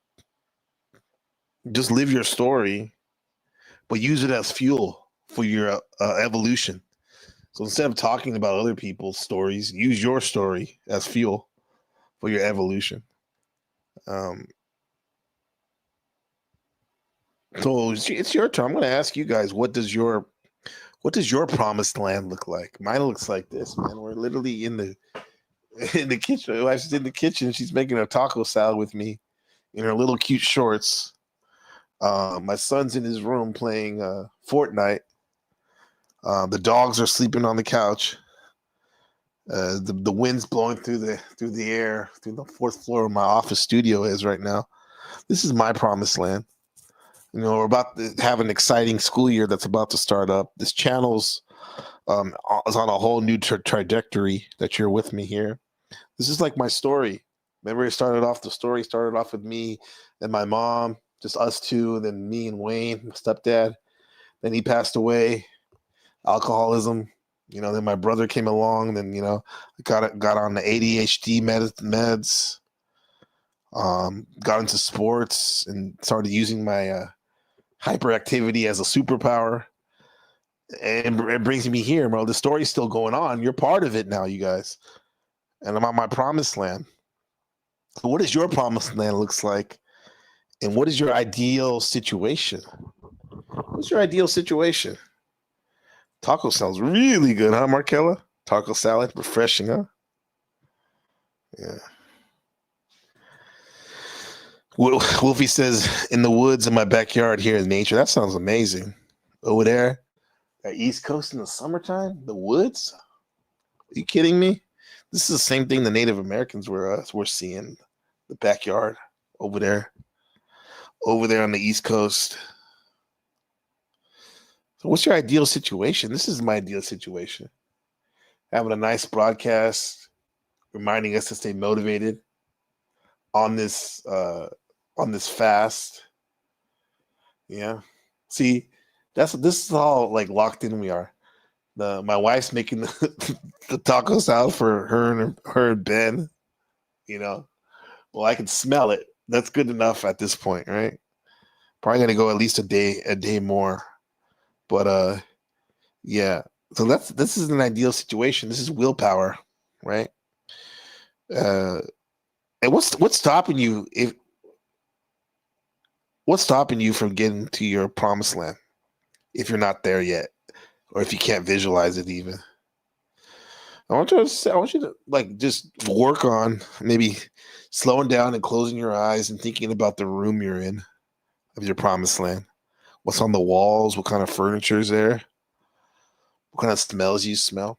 just live your story, but use it as fuel for your evolution. So instead of talking about other people's stories, use your story as fuel for your evolution. So it's your turn. I'm going to ask you guys, what does your promised land look like? Mine looks like this, man. We're literally in the kitchen. My wife's in the kitchen. She's making a taco salad with me in her little cute shorts. My son's in his room playing Fortnite. The dogs are sleeping on the couch. The wind's blowing through the air, through the fourth floor of my office studio is right now. This is my promised land. We're about to have an exciting school year that's about to start up. This channel's is on a whole new trajectory that you're with me here. This is like my story. Remember, the story started off with me and my mom, just us two, and then me and Wayne, my stepdad. Then he passed away, alcoholism. Then my brother came along. Then got on the ADHD meds. Got into sports and started using my hyperactivity as a superpower. And it brings me here, bro. The story's still going on. You're part of it now, you guys. And I'm on my promised land. So what does your promised land looks like? And what is your ideal situation? What's your ideal situation? Taco sounds really good, huh, Markella? Taco salad, refreshing, huh? Yeah. Wolfie says, in the woods in my backyard here in nature. That sounds amazing. Over there, at East Coast in the summertime, the woods? Are you kidding me? This is the same thing the Native Americans were seeing, the backyard over there on the East Coast. So what's your ideal situation? This is my ideal situation. Having a nice broadcast, reminding us to stay motivated on this fast. Yeah. See, this is how like locked in we are. My wife's making the taco salad for her and Ben. Well, I can smell it. That's good enough at this point, right? Probably gonna go at least a day more. But yeah. So this is an ideal situation. This is willpower, right? And what's stopping you from getting to your promised land if you're not there yet, or if you can't visualize it even? I want you to like just work on maybe slowing down and closing your eyes and thinking about the room you're in of your promised land. What's on the walls? What kind of furniture is there? What kind of smells you smell?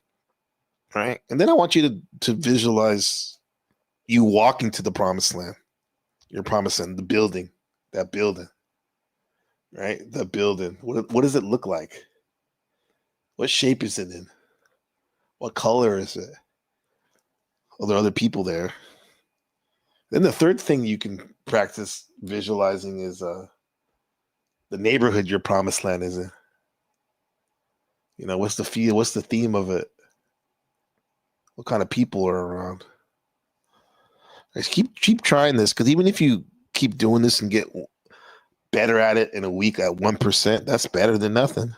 Right? And then I want you to visualize you walking to the promised land. Your promised land, that building. Right? The building. What does it look like? What shape is it in? What color is it? Are there other people there? Then the third thing you can practice visualizing is the neighborhood your promised land is in. What's the feel? What's the theme of it? What kind of people are around? Just keep trying this, because even if you keep doing this and get better at it in a week at 1%, that's better than nothing.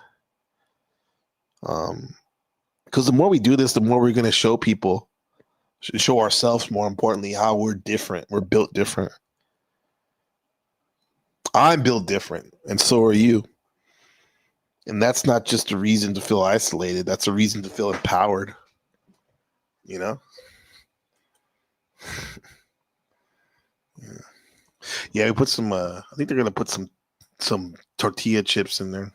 Because the more we do this, the more we're going to show people, show ourselves, more importantly, how we're different. We're built different. I'm built different, and so are you. And that's not just a reason to feel isolated. That's a reason to feel empowered. Yeah. We put some. I think they're gonna put some tortilla chips in there.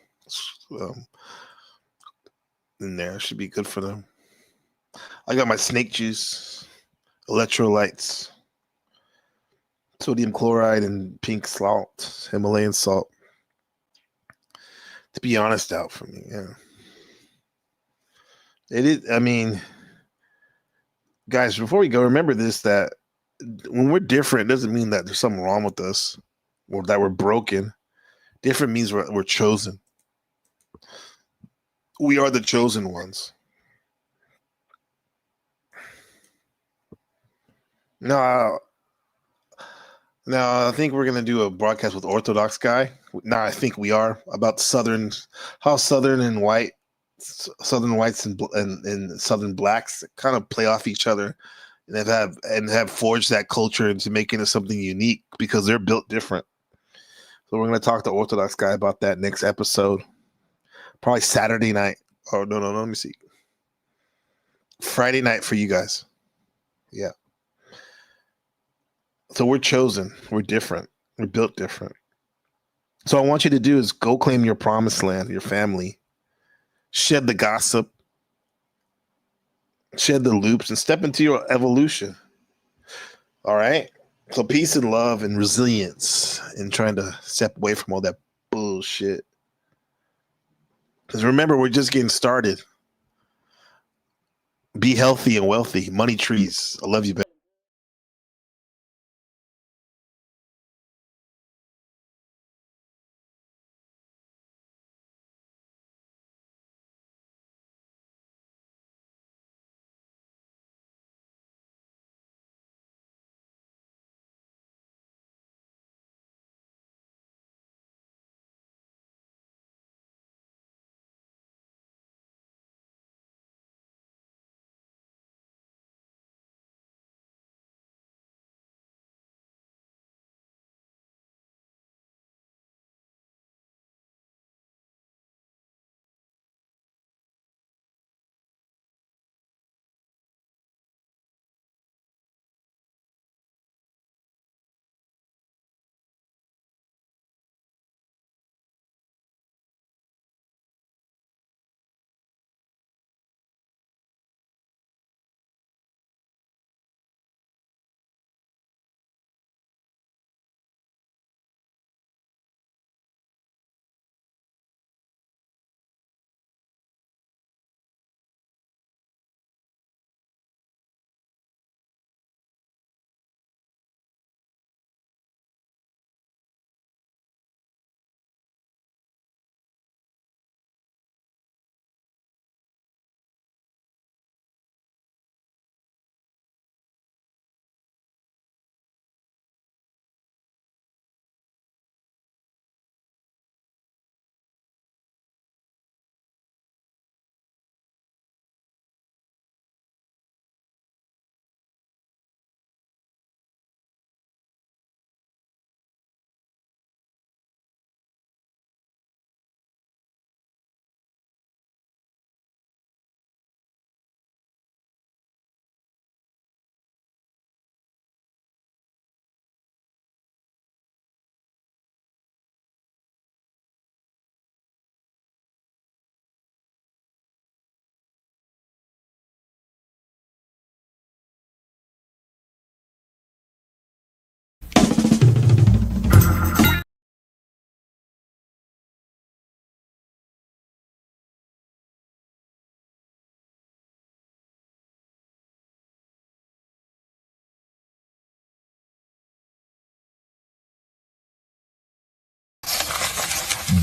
Should be good for them. I got my snake juice, electrolytes, sodium chloride, and pink salt, Himalayan salt. to be honest out for me. Yeah. It is. I mean, guys, before we go, remember this: that when we're different, it doesn't mean that there's something wrong with us or that we're broken. Different means we're chosen. We are the chosen ones. Now, I think we're gonna do a broadcast with Orthodox guy. Now, I think we are about how Southern and white, Southern whites and Southern blacks kind of play off each other, and have forged that culture into making it something unique because they're built different. So we're gonna talk to Orthodox guy about that next episode, probably Saturday night. Oh no, let me see. Friday night for you guys. Yeah. So we're chosen. We're different. We're built different. So I want you to do is go claim your promised land, your family, shed the gossip, shed the loops, and step into your evolution. All right? So peace and love and resilience in trying to step away from all that bullshit. Because remember, we're just getting started. Be healthy and wealthy. Money trees. I love you, baby.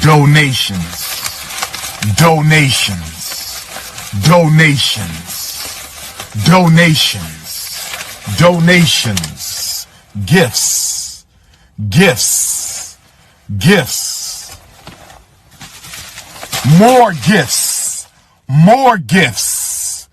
Donations, donations, donations, donations, donations, gifts, gifts, gifts, more gifts, more gifts.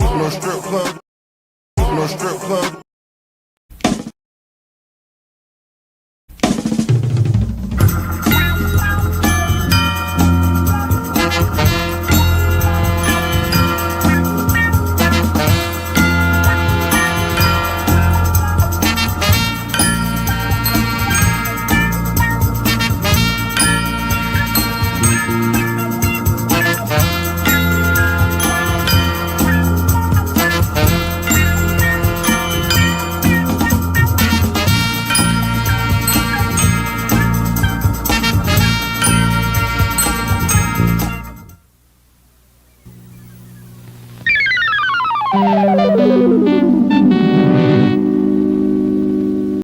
No strip club. No strip club.